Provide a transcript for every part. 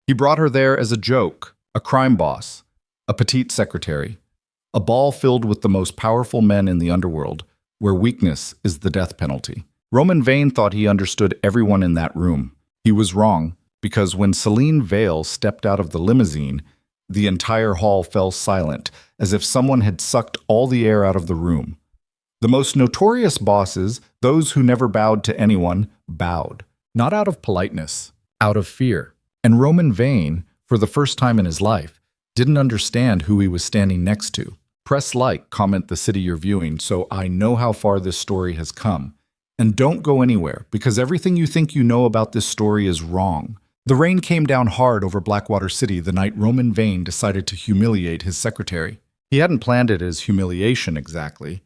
He brought her there as a joke, a crime boss, a petite secretary, a ball filled with the most powerful men in the underworld, where weakness is the death penalty. Roman Veyne thought he understood everyone in that room. He was wrong, because when Selene Vale stepped out of the limousine, the entire hall fell silent, as if someone had sucked all the air out of the room. The most notorious bosses, those who never bowed to anyone, bowed. Not out of politeness, out of fear. And Roman Veyne, for the first time in his life, didn't understand who he was standing next to. Press like, comment the city you're viewing, so I know how far this story has come. And don't go anywhere, because everything you think you know about this story is wrong. The rain came down hard over Blackwater City the night Roman Veyne decided to humiliate his secretary. He hadn't planned it as humiliation exactly.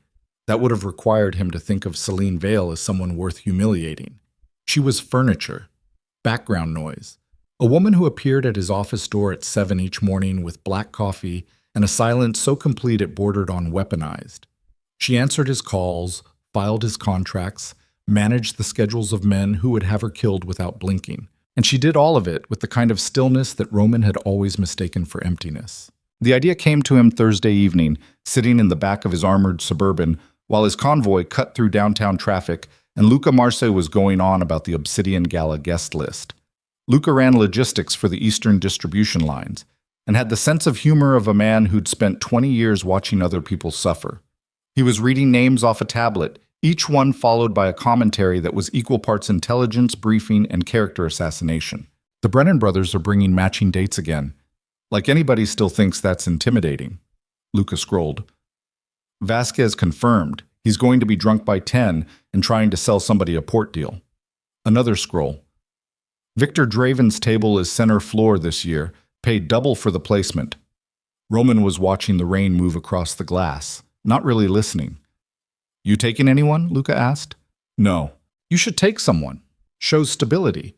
That would have required him to think of Selene Vale as someone worth humiliating. She was furniture, background noise, a woman who appeared at his office door at 7 each morning with black coffee and a silence so complete it bordered on weaponized. She answered his calls, filed his contracts, managed the schedules of men who would have her killed without blinking. And she did all of it with the kind of stillness that Roman had always mistaken for emptiness. The idea came to him Thursday evening, sitting in the back of his armored Suburban, while his convoy cut through downtown traffic and Luca Marce was going on about the Obsidian Gala guest list. Luca ran logistics for the Eastern distribution lines and had the sense of humor of a man who'd spent 20 years watching other people suffer. He was reading names off a tablet, each one followed by a commentary that was equal parts intelligence, briefing, and character assassination. The Brennan brothers are bringing matching dates again. Like anybody still thinks that's intimidating. Luca scrolled. Vasquez confirmed. He's going to be drunk by 10 and trying to sell somebody a port deal. Another scroll. Victor Draven's table is center floor this year, paid double for the placement. Roman was watching the rain move across the glass, not really listening. You taking anyone? Luca asked. No. You should take someone. Shows stability.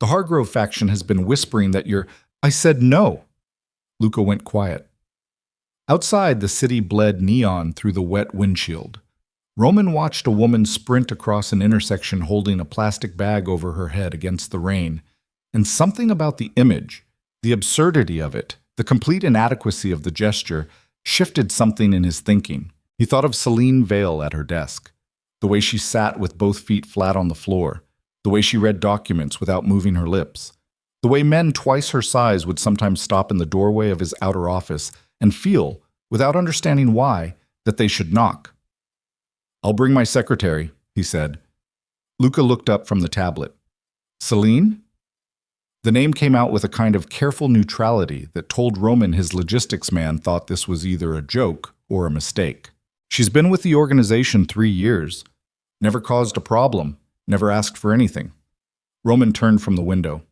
The Hargrove faction has been whispering that you're... I said no. Luca went quiet. Outside, the city bled neon through the wet windshield. Roman watched a woman sprint across an intersection holding a plastic bag over her head against the rain, and something about the image, the absurdity of it, the complete inadequacy of the gesture, shifted something in his thinking. He thought of Selene Vale at her desk, the way she sat with both feet flat on the floor, the way she read documents without moving her lips, the way men twice her size would sometimes stop in the doorway of his outer office and feel, without understanding why, that they should knock. I'll bring my secretary, he said. Luca looked up from the tablet. Selene? The name came out with a kind of careful neutrality that told Roman his logistics man thought this was either a joke or a mistake. She's been with the organization 3 years. Never caused a problem, never asked for anything. Roman turned from the window.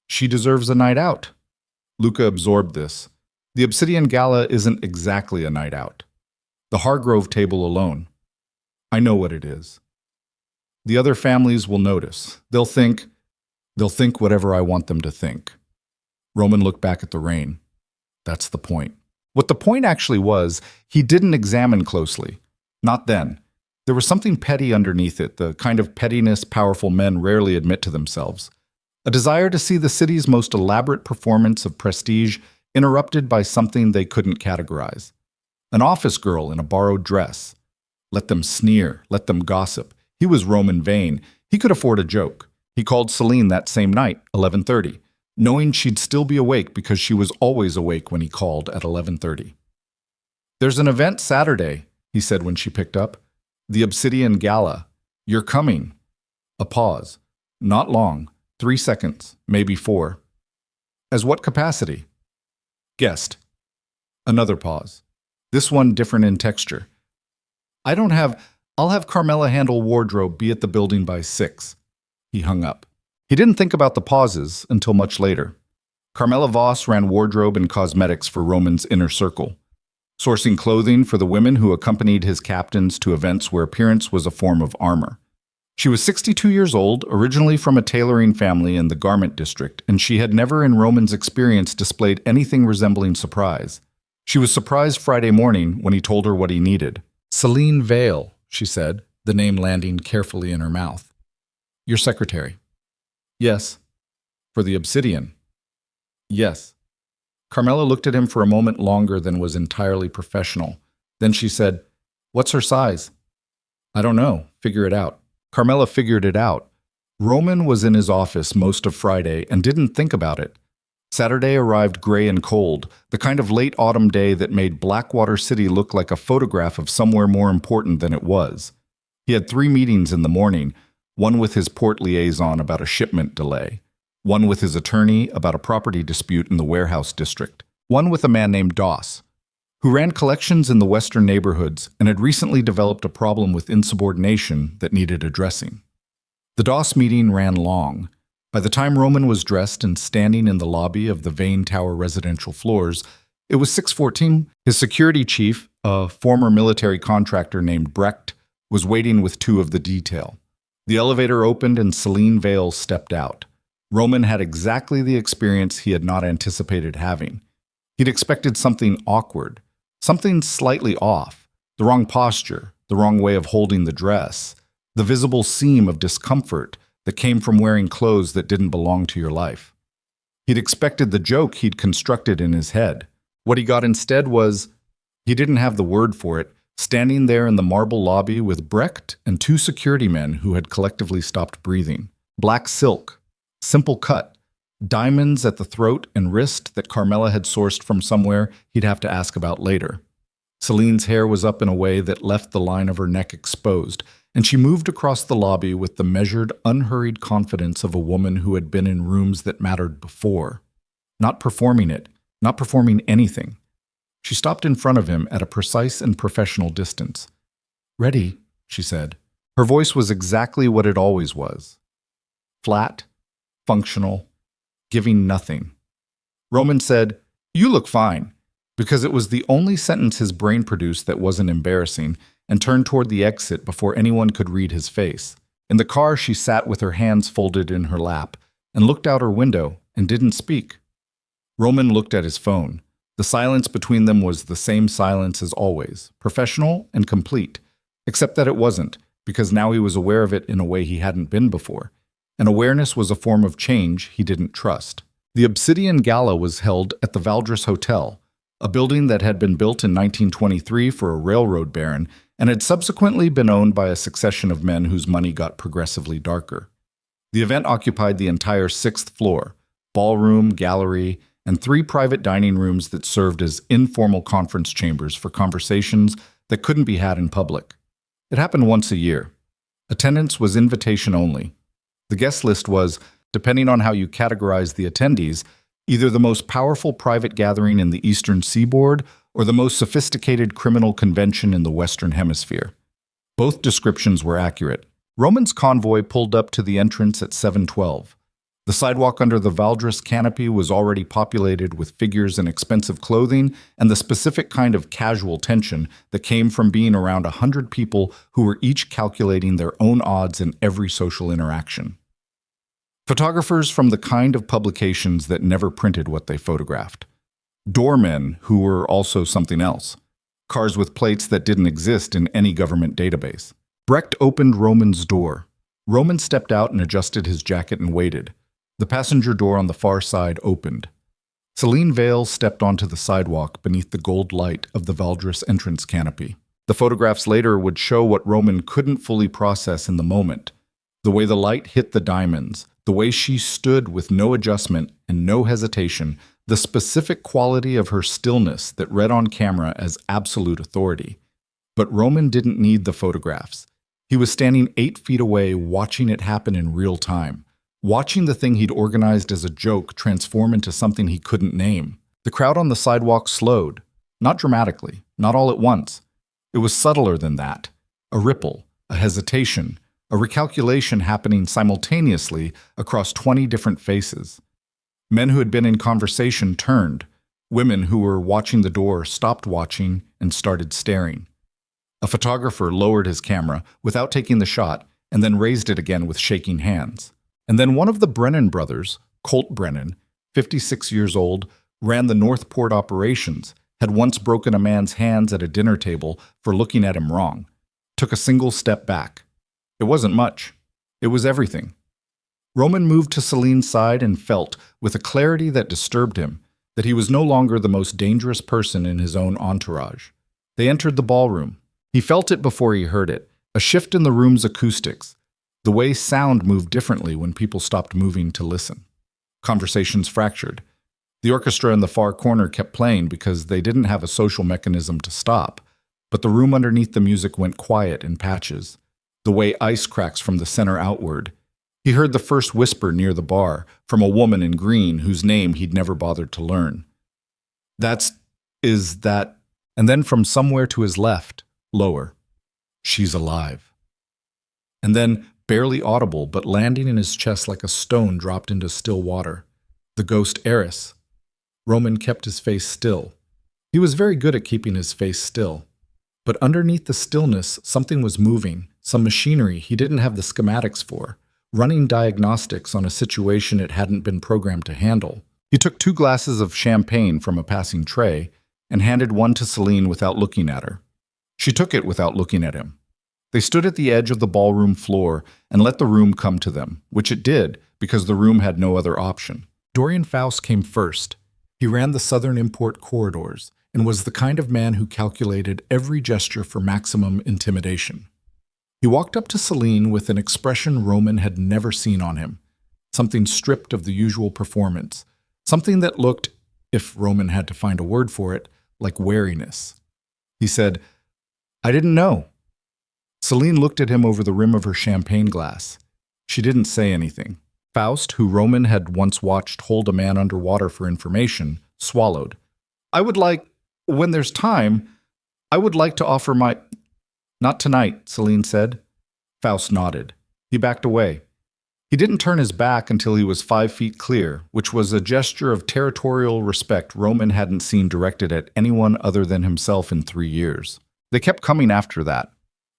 She deserves a night out. Luca absorbed this. The Obsidian Gala isn't exactly a night out. The Hargrove table alone. I know what it is. The other families will notice. They'll think whatever I want them to think. Roman looked back at the rain. That's the point. What the point actually was, he didn't examine closely. Not then. There was something petty underneath it, the kind of pettiness powerful men rarely admit to themselves. A desire to see the city's most elaborate performance of prestige interrupted by something they couldn't categorize. An office girl in a borrowed dress. Let them sneer, let them gossip. He was Roman Veyne. He could afford a joke. He called Selene that same night, 11:30, knowing she'd still be awake because she was always awake when he called at 11:30. There's an event Saturday, he said when she picked up. The Obsidian Gala. You're coming. A pause. Not long. 3 seconds, maybe 4. As what capacity? Guest. Another pause. This one different in texture. I'll have Carmela handle wardrobe, be at the building by 6. He hung up. He didn't think about the pauses until much later. Carmela Voss ran wardrobe and cosmetics for Roman's inner circle, sourcing clothing for the women who accompanied his captains to events where appearance was a form of armor. She was 62 years old, originally from a tailoring family in the garment district, and she had never in Roman's experience displayed anything resembling surprise. She was surprised Friday morning when he told her what he needed. Selene Vale, she said, the name landing carefully in her mouth. Your secretary. Yes. For the Obsidian. Yes. Carmela looked at him for a moment longer than was entirely professional. Then she said, "What's her size?" "I don't know. Figure it out." Carmela figured it out. Roman was in his office most of Friday and didn't think about it. Saturday arrived gray and cold, the kind of late autumn day that made Blackwater City look like a photograph of somewhere more important than it was. He had 3 meetings in the morning, one with his port liaison about a shipment delay, one with his attorney about a property dispute in the warehouse district, one with a man named Doss, who ran collections in the western neighborhoods and had recently developed a problem with insubordination that needed addressing. The Doss meeting ran long. By the time Roman was dressed and standing in the lobby of the Veyne Tower residential floors, it was 6:14. His security chief, a former military contractor named Brecht, was waiting with 2 of the detail. The elevator opened and Selene Vale stepped out. Roman had exactly the experience he had not anticipated having. He'd expected something awkward, something slightly off, the wrong posture, the wrong way of holding the dress, the visible seam of discomfort that came from wearing clothes that didn't belong to your life. He'd expected the joke he'd constructed in his head. What he got instead was, he didn't have the word for it, standing there in the marble lobby with Brecht and 2 security men who had collectively stopped breathing. Black silk, simple cut, diamonds at the throat and wrist that Carmela had sourced from somewhere he'd have to ask about later. Selene's hair was up in a way that left the line of her neck exposed, and she moved across the lobby with the measured, unhurried confidence of a woman who had been in rooms that mattered before. Not performing it, not performing anything. She stopped in front of him at a precise and professional distance. "Ready," she said. Her voice was exactly what it always was. Flat, functional, giving nothing. Roman said, "You look fine," because it was the only sentence his brain produced that wasn't embarrassing, and turned toward the exit before anyone could read his face. In the car, she sat with her hands folded in her lap and looked out her window and didn't speak. Roman looked at his phone. The silence between them was the same silence as always, professional and complete, except that it wasn't, because now he was aware of it in a way he hadn't been before. And awareness was a form of change he didn't trust. The Obsidian Gala was held at the Valdres Hotel, a building that had been built in 1923 for a railroad baron and had subsequently been owned by a succession of men whose money got progressively darker. The event occupied the entire 6th floor, ballroom, gallery, and 3 private dining rooms that served as informal conference chambers for conversations that couldn't be had in public. It happened once a year. Attendance was invitation only. The guest list was, depending on how you categorize the attendees, either the most powerful private gathering in the Eastern Seaboard or the most sophisticated criminal convention in the Western Hemisphere. Both descriptions were accurate. Roman's convoy pulled up to the entrance at 7:12. The sidewalk under the Valdres canopy was already populated with figures in expensive clothing and the specific kind of casual tension that came from being around 100 people who were each calculating their own odds in every social interaction. Photographers from the kind of publications that never printed what they photographed. Doormen who were also something else. Cars with plates that didn't exist in any government database. Brecht opened Roman's door. Roman stepped out and adjusted his jacket and waited. The passenger door on the far side opened. Selene Vale stepped onto the sidewalk beneath the gold light of the Valdres entrance canopy. The photographs later would show what Roman couldn't fully process in the moment. The way the light hit the diamonds, the way she stood with no adjustment and no hesitation, the specific quality of her stillness that read on camera as absolute authority. But Roman didn't need the photographs. He was standing 8 feet away watching it happen in real time, watching the thing he'd organized as a joke transform into something he couldn't name. The crowd on the sidewalk slowed, not dramatically, not all at once. It was subtler than that. A ripple, a hesitation, a recalculation happening simultaneously across 20 different faces. Men who had been in conversation turned. Women who were watching the door stopped watching and started staring. A photographer lowered his camera without taking the shot and then raised it again with shaking hands. And then one of the Brennan brothers, Colt Brennan, 56 years old, ran the Northport operations, had once broken a man's hands at a dinner table for looking at him wrong, took a single step back. It wasn't much. It was everything. Roman moved to Selene's side and felt, with a clarity that disturbed him, that he was no longer the most dangerous person in his own entourage. They entered the ballroom. He felt it before he heard it, a shift in the room's acoustics, the way sound moved differently when people stopped moving to listen. Conversations fractured. The orchestra in the far corner kept playing because they didn't have a social mechanism to stop, but the room underneath the music went quiet in patches, the way ice cracks from the center outward. He heard the first whisper near the bar from a woman in green whose name he'd never bothered to learn. Is that, and then from somewhere to his left, lower, she's alive. And then, barely audible but landing in his chest like a stone dropped into still water, the ghost heiress. Roman kept his face still. He was very good at keeping his face still. But underneath the stillness, something was moving, some machinery he didn't have the schematics for, running diagnostics on a situation it hadn't been programmed to handle. He took 2 glasses of champagne from a passing tray and handed one to Selene without looking at her. She took it without looking at him. They stood at the edge of the ballroom floor and let the room come to them, which it did because the room had no other option. Dorian Faust came first. He ran the Southern Import corridors and was the kind of man who calculated every gesture for maximum intimidation. He walked up to Selene with an expression Roman had never seen on him, something stripped of the usual performance, something that looked, if Roman had to find a word for it, like wariness. He said, "I didn't know." Selene looked at him over the rim of her champagne glass. She didn't say anything. Faust, who Roman had once watched hold a man underwater for information, swallowed. When there's time, I would like to offer my—" "Not tonight," Selene said. Faust nodded. He backed away. He didn't turn his back until he was 5 feet clear, which was a gesture of territorial respect Roman hadn't seen directed at anyone other than himself in 3 years. They kept coming after that.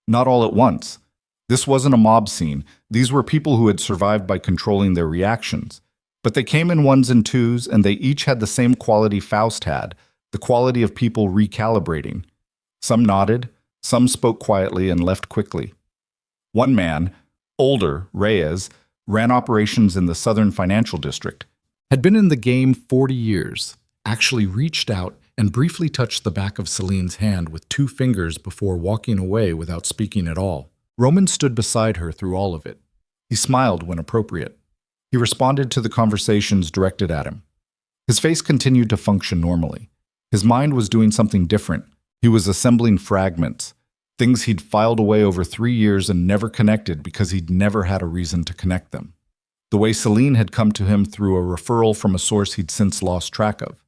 Not all at once. This wasn't a mob scene. These were people who had survived by controlling their reactions. But they came in 1s and 2s, and they each had the same quality Faust had, the quality of people recalibrating. Some nodded, some spoke quietly and left quickly. One man, older, Reyes, ran operations in the Southern Financial District, had been in the game 40 years, actually reached out and briefly touched the back of Selene's hand with 2 fingers before walking away without speaking at all. Roman stood beside her through all of it. He smiled when appropriate. He responded to the conversations directed at him. His face continued to function normally. His mind was doing something different. He was assembling fragments, things he'd filed away over 3 years and never connected because he'd never had a reason to connect them. The way Selene had come to him through a referral from a source he'd since lost track of.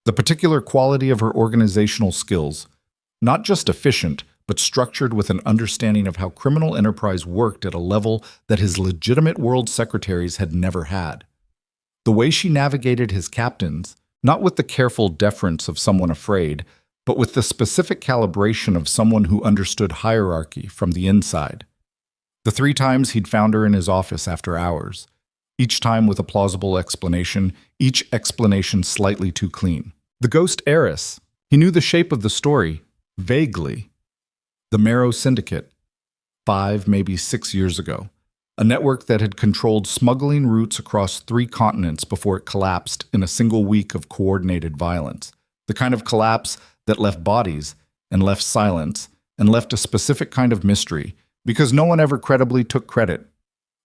The particular quality of her organizational skills, not just efficient, but structured with an understanding of how criminal enterprise worked at a level that his legitimate world secretaries had never had. The way she navigated his captains, not with the careful deference of someone afraid, but with the specific calibration of someone who understood hierarchy from the inside. The 3 times he'd found her in his office after hours, each time with a plausible explanation, each explanation slightly too clean. The ghost heiress. He knew the shape of the story, vaguely. The Marrow Syndicate, 5, maybe 6 years ago. A network that had controlled smuggling routes across 3 continents before it collapsed in a single week of coordinated violence. The kind of collapse that left bodies, and left silence, and left a specific kind of mystery, because no one ever credibly took credit.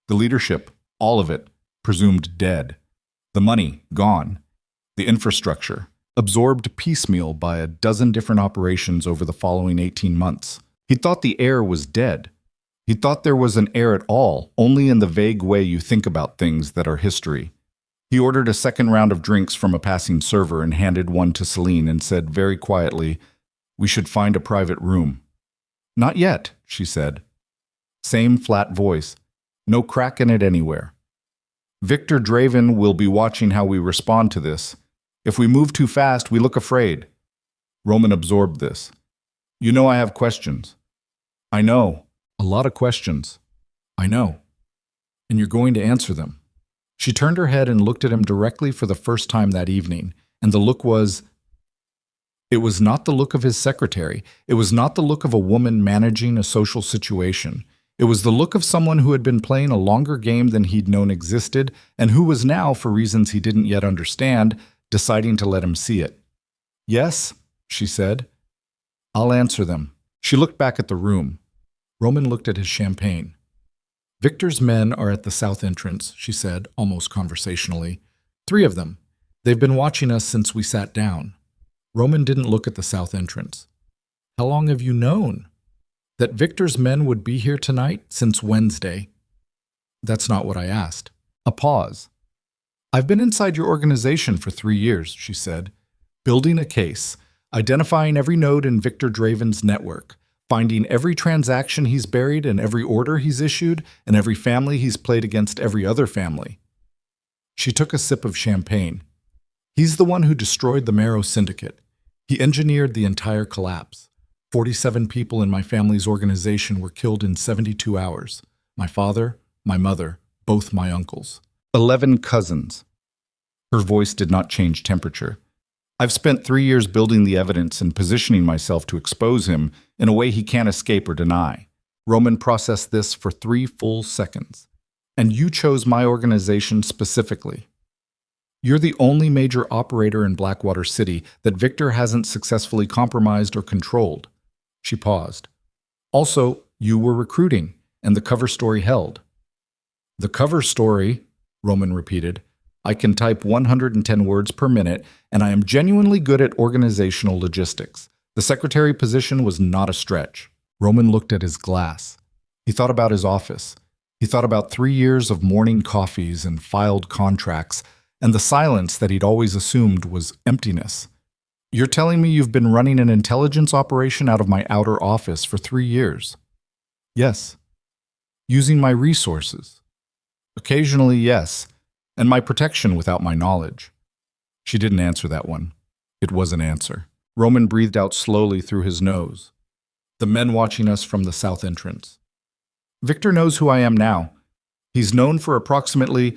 The leadership, all of it, presumed dead. The money, gone. The infrastructure, absorbed piecemeal by a dozen different operations over the following 18 months. He thought the heir was dead. He thought there was an heir at all, only in the vague way you think about things that are history. He ordered a second round of drinks from a passing server and handed one to Selene and said very quietly, "We should find a private room." "Not yet," she said. Same flat voice. No crack in it anywhere. "Victor Draven will be watching how we respond to this. If we move too fast, we look afraid." Roman absorbed this. "You know I have questions." "I know. A lot of questions." "I know. And you're going to answer them." She turned her head and looked at him directly for the first time that evening, and the look was... It was not the look of his secretary. It was not the look of a woman managing a social situation. It was the look of someone who had been playing a longer game than he'd known existed, and who was now, for reasons he didn't yet understand, deciding to let him see it. "Yes," she said. "I'll answer them." She looked back at the room. Roman looked at his champagne. "Victor's men are at the south entrance," she said, almost conversationally. "3 of them. They've been watching us since we sat down." Roman didn't look at the south entrance. "How long have you known?" "That Victor's men would be here tonight? Since Wednesday." "That's not what I asked." A pause. "I've been inside your organization for 3 years," she said, "building a case, identifying every node in Victor Draven's network, finding every transaction he's buried and every order he's issued and every family he's played against every other family." She took a sip of champagne. "He's the one who destroyed the Marrow Syndicate. He engineered the entire collapse. 47 people in my family's organization were killed in 72 hours. My father, my mother, both my uncles. 11 cousins." Her voice did not change temperature. "I've spent 3 years building the evidence and positioning myself to expose him in a way he can't escape or deny." Roman processed this for 3 full seconds. "And you chose my organization specifically. You're the only major operator in Blackwater City that Victor hasn't successfully compromised or controlled." She paused. "Also, you were recruiting, and the cover story held." "The cover story," Roman repeated. "I can type 110 words per minute, and I am genuinely good at organizational logistics. The secretary position was not a stretch." Roman looked at his glass. He thought about his office. He thought about 3 years of morning coffees and filed contracts, and the silence that he'd always assumed was emptiness. "You're telling me you've been running an intelligence operation out of my outer office for 3 years?" "Yes." "Using my resources?" "Occasionally, yes. And my protection without my knowledge." She didn't answer that one. It was an answer. Roman breathed out slowly through his nose. "The men watching us from the south entrance. Victor knows who I am now. He's known for approximately,"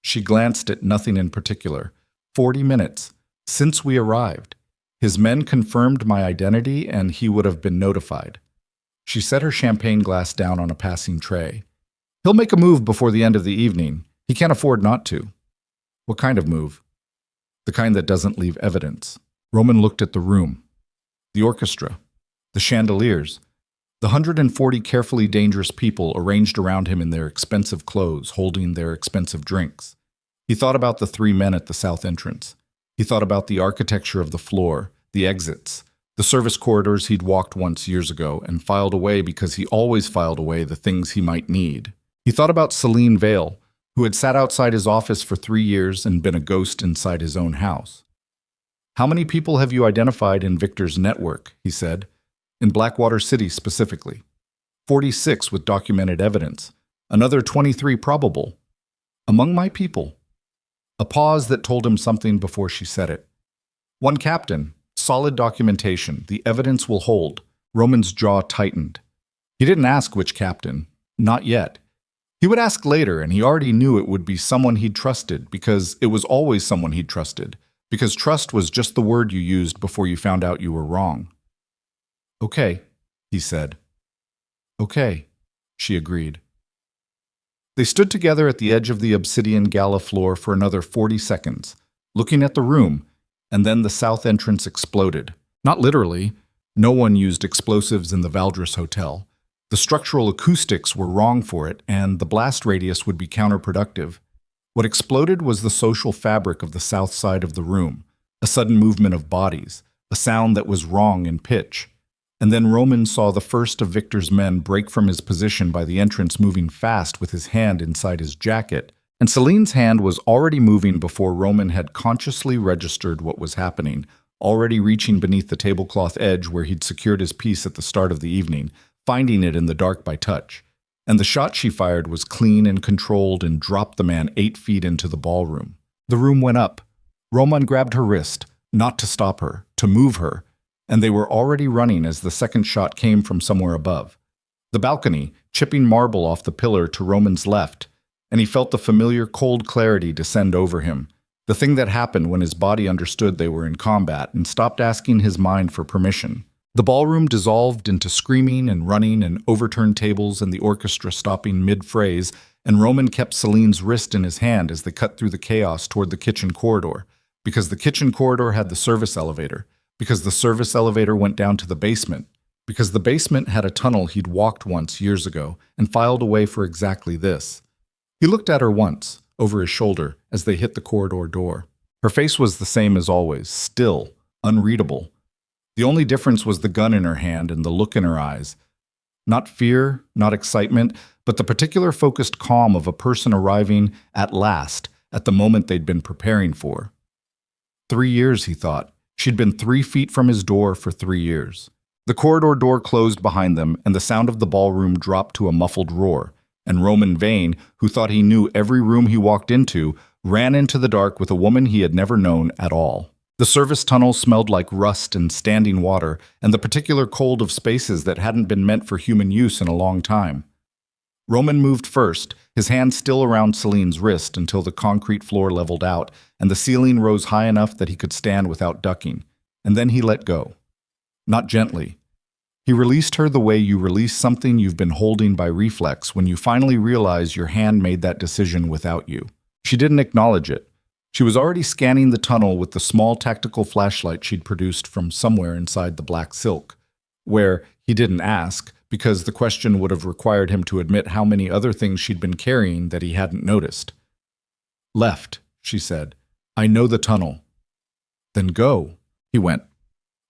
she glanced at nothing in particular, "40 minutes, since we arrived. His men confirmed my identity, and he would have been notified." She set her champagne glass down on a passing tray. "He'll make a move before the end of the evening. He can't afford not to." "What kind of move?" "The kind that doesn't leave evidence." Roman looked at the room. The orchestra. The chandeliers. The 140 carefully dangerous people arranged around him in their expensive clothes, holding their expensive drinks. He thought about the 3 men at the south entrance. He thought about the architecture of the floor, the exits, the service corridors he'd walked once years ago and filed away because he always filed away the things he might need. He thought about Selene Veyne, who had sat outside his office for 3 years and been a ghost inside his own house. "How many people have you identified in Victor's network?" he said. "In Blackwater City specifically." 46 with documented evidence. Another 23 probable. "Among my people." A pause that told him something before she said it. "One captain. Solid documentation. The evidence will hold." Roman's jaw tightened. He didn't ask which captain. Not yet. He would ask later, and he already knew it would be someone he'd trusted, because it was always someone he'd trusted, because trust was just the word you used before you found out you were wrong. "Okay," he said. "Okay," she agreed. They stood together at the edge of the Obsidian Gala floor for another 40 seconds, looking at the room, and then the south entrance exploded. Not literally. No one used explosives in the Valdris Hotel. The structural acoustics were wrong for it, and the blast radius would be counterproductive. What exploded was the social fabric of the south side of the room, a sudden movement of bodies, a sound that was wrong in pitch. And then Roman saw the first of Victor's men break from his position by the entrance, moving fast with his hand inside his jacket, and Selene's hand was already moving before Roman had consciously registered what was happening, already reaching beneath the tablecloth edge where he'd secured his piece at the start of the evening, finding it in the dark by touch. And the shot she fired was clean and controlled and dropped the man 8 feet into the ballroom. The room went up. Roman grabbed her wrist, not to stop her, to move her, and they were already running as the second shot came from somewhere above. The balcony, chipping marble off the pillar to Roman's left, and he felt the familiar cold clarity descend over him, the thing that happened when his body understood they were in combat and stopped asking his mind for permission. The ballroom dissolved into screaming and running and overturned tables and the orchestra stopping mid-phrase, and Roman kept Selene's wrist in his hand as they cut through the chaos toward the kitchen corridor, because the kitchen corridor had the service elevator, because the service elevator went down to the basement, because the basement had a tunnel he'd walked once years ago and filed away for exactly this. He looked at her once, over his shoulder, as they hit the corridor door. Her face was the same as always, still, unreadable. The only difference was the gun in her hand and the look in her eyes. Not fear, not excitement, but the particular focused calm of a person arriving at last, at the moment they'd been preparing for. 3 years, he thought. She'd been 3 feet from his door for 3 years. The corridor door closed behind them, and the sound of the ballroom dropped to a muffled roar, and Roman Veyne, who thought he knew every room he walked into, ran into the dark with a woman he had never known at all. The service tunnel smelled like rust and standing water, and the particular cold of spaces that hadn't been meant for human use in a long time. Roman moved first, his hand still around Selene's wrist until the concrete floor leveled out, and the ceiling rose high enough that he could stand without ducking, and then he let go. Not gently. He released her the way you release something you've been holding by reflex when you finally realize your hand made that decision without you. She didn't acknowledge it. She was already scanning the tunnel with the small tactical flashlight she'd produced from somewhere inside the black silk, where he didn't ask, because the question would have required him to admit how many other things she'd been carrying that he hadn't noticed. "Left," she said. "I know the tunnel." "Then go." He went.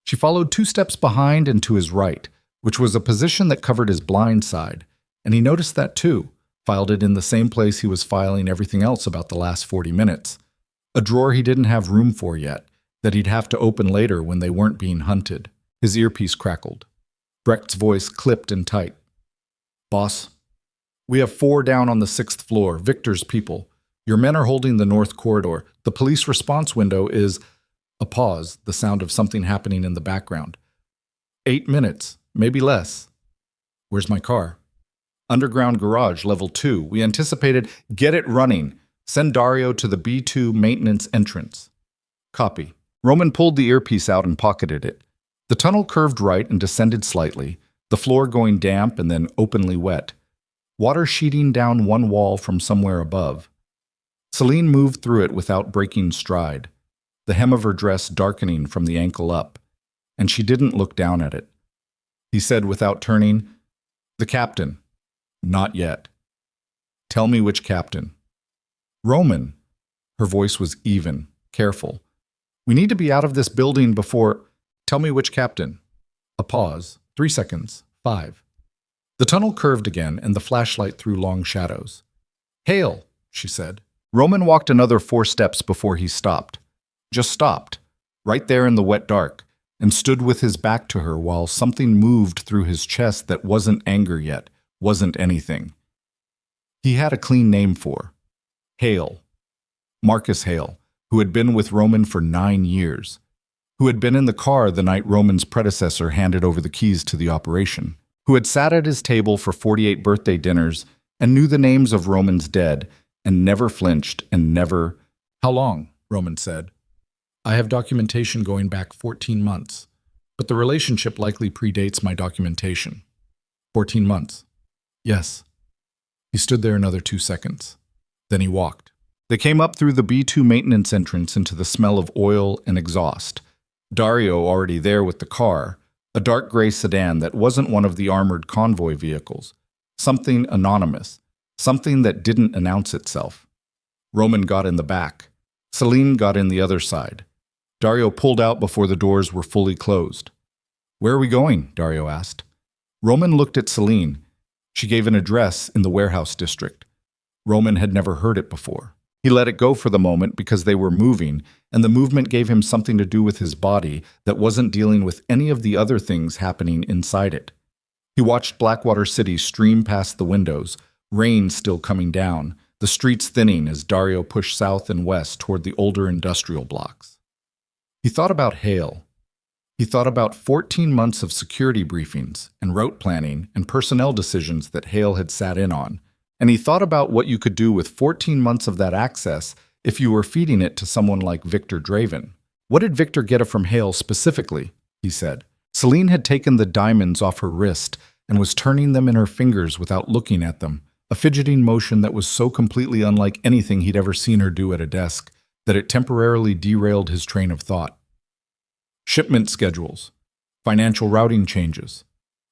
She followed 2 steps behind and to his right, which was a position that covered his blind side, and he noticed that too, filed it in the same place he was filing everything else about the last 40 minutes. A drawer he didn't have room for yet, that he'd have to open later when they weren't being hunted. His earpiece crackled. Brecht's voice clipped and tight. "Boss, we have 4 down on the 6th floor, Victor's people. Your men are holding the north corridor. The police response window is—" A pause, the sound of something happening in the background. 8 minutes, maybe less. "Where's my car?" "Underground garage, level 2. We anticipated—" "Get it running. Send Dario to the B2 maintenance entrance." "Copy." Roman pulled the earpiece out and pocketed it. The tunnel curved right and descended slightly, the floor going damp and then openly wet, water sheeting down one wall from somewhere above. Selene moved through it without breaking stride, the hem of her dress darkening from the ankle up, and she didn't look down at it. He said without turning, "The captain." "Not yet." "Tell me which captain." "Roman." Her voice was even, careful. "We need to be out of this building before—" "Tell me which captain." A pause. 3 seconds. 5. The tunnel curved again, and the flashlight threw long shadows. "Hail," she said. Roman walked another 4 steps before he stopped. Just stopped, right there in the wet dark, and stood with his back to her while something moved through his chest that wasn't anger yet, wasn't anything. He had a clean name for. Hale. Marcus Hale, who had been with Roman for 9 years, who had been in the car the night Roman's predecessor handed over the keys to the operation, who had sat at his table for 48 birthday dinners and knew the names of Roman's dead and never flinched and never— "How long?" Roman said. "I have documentation going back 14 months, but the relationship likely predates my documentation." 14 months. "Yes." He stood there another 2 seconds. Then he walked. They came up through the B2 maintenance entrance into the smell of oil and exhaust. Dario already there with the car, a dark gray sedan that wasn't one of the armored convoy vehicles. Something anonymous, something that didn't announce itself. Roman got in the back. Selene got in the other side. Dario pulled out before the doors were fully closed. "Where are we going?" Dario asked. Roman looked at Selene. She gave an address in the warehouse district. Roman had never heard it before. He let it go for the moment because they were moving, and the movement gave him something to do with his body that wasn't dealing with any of the other things happening inside it. He watched Blackwater City stream past the windows, rain still coming down, the streets thinning as Dario pushed south and west toward the older industrial blocks. He thought about Hale. He thought about 14 months of security briefings and route planning and personnel decisions that Hale had sat in on, and he thought about what you could do with 14 months of that access if you were feeding it to someone like Victor Draven. What did Victor get it from Hale specifically? He said. Selene had taken the diamonds off her wrist and was turning them in her fingers without looking at them, a fidgeting motion that was so completely unlike anything he'd ever seen her do at a desk that it temporarily derailed his train of thought. Shipment schedules, financial routing changes,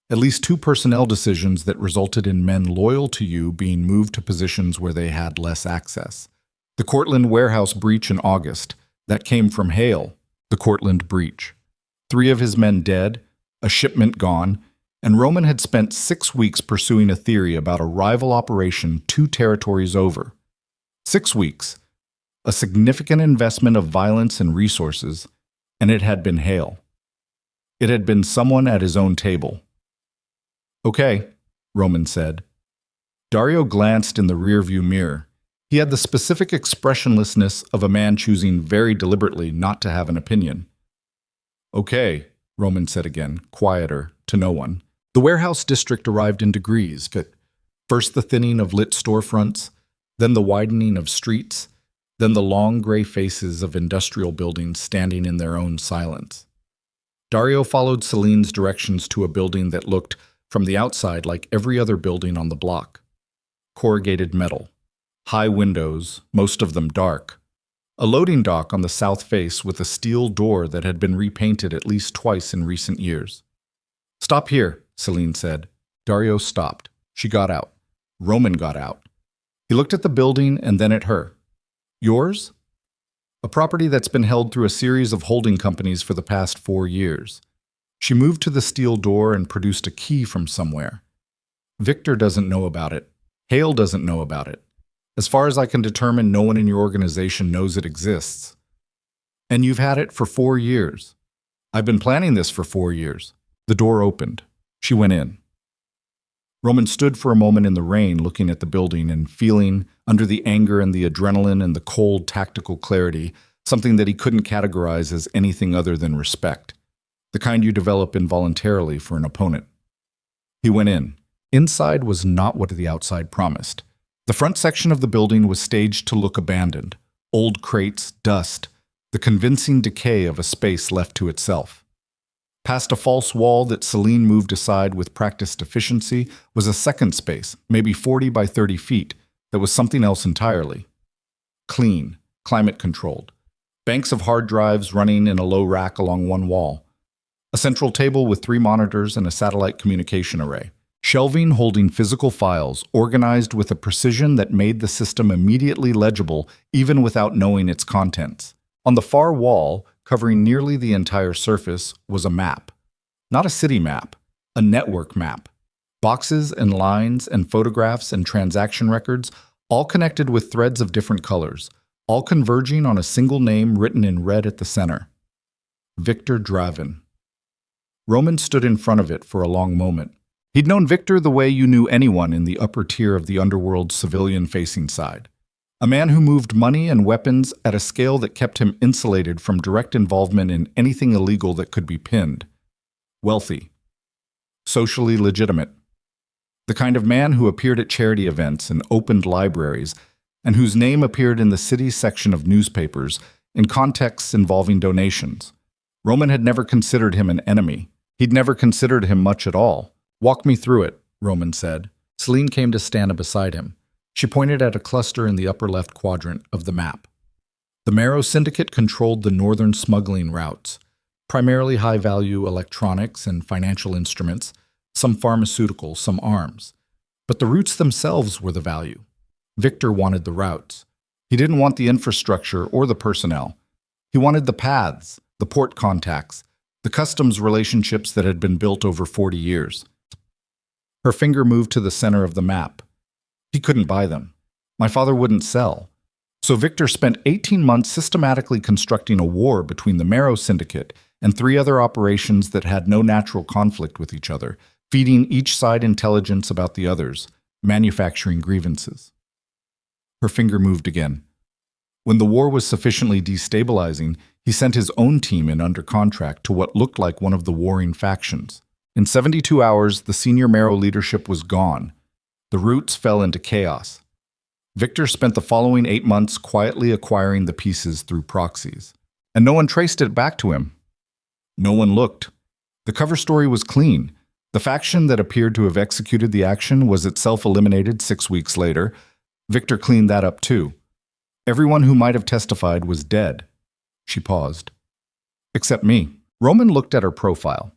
at least 2 personnel decisions that resulted in men loyal to you being moved to positions where they had less access. The Cortland warehouse breach in August, that came from Hale, the Cortland breach. 3 of his men dead, a shipment gone, and Roman had spent 6 weeks pursuing a theory about a rival operation 2 territories over. 6 weeks, a significant investment of violence and resources, and it had been Hale. It had been someone at his own table. "Okay," Roman said. Dario glanced in the rearview mirror. He had the specific expressionlessness of a man choosing very deliberately not to have an opinion. "Okay," Roman said again, quieter, to no one. The warehouse district arrived in degrees. First the thinning of lit storefronts, then the widening of streets, then the long gray faces of industrial buildings standing in their own silence. Dario followed Selene's directions to a building that looked, from the outside, like every other building on the block. Corrugated metal, high windows, most of them dark. A loading dock on the south face with a steel door that had been repainted at least twice in recent years. "Stop here," Selene said. Dario stopped. She got out. Roman got out. He looked at the building and then at her. "Yours?" "A property that's been held through a series of holding companies for the past 4 years. She moved to the steel door and produced a key from somewhere. Victor doesn't know about it. Hale doesn't know about it. As far as I can determine, no one in your organization knows it exists. And you've had it for 4 years. I've been planning this for 4 years. The door opened. She went in. Roman stood for a moment in the rain looking at the building and feeling, under the anger and the adrenaline and the cold tactical clarity, something that he couldn't categorize as anything other than respect. The kind you develop involuntarily for an opponent. He went in. Inside was not what the outside promised. The front section of the building was staged to look abandoned. Old crates, dust, the convincing decay of a space left to itself. Past a false wall that Selene moved aside with practiced efficiency was a second space, maybe 40 by 30 feet, that was something else entirely. Clean, climate-controlled. Banks of hard drives running in a low rack along one wall. A central table with 3 monitors and a satellite communication array. Shelving holding physical files, organized with a precision that made the system immediately legible even without knowing its contents. On the far wall, covering nearly the entire surface, was a map. Not a city map, a network map. Boxes and lines and photographs and transaction records, all connected with threads of different colors, all converging on a single name written in red at the center. Victor Draven. Roman stood in front of it for a long moment. He'd known Victor the way you knew anyone in the upper tier of the underworld's civilian-facing side. A man who moved money and weapons at a scale that kept him insulated from direct involvement in anything illegal that could be pinned. Wealthy. Socially legitimate. The kind of man who appeared at charity events and opened libraries, and whose name appeared in the city's section of newspapers in contexts involving donations. Roman had never considered him an enemy. He'd never considered him much at all. "Walk me through it," Roman said. Selene came to stand beside him. She pointed at a cluster in the upper left quadrant of the map. The Marrow Syndicate controlled the northern smuggling routes, primarily high-value electronics and financial instruments, some pharmaceuticals, some arms. But the routes themselves were the value. Victor wanted the routes. He didn't want the infrastructure or the personnel. He wanted the paths, the port contacts, the customs relationships that had been built over 40 years. Her finger moved to the center of the map. He couldn't buy them. My father wouldn't sell. So Victor spent 18 months systematically constructing a war between the Marrow Syndicate and 3 other operations that had no natural conflict with each other, feeding each side intelligence about the others, manufacturing grievances. Her finger moved again. When the war was sufficiently destabilizing, he sent his own team in under contract to what looked like one of the warring factions. In 72 hours, the senior Marrow leadership was gone. The roots fell into chaos. Victor spent the following 8 months quietly acquiring the pieces through proxies. And no one traced it back to him. No one looked. The cover story was clean. The faction that appeared to have executed the action was itself eliminated 6 weeks later. Victor cleaned that up too. Everyone who might have testified was dead. She paused. Except me. Roman looked at her profile.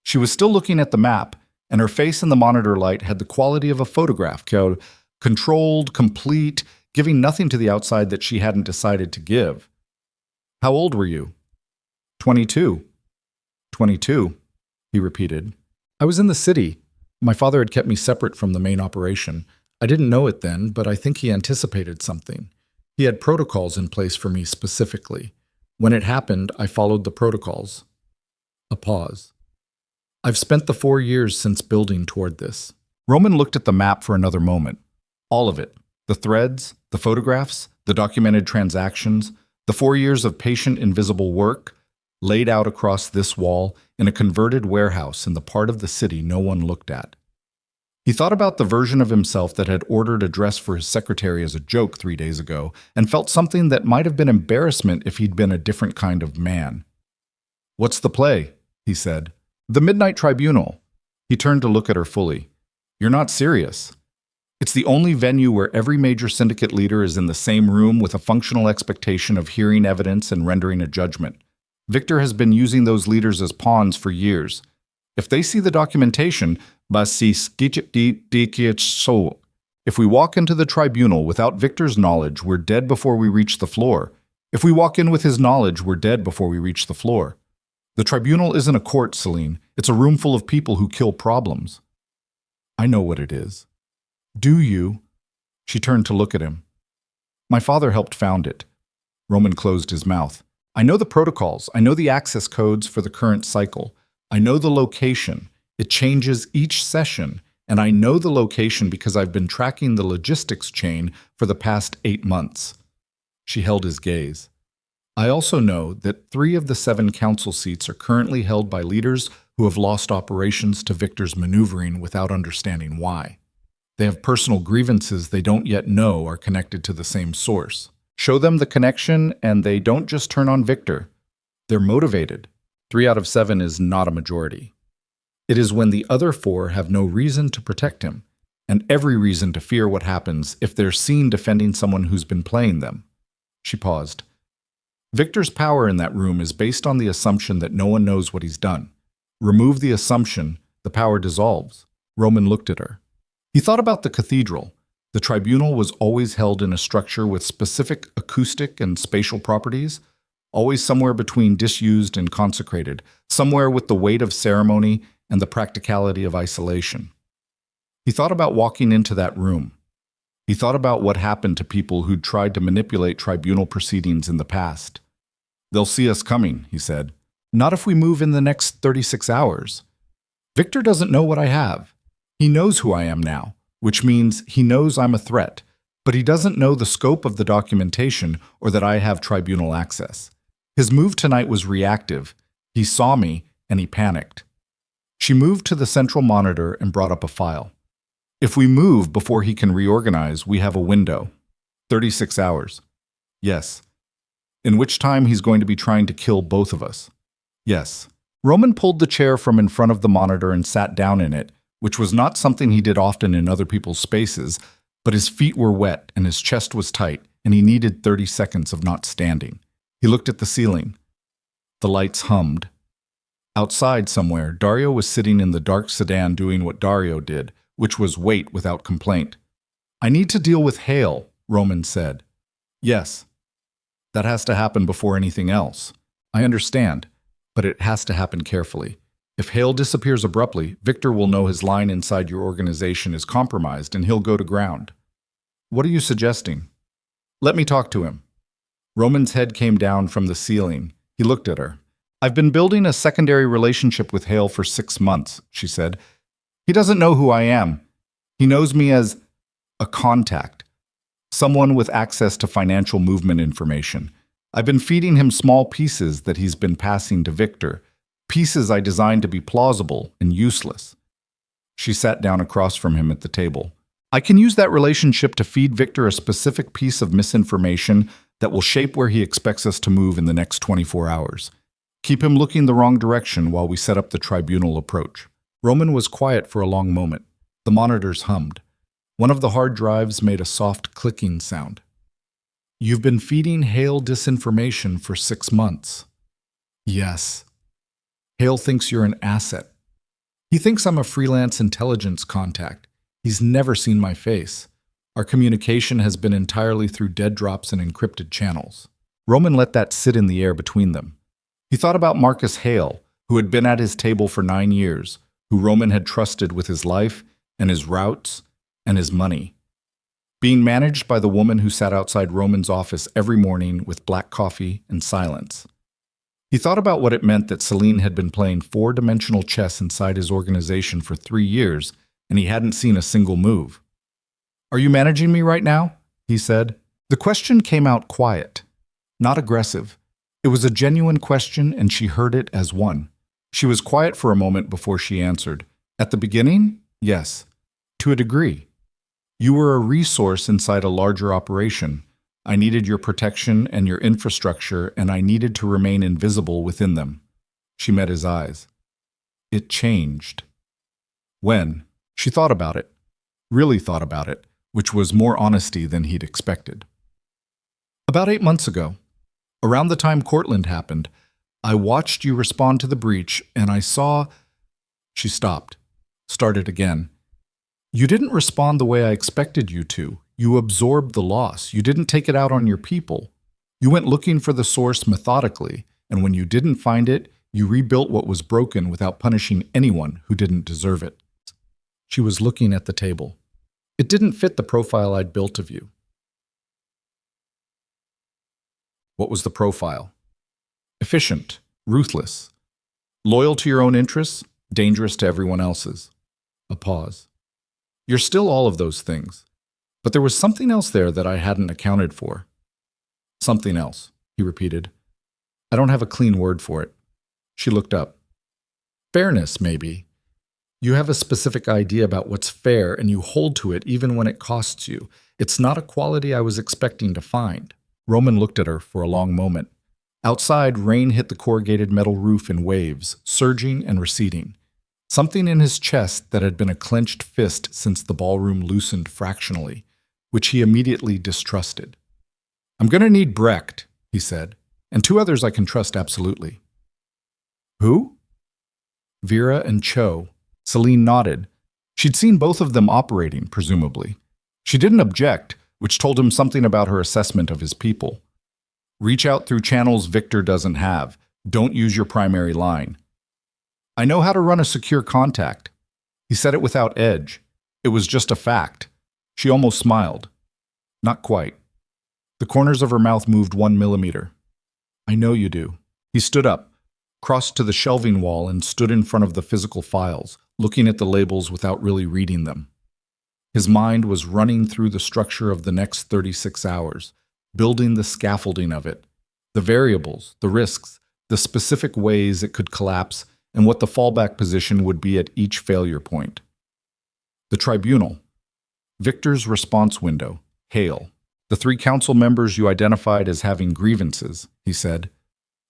She was still looking at the map, and her face in the monitor light had the quality of a photograph, controlled, complete, giving nothing to the outside that she hadn't decided to give. How old were you? 22. 22, he repeated. I was in the city. My father had kept me separate from the main operation. I didn't know it then, but I think he anticipated something. He had protocols in place for me specifically. When it happened, I followed the protocols. A pause. I've spent the 4 years since building toward this. Roman looked at the map for another moment. All of it. The threads, the photographs, the documented transactions, the 4 years of patient invisible work, laid out across this wall in a converted warehouse in the part of the city no one looked at. He thought about the version of himself that had ordered a dress for his secretary as a joke 3 days ago and felt something that might have been embarrassment if he'd been a different kind of man. What's the play? He said. The Midnight Tribunal. He turned to look at her fully. You're not serious. It's the only venue where every major syndicate leader is in the same room with a functional expectation of hearing evidence and rendering a judgment. Victor has been using those leaders as pawns for years. If they see the documentation, if we walk into the tribunal without Victor's knowledge, we're dead before we reach the floor. If we walk in with his knowledge, we're dead before we reach the floor. The tribunal isn't a court, Selene. It's a room full of people who kill problems. I know what it is. Do you? She turned to look at him. My father helped found it. Roman closed his mouth. I know the protocols. I know the access codes for the current cycle. I know the location. It changes each session, and I know the location because I've been tracking the logistics chain for the past 8 months. She held his gaze. I also know that 3 of the 7 council seats are currently held by leaders who have lost operations to Victor's maneuvering without understanding why. They have personal grievances they don't yet know are connected to the same source. Show them the connection, and they don't just turn on Victor. They're motivated. 3 out of 7 is not a majority. It is when the other 4 have no reason to protect him, and every reason to fear what happens if they're seen defending someone who's been playing them. She paused. Victor's power in that room is based on the assumption that no one knows what he's done. Remove the assumption, the power dissolves. Roman looked at her. He thought about the cathedral. The tribunal was always held in a structure with specific acoustic and spatial properties, always somewhere between disused and consecrated, somewhere with the weight of ceremony and the practicality of isolation. He thought about walking into that room. He thought about what happened to people who'd tried to manipulate tribunal proceedings in the past. They'll see us coming, he said. Not if we move in the next 36 hours. Victor doesn't know what I have. He knows who I am now, which means he knows I'm a threat, but he doesn't know the scope of the documentation or that I have tribunal access. His move tonight was reactive. He saw me, and he panicked. She moved to the central monitor and brought up a file. If we move before he can reorganize, we have a window. 36 hours. Yes. In which time he's going to be trying to kill both of us. Yes. Roman pulled the chair from in front of the monitor and sat down in it, which was not something he did often in other people's spaces, but his feet were wet and his chest was tight, and he needed 30 seconds of not standing. He looked at the ceiling. The lights hummed. Outside somewhere, Dario was sitting in the dark sedan doing what Dario did, which was wait without complaint. I need to deal with Hale, Roman said. Yes. That has to happen before anything else. I understand, but it has to happen carefully. If Hale disappears abruptly, Victor will know his line inside your organization is compromised and he'll go to ground. What are you suggesting? Let me talk to him. Roman's head came down from the ceiling. He looked at her. I've been building a secondary relationship with Hale for 6 months, she said. He doesn't know who I am. He knows me as a contact, someone with access to financial movement information. I've been feeding him small pieces that he's been passing to Victor, pieces I designed to be plausible and useless. She sat down across from him at the table. I can use that relationship to feed Victor a specific piece of misinformation that will shape where he expects us to move in the next 24 hours. Keep him looking the wrong direction while we set up the tribunal approach. Roman was quiet for a long moment. The monitors hummed. One of the hard drives made a soft clicking sound. You've been feeding Hale disinformation for 6 months. Yes. Hale thinks you're an asset. He thinks I'm a freelance intelligence contact. He's never seen my face. Our communication has been entirely through dead drops and encrypted channels. Roman let that sit in the air between them. He thought about Marcus Hale, who had been at his table for 9 years, who Roman had trusted with his life and his routes and his money. Being managed by the woman who sat outside Roman's office every morning with black coffee and silence. He thought about what it meant that Selene had been playing 4-dimensional chess inside his organization for 3 years, and he hadn't seen a single move. Are you managing me right now? He said. The question came out quiet, not aggressive. It was a genuine question, and she heard it as one. She was quiet for a moment before she answered. At the beginning, yes, to a degree. You were a resource inside a larger operation. I needed your protection and your infrastructure, and I needed to remain invisible within them. She met his eyes. It changed. When? She thought about it. Really thought about it, which was more honesty than he'd expected. About 8 months ago, around the time Cortland happened, I watched you respond to the breach, and I saw... She stopped, started again. You didn't respond the way I expected you to. You absorbed the loss. You didn't take it out on your people. You went looking for the source methodically, and when you didn't find it, you rebuilt what was broken without punishing anyone who didn't deserve it. She was looking at the table. It didn't fit the profile I'd built of you. What was the profile? Efficient, ruthless, loyal to your own interests, dangerous to everyone else's. A pause. You're still all of those things. But there was something else there that I hadn't accounted for. Something else, he repeated. I don't have a clean word for it. She looked up. Fairness, maybe. You have a specific idea about what's fair, and you hold to it even when it costs you. It's not a quality I was expecting to find. Roman looked at her for a long moment. Outside, rain hit the corrugated metal roof in waves, surging and receding. Something in his chest that had been a clenched fist since the ballroom loosened fractionally, which he immediately distrusted. I'm going to need Brecht, he said, and 2 others I can trust absolutely. Who? Vera and Cho. Selene nodded. She'd seen both of them operating, presumably. She didn't object, which told him something about her assessment of his people. Reach out through channels Victor doesn't have. Don't use your primary line. I know how to run a secure contact. He said it without edge. It was just a fact. She almost smiled. Not quite. The corners of her mouth moved 1 millimeter. I know you do. He stood up, crossed to the shelving wall, and stood in front of the physical files, looking at the labels without really reading them. His mind was running through the structure of the next 36 hours, building the scaffolding of it, the variables, the risks, the specific ways it could collapse, and what the fallback position would be at each failure point. The tribunal. Victor's response window. Hale. The 3 council members you identified as having grievances, he said.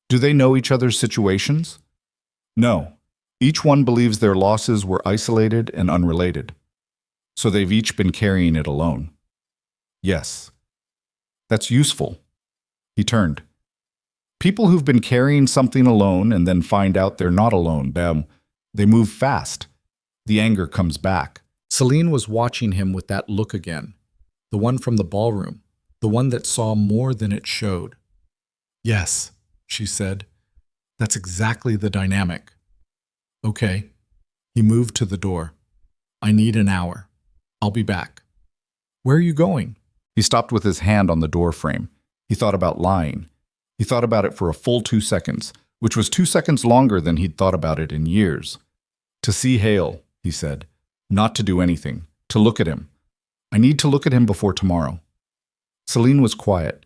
Do they know each other's situations? No. Each one believes their losses were isolated and unrelated. So they've each been carrying it alone. Yes. That's useful. He turned. People who've been carrying something alone and then find out they're not alone, they move fast. The anger comes back. Selene was watching him with that look again. The one from the ballroom. The one that saw more than it showed. Yes, she said. That's exactly the dynamic. Okay. He moved to the door. I need an hour. I'll be back. Where are you going? He stopped with his hand on the door frame. He thought about lying. He thought about it for a full 2 seconds, which was 2 seconds longer than he'd thought about it in years. To see Hale, he said. Not to do anything. To look at him. I need to look at him before tomorrow. Selene was quiet.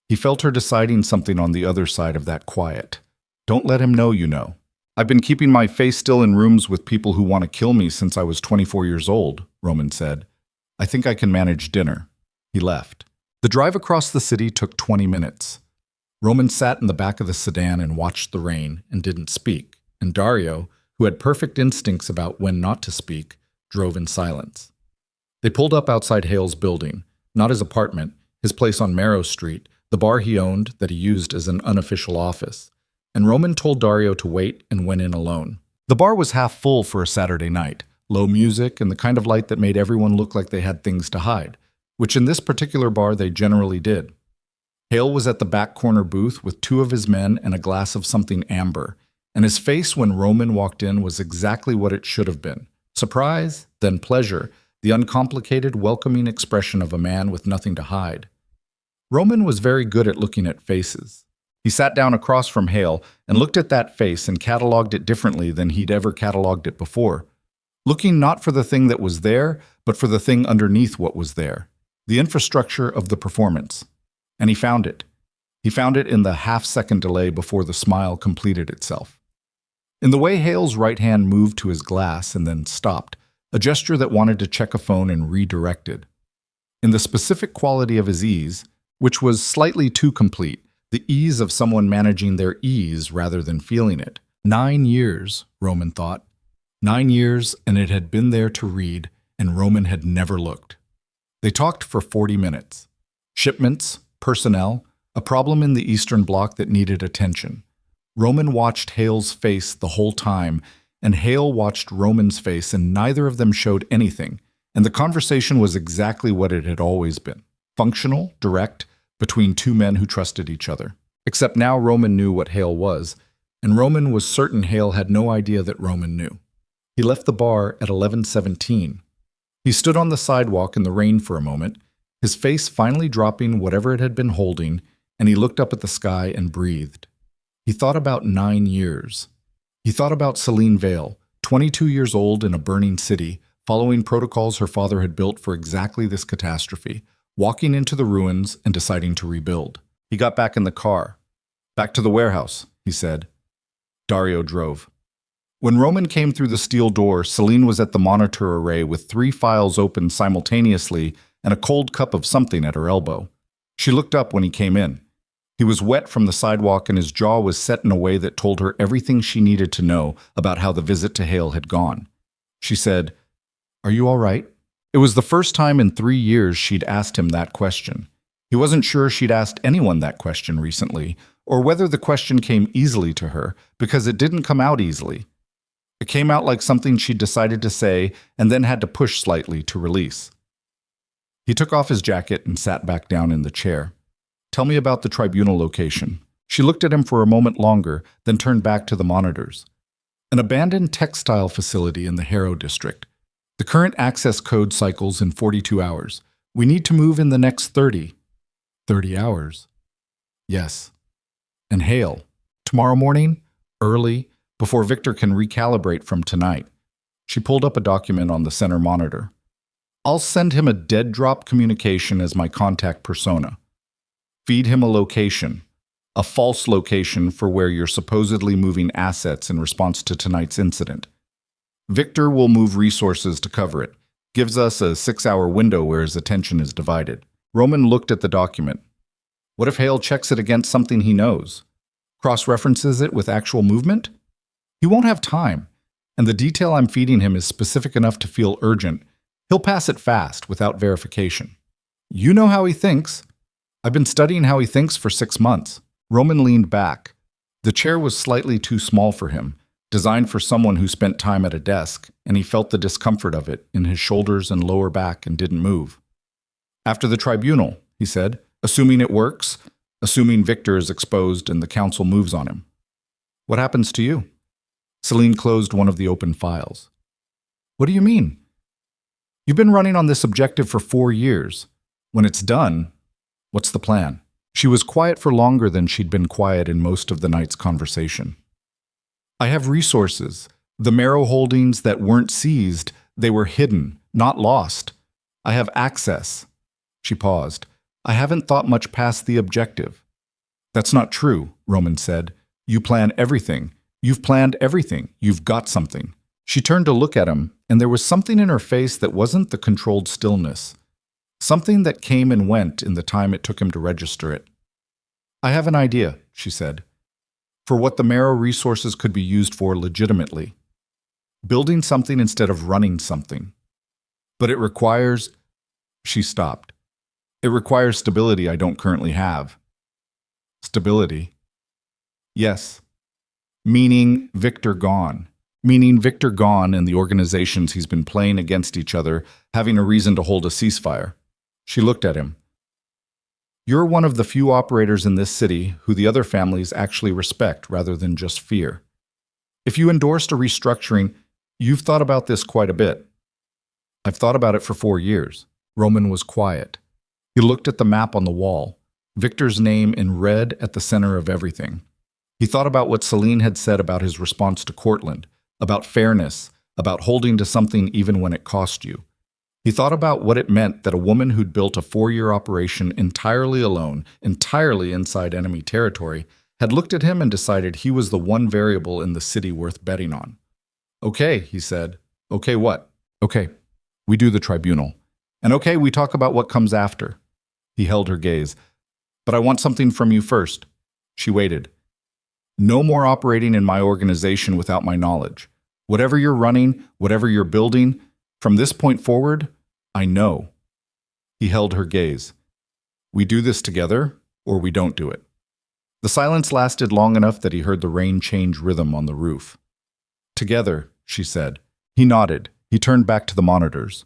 He felt her deciding something on the other side of that quiet. Don't let him know you know. I've been keeping my face still in rooms with people who want to kill me since I was 24 years old, Roman said. I think I can manage dinner. He left. The drive across the city took 20 minutes. Roman sat in the back of the sedan and watched the rain and didn't speak, and Dario, who had perfect instincts about when not to speak, drove in silence. They pulled up outside Hale's building, not his apartment, his place on Marrow Street, the bar he owned that he used as an unofficial office, and Roman told Dario to wait and went in alone. The bar was half full for a Saturday night, low music and the kind of light that made everyone look like they had things to hide, which in this particular bar they generally did. Hale was at the back corner booth with two of his men and a glass of something amber, and his face when Roman walked in was exactly what it should have been. Surprise, then pleasure, the uncomplicated, welcoming expression of a man with nothing to hide. Roman was very good at looking at faces. He sat down across from Hale and looked at that face and cataloged it differently than he'd ever cataloged it before, looking not for the thing that was there, but for the thing underneath what was there, the infrastructure of the performance. And he found it. He found it in the half-second delay before the smile completed itself. In the way Hale's right hand moved to his glass and then stopped, a gesture that wanted to check a phone and redirected. In the specific quality of his ease, which was slightly too complete, the ease of someone managing their ease rather than feeling it. 9 years, Roman thought. 9 years, and it had been there to read, and Roman had never looked. They talked for 40 minutes. Shipments, personnel, a problem in the Eastern Bloc that needed attention. Roman watched Hale's face the whole time, and Hale watched Roman's face, and neither of them showed anything, and the conversation was exactly what it had always been. Functional, direct, between two men who trusted each other. Except now Roman knew what Hale was, and Roman was certain Hale had no idea that Roman knew. He left the bar at 11:17. He stood on the sidewalk in the rain for a moment, his face finally dropping whatever it had been holding, and he looked up at the sky and breathed. He thought about 9 years. He thought about Selene Veyne, 22 years old in a burning city, following protocols her father had built for exactly this catastrophe, walking into the ruins and deciding to rebuild. He got back in the car. "Back to the warehouse," he said. Dario drove. When Roman came through the steel door, Selene was at the monitor array with 3 files open simultaneously and a cold cup of something at her elbow. She looked up when he came in. He was wet from the sidewalk and his jaw was set in a way that told her everything she needed to know about how the visit to Hale had gone. She said, "Are you all right?" It was the first time in 3 years she'd asked him that question. He wasn't sure she'd asked anyone that question recently, or whether the question came easily to her, because it didn't come out easily. It came out like something she'd decided to say and then had to push slightly to release. He took off his jacket and sat back down in the chair. "Tell me about the tribunal location." She looked at him for a moment longer, then turned back to the monitors. An abandoned textile facility in the Harrow district. The current access code cycles in 42 hours. We need to move in the next 30. 30 hours. Yes. And Hale. Tomorrow morning? Early, before Victor can recalibrate from tonight. She pulled up a document on the center monitor. "I'll send him a dead drop communication as my contact persona. Feed him a location. A false location for where you're supposedly moving assets in response to tonight's incident. Victor will move resources to cover it. Gives us a 6-hour window where his attention is divided." Roman looked at the document. What if Hale checks it against something he knows? Cross-references it with actual movement? He won't have time, and the detail I'm feeding him is specific enough to feel urgent. He'll pass it fast, without verification. You know how he thinks. I've been studying how he thinks for 6 months. Roman leaned back. The chair was slightly too small for him, designed for someone who spent time at a desk, and he felt the discomfort of it in his shoulders and lower back and didn't move. "After the tribunal," he said, "assuming it works, assuming Victor is exposed and the council moves on him. What happens to you?" Selene closed one of the open files. "What do you mean?" "You've been running on this objective for 4 years. When it's done, what's the plan?" She was quiet for longer than she'd been quiet in most of the night's conversation. "I have resources. The Marrow holdings that weren't seized, they were hidden, not lost. I have access." She paused. "I haven't thought much past the objective." "That's not true," Roman said. "You plan everything. You've planned everything. You've got something." She turned to look at him, and there was something in her face that wasn't the controlled stillness. Something that came and went in the time it took him to register it. I have an idea, she said, for what the marrow resources could be used for legitimately. Building something instead of running something. But it requires... She stopped. It requires stability I don't currently have. Stability? Yes. Meaning Victor gone. Meaning Victor gone and the organizations he's been playing against each other having a reason to hold a ceasefire. She looked at him. You're one of the few operators in this city who the other families actually respect rather than just fear. If you endorsed a restructuring, you've thought about this quite a bit. I've thought about it for 4 years. Roman was quiet. He looked at the map on the wall, Victor's name in red at the center of everything. He thought about what Selene had said about his response to Cortland, about fairness, about holding to something even when it cost you. He thought about what it meant that a woman who'd built a 4-year operation entirely alone, entirely inside enemy territory, had looked at him and decided he was the one variable in the city worth betting on. Okay, he said. Okay, what? Okay, we do the tribunal. And okay, we talk about what comes after. He held her gaze. But I want something from you first. She waited. No more operating in my organization without my knowledge. Whatever you're running, whatever you're building, from this point forward, I know. He held her gaze. We do this together, or we don't do it. The silence lasted long enough that he heard the rain change rhythm on the roof. Together, she said. He nodded. He turned back to the monitors.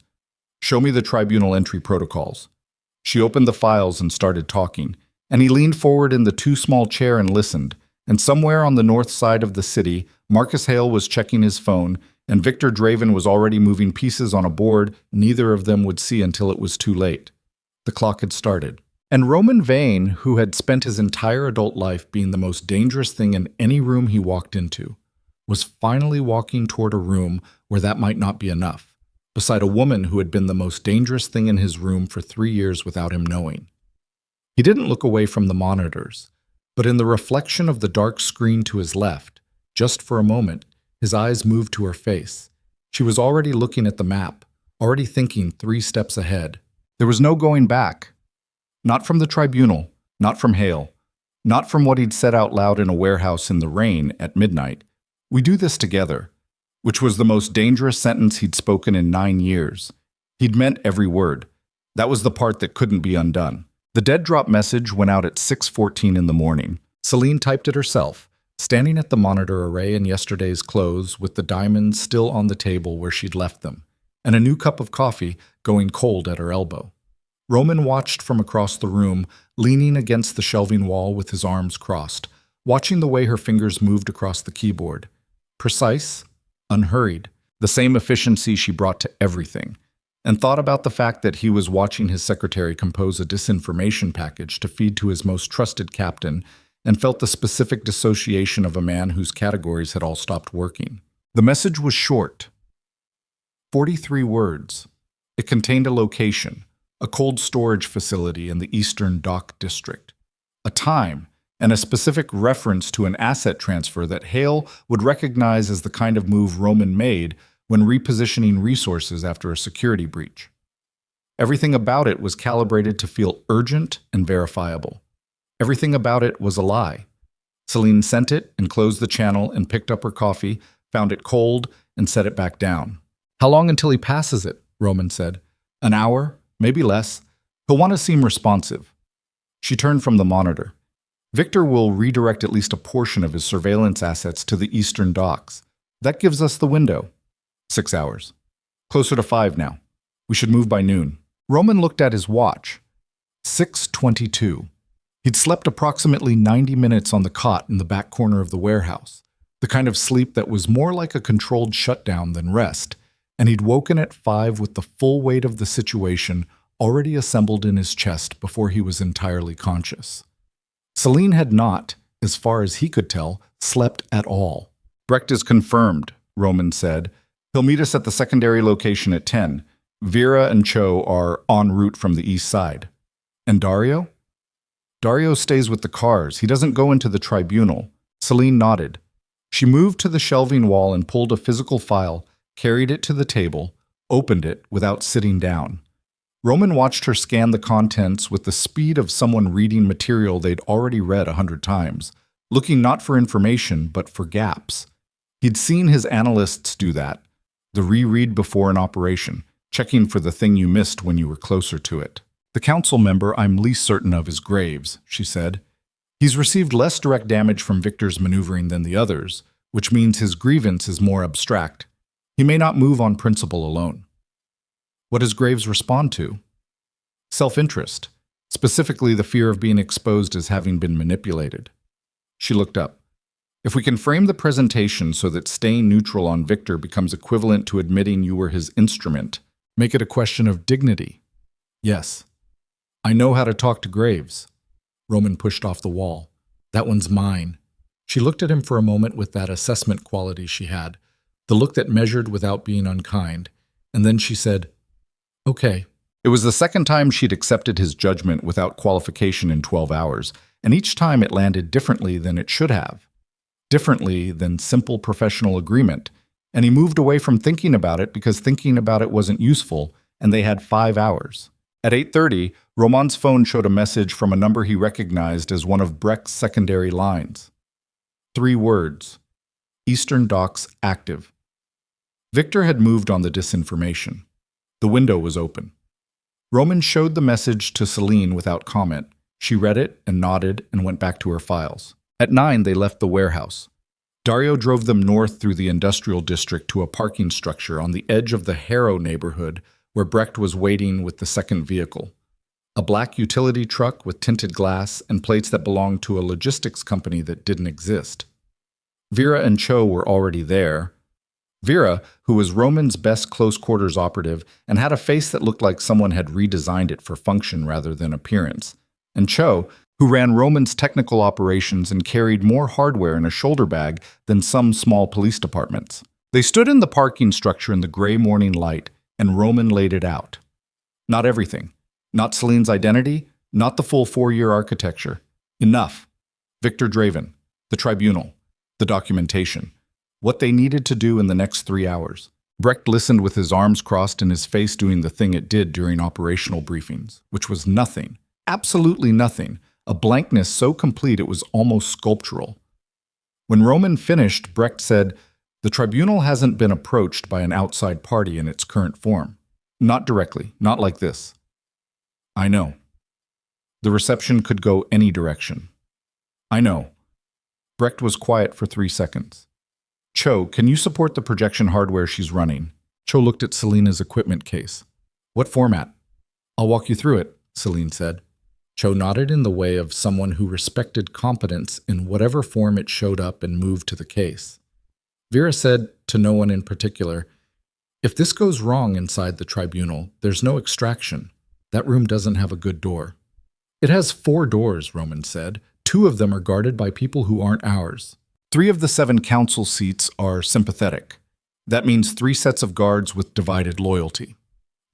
Show me the tribunal entry protocols. She opened the files and started talking, and he leaned forward in the too small chair and listened, and somewhere on the north side of the city, Marcus Hale was checking his phone, and Victor Draven was already moving pieces on a board neither of them would see until it was too late. The clock had started. And Roman Veyne, who had spent his entire adult life being the most dangerous thing in any room he walked into, was finally walking toward a room where that might not be enough, beside a woman who had been the most dangerous thing in his room for 3 years without him knowing. He didn't look away from the monitors, but in the reflection of the dark screen to his left, just for a moment, his eyes moved to her face. She was already looking at the map, already thinking 3 steps ahead. There was no going back. Not from the tribunal, not from Hale, not from what he'd said out loud in a warehouse in the rain at midnight. We do this together, which was the most dangerous sentence he'd spoken in 9 years. He'd meant every word. That was the part that couldn't be undone. The dead drop message went out at 6:14 in the morning. Selene typed it herself, standing at the monitor array in yesterday's clothes with the diamonds still on the table where she'd left them, and a new cup of coffee going cold at her elbow. Roman watched from across the room, leaning against the shelving wall with his arms crossed, watching the way her fingers moved across the keyboard. Precise, unhurried, the same efficiency she brought to everything, and thought about the fact that he was watching his secretary compose a disinformation package to feed to his most trusted captain, and felt the specific dissociation of a man whose categories had all stopped working. The message was short. 43 words. It contained a location, a cold storage facility in the Eastern Dock District, a time, and a specific reference to an asset transfer that Hale would recognize as the kind of move Roman made when repositioning resources after a security breach. Everything about it was calibrated to feel urgent and verifiable. Everything about it was a lie. Selene sent it and closed the channel and picked up her coffee, found it cold, and set it back down. How long until he passes it? Roman said. An hour, maybe less. He'll want to seem responsive. She turned from the monitor. Victor will redirect at least a portion of his surveillance assets to the eastern docks. That gives us the window. 6 hours. Closer to 5 now. We should move by noon. Roman looked at his watch. 6:22. He'd slept approximately 90 minutes on the cot in the back corner of the warehouse, the kind of sleep that was more like a controlled shutdown than rest, and he'd woken at 5 with the full weight of the situation already assembled in his chest before he was entirely conscious. Selene had not, as far as he could tell, slept at all. Brecht is confirmed, Roman said. He'll meet us at the secondary location at 10. Vera and Cho are en route from the east side. And Dario? Dario stays with the cars. He doesn't go into the tribunal. Selene nodded. She moved to the shelving wall and pulled a physical file, carried it to the table, opened it without sitting down. Roman watched her scan the contents with the speed of someone reading material they'd already read 100 times, looking not for information, but for gaps. He'd seen his analysts do that, the reread before an operation, checking for the thing you missed when you were closer to it. The council member I'm least certain of is Graves, she said. He's received less direct damage from Victor's maneuvering than the others, which means his grievance is more abstract. He may not move on principle alone. What does Graves respond to? Self-interest, specifically the fear of being exposed as having been manipulated. She looked up. If we can frame the presentation so that staying neutral on Victor becomes equivalent to admitting you were his instrument, make it a question of dignity. Yes. I know how to talk to Graves. Roman pushed off the wall. That one's mine. She looked at him for a moment with that assessment quality she had, the look that measured without being unkind, and then she said, "Okay." It was the second time she'd accepted his judgment without qualification in 12 hours, and each time it landed differently than it should have. Differently than simple professional agreement, and he moved away from thinking about it because thinking about it wasn't useful, and they had 5 hours. At 8:30, Roman's phone showed a message from a number he recognized as one of Brecht's secondary lines. 3 words. Eastern Docks active. Victor had moved on the disinformation. The window was open. Roman showed the message to Selene without comment. She read it and nodded and went back to her files. At 9, they left the warehouse. Dario drove them north through the industrial district to a parking structure on the edge of the Harrow neighborhood where Brecht was waiting with the second vehicle. A black utility truck with tinted glass and plates that belonged to a logistics company that didn't exist. Vera and Cho were already there. Vera, who was Roman's best close-quarters operative and had a face that looked like someone had redesigned it for function rather than appearance. And Cho, who ran Roman's technical operations and carried more hardware in a shoulder bag than some small police departments. They stood in the parking structure in the gray morning light, and Roman laid it out. Not everything. Not Selene's identity, not the full 4-year architecture. Enough. Victor Draven, the tribunal, the documentation, what they needed to do in the next 3 hours. Brecht listened with his arms crossed and his face doing the thing it did during operational briefings, which was nothing, absolutely nothing, a blankness so complete it was almost sculptural. When Roman finished, Brecht said, "The tribunal hasn't been approached by an outside party in its current form. Not directly, not like this." "I know." "The reception could go any direction." "I know." Brecht was quiet for 3 seconds. "Cho, can you support the projection hardware she's running?" Cho looked at Selene's equipment case. "What format?" "I'll walk you through it," Selene said. Cho nodded in the way of someone who respected competence in whatever form it showed up and moved to the case. Vera said, to no one in particular, "If this goes wrong inside the tribunal, there's no extraction. That room doesn't have a good door." "It has 4 doors," Roman said. 2 of them are guarded by people who aren't ours. 3 of the 7 council seats are sympathetic. That means 3 sets of guards with divided loyalty.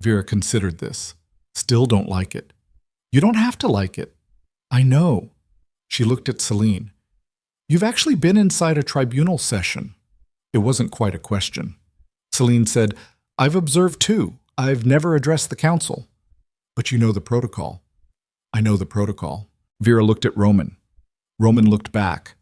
Vera considered this. "Still don't like it." "You don't have to like it." "I know." She looked at Selene. "You've actually been inside a tribunal session." It wasn't quite a question. Selene said, "I've observed too. I've never addressed the council." "But you know the protocol." "I know the protocol." Vera looked at Roman. Roman looked back.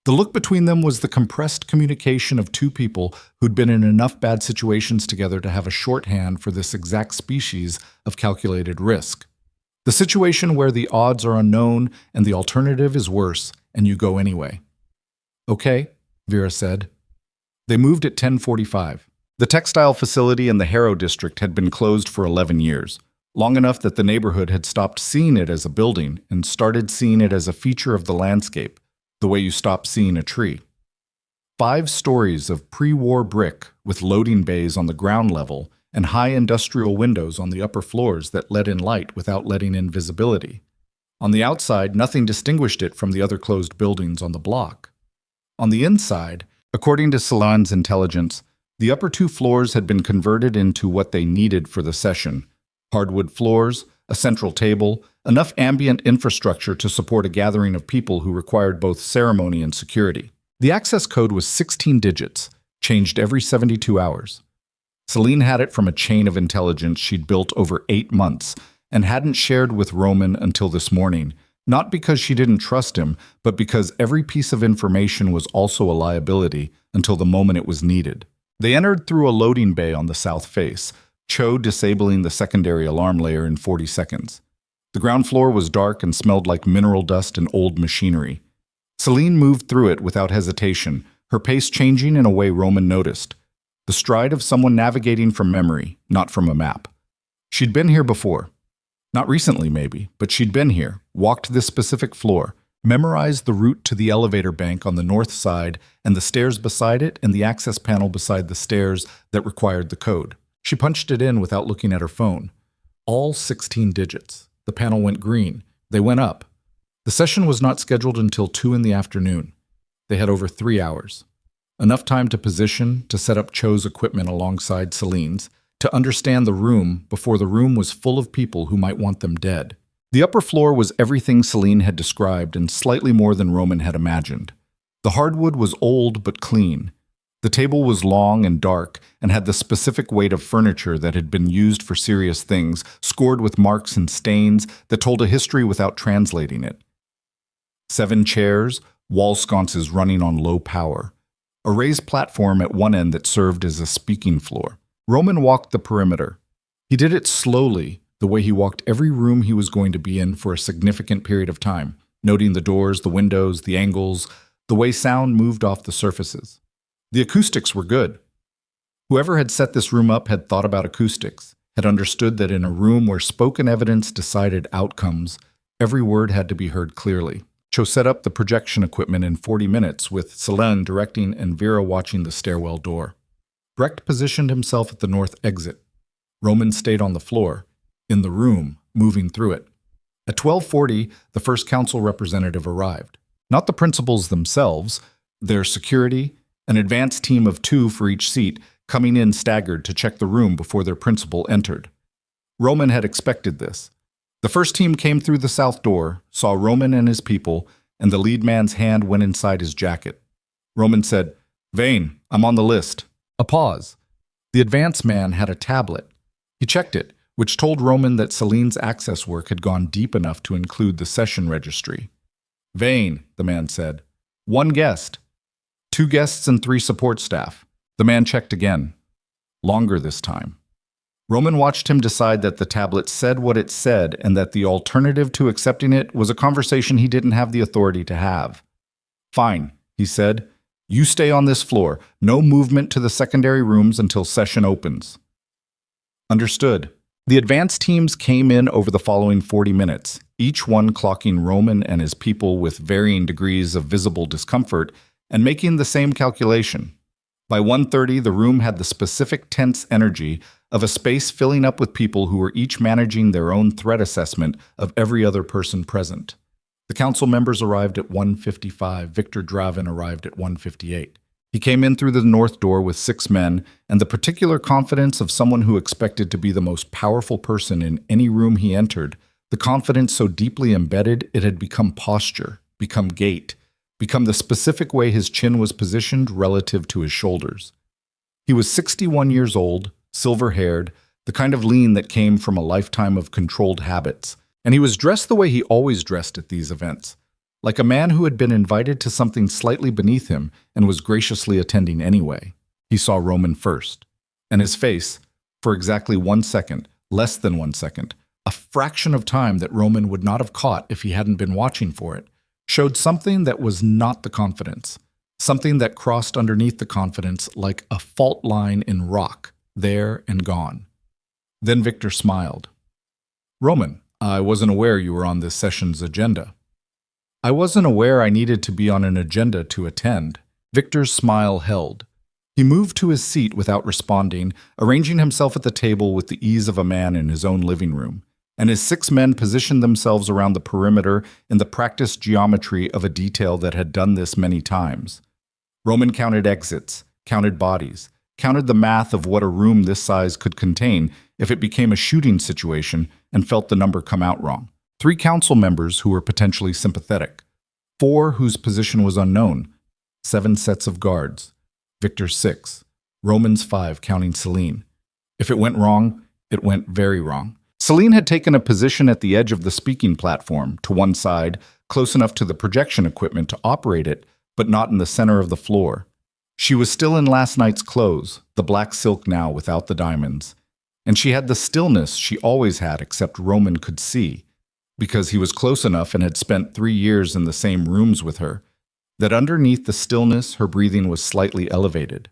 The look between them was the compressed communication of 2 people who'd been in enough bad situations together to have a shorthand for this exact species of calculated risk. The situation where the odds are unknown and the alternative is worse, and you go anyway. "Okay," Vera said. They moved at 10:45. The textile facility in the Harrow district had been closed for 11 years, long enough that the neighborhood had stopped seeing it as a building and started seeing it as a feature of the landscape, the way you stop seeing a tree. 5 stories of pre-war brick with loading bays on the ground level and high industrial windows on the upper floors that let in light without letting in visibility. On the outside, nothing distinguished it from the other closed buildings on the block. On the inside, according to Selene's intelligence, the upper 2 floors had been converted into what they needed for the session: hardwood floors, a central table, enough ambient infrastructure to support a gathering of people who required both ceremony and security. The access code was 16 digits, changed every 72 hours. Selene had it from a chain of intelligence she'd built over 8 months and hadn't shared with Roman until this morning, not because she didn't trust him, but because every piece of information was also a liability until the moment it was needed. They entered through a loading bay on the south face, Cho disabling the secondary alarm layer in 40 seconds. The ground floor was dark and smelled like mineral dust and old machinery. Selene moved through it without hesitation, her pace changing in a way Roman noticed. The stride of someone navigating from memory, not from a map. She'd been here before. Not recently, maybe, but she'd been here, walked this specific floor, memorized the route to the elevator bank on the north side and the stairs beside it and the access panel beside the stairs that required the code. She punched it in without looking at her phone. All 16 digits. The panel went green. They went up. The session was not scheduled until 2 in the afternoon. They had over 3 hours. Enough time to position, to set up Cho's equipment alongside Selene's, to understand the room before the room was full of people who might want them dead. The upper floor was everything Selene had described and slightly more than Roman had imagined. The hardwood was old but clean. The table was long and dark and had the specific weight of furniture that had been used for serious things, scored with marks and stains that told a history without translating it. 7 chairs, wall sconces running on low power. A raised platform at one end that served as a speaking floor. Roman walked the perimeter. He did it slowly, the way he walked every room he was going to be in for a significant period of time, noting the doors, the windows, the angles, the way sound moved off the surfaces. The acoustics were good. Whoever had set this room up had thought about acoustics, had understood that in a room where spoken evidence decided outcomes, every word had to be heard clearly. Cho set up the projection equipment in 40 minutes, with Selene directing and Vera watching the stairwell door. Brecht positioned himself at the north exit. Roman stayed on the floor, in the room, moving through it. At 12:40, the first council representative arrived. Not the principals themselves, their security, an advanced team of 2 for each seat, coming in staggered to check the room before their principal entered. Roman had expected this. The first team came through the south door, saw Roman and his people, and the lead man's hand went inside his jacket. Roman said, "Veyne, I'm on the list." A pause. The advanced man had a tablet. He checked it, which told Roman that Selene's access work had gone deep enough to include the session registry. "Veyne," the man said. "1 guest. 2 guests and 3 support staff." The man checked again. Longer this time. Roman watched him decide that the tablet said what it said and that the alternative to accepting it was a conversation he didn't have the authority to have. "Fine," he said. "You stay on this floor. No movement to the secondary rooms until session opens." Understood. The advanced teams came in over the following 40 minutes, each one clocking Roman and his people with varying degrees of visible discomfort and making the same calculation. By 1:30, the room had the specific tense energy of a space filling up with people who were each managing their own threat assessment of every other person present. The council members arrived at 1:55. Victor Draven arrived at 1:58. He came in through the north door with 6 men and the particular confidence of someone who expected to be the most powerful person in any room he entered, the confidence so deeply embedded it had become posture, become gait, become the specific way his chin was positioned relative to his shoulders. He was 61 years old, silver-haired, the kind of lean that came from a lifetime of controlled habits, and he was dressed the way he always dressed at these events, like a man who had been invited to something slightly beneath him and was graciously attending anyway. He saw Roman first, and his face, for exactly 1 second, less than 1 second, a fraction of time that Roman would not have caught if he hadn't been watching for it, showed something that was not the confidence, something that crossed underneath the confidence like a fault line in rock, there and gone. Then Victor smiled. "Roman, I wasn't aware you were on this session's agenda." "I wasn't aware I needed to be on an agenda to attend." Victor's smile held. He moved to his seat without responding, arranging himself at the table with the ease of a man in his own living room, and his 6 men positioned themselves around the perimeter in the practiced geometry of a detail that had done this many times. Roman counted exits, counted bodies, counted the math of what a room this size could contain if it became a shooting situation, and felt the number come out wrong. 3 council members who were potentially sympathetic, 4 whose position was unknown, 7 sets of guards, Victor's 6, Roman's 5 counting Selene, If it went wrong, it went very wrong. Selene had taken a position at the edge of the speaking platform, to one side, close enough to the projection equipment to operate it, but not in the center of the floor. She was still in last night's clothes, the black silk now without the diamonds. And she had the stillness she always had except Roman could see, because he was close enough and had spent 3 years in the same rooms with her, that underneath the stillness her breathing was slightly elevated.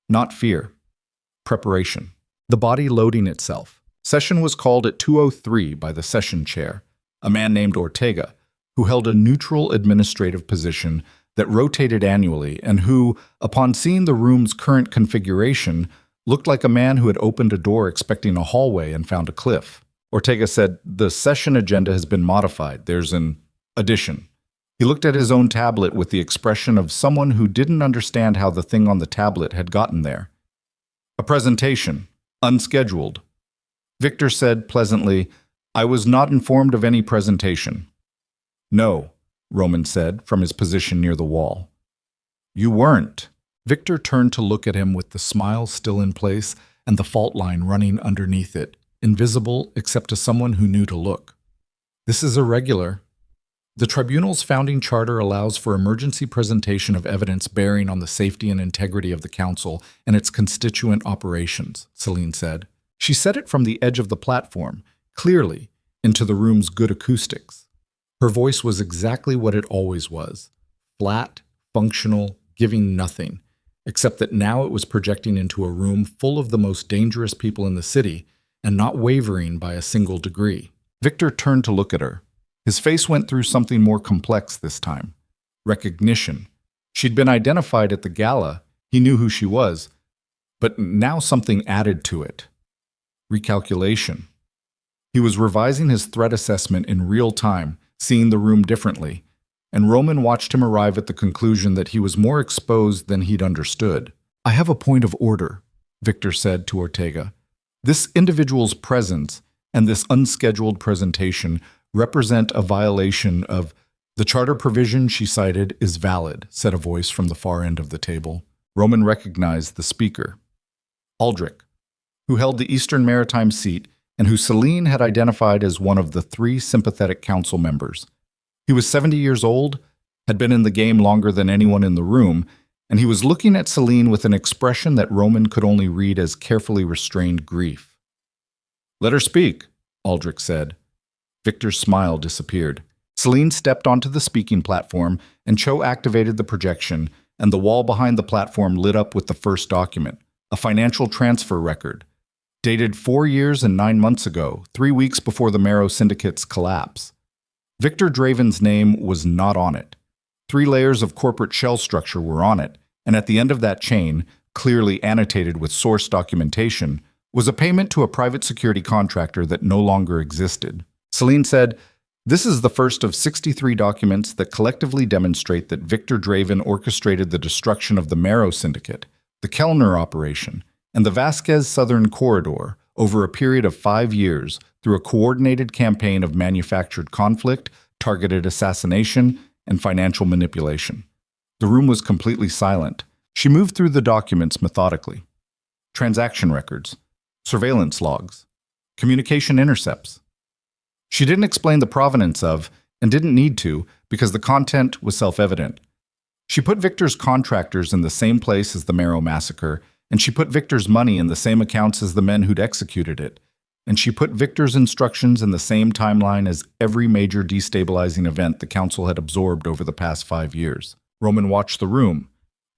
Not fear. Preparation. The body loading itself. Session was called at 2:03 by the session chair, a man named Ortega, who held a neutral administrative position that rotated annually and who, upon seeing the room's current configuration, looked like a man who had opened a door expecting a hallway and found a cliff. Ortega said, "The session agenda has been modified. There's an addition." He looked at his own tablet with the expression of someone who didn't understand how the thing on the tablet had gotten there. "A presentation. Unscheduled." Victor said pleasantly, "I was not informed of any presentation." "No," Roman said from his position near the wall. "You weren't." Victor turned to look at him with the smile still in place and the fault line running underneath it, invisible except to someone who knew to look. "This is irregular." The tribunal's founding charter allows for emergency presentation of evidence bearing on the safety and integrity of the council and its constituent operations, Selene said. She said it from the edge of the platform, clearly, into the room's good acoustics. Her voice was exactly what it always was, flat, functional, giving nothing, except that now it was projecting into a room full of the most dangerous people in the city and not wavering by a single degree. Victor turned to look at her. His face went through something more complex this time. Recognition. She'd been identified at the gala. He knew who she was. But now something added to it. Recalculation. He was revising his threat assessment in real time, seeing the room differently, and Roman watched him arrive at the conclusion that he was more exposed than he'd understood. "I have a point of order," Victor said to Ortega. "This individual's presence and this unscheduled presentation represent a violation of the charter provision she cited is valid," said a voice from the far end of the table. Roman recognized the speaker. Aldrich, who held the Eastern Maritime seat and who Selene had identified as one of the 3 sympathetic council members. He was 70 years old, had been in the game longer than anyone in the room, and he was looking at Selene with an expression that Roman could only read as carefully restrained grief. "Let her speak," Aldrich said. Victor's smile disappeared. Selene stepped onto the speaking platform, and Cho activated the projection, and the wall behind the platform lit up with the first document, a financial transfer record, dated 4 years and 9 months ago, 3 weeks before the Marrow Syndicate's collapse. Victor Draven's name was not on it. 3 layers of corporate shell structure were on it, and at the end of that chain, clearly annotated with source documentation, was a payment to a private security contractor that no longer existed. Selene said, "This is the first of 63 documents that collectively demonstrate that Victor Draven orchestrated the destruction of the Marrow Syndicate, the Kellner operation, and the Vasquez Southern Corridor over a period of 5 years through a coordinated campaign of manufactured conflict, targeted assassination, and financial manipulation." The room was completely silent. She moved through the documents methodically. Transaction records, surveillance logs, communication intercepts. She didn't explain the provenance of, and didn't need to, because the content was self-evident. She put Victor's contractors in the same place as the Marrow massacre, and she put Victor's money in the same accounts as the men who'd executed it, and she put Victor's instructions in the same timeline as every major destabilizing event the Council had absorbed over the past 5 years. Roman watched the room.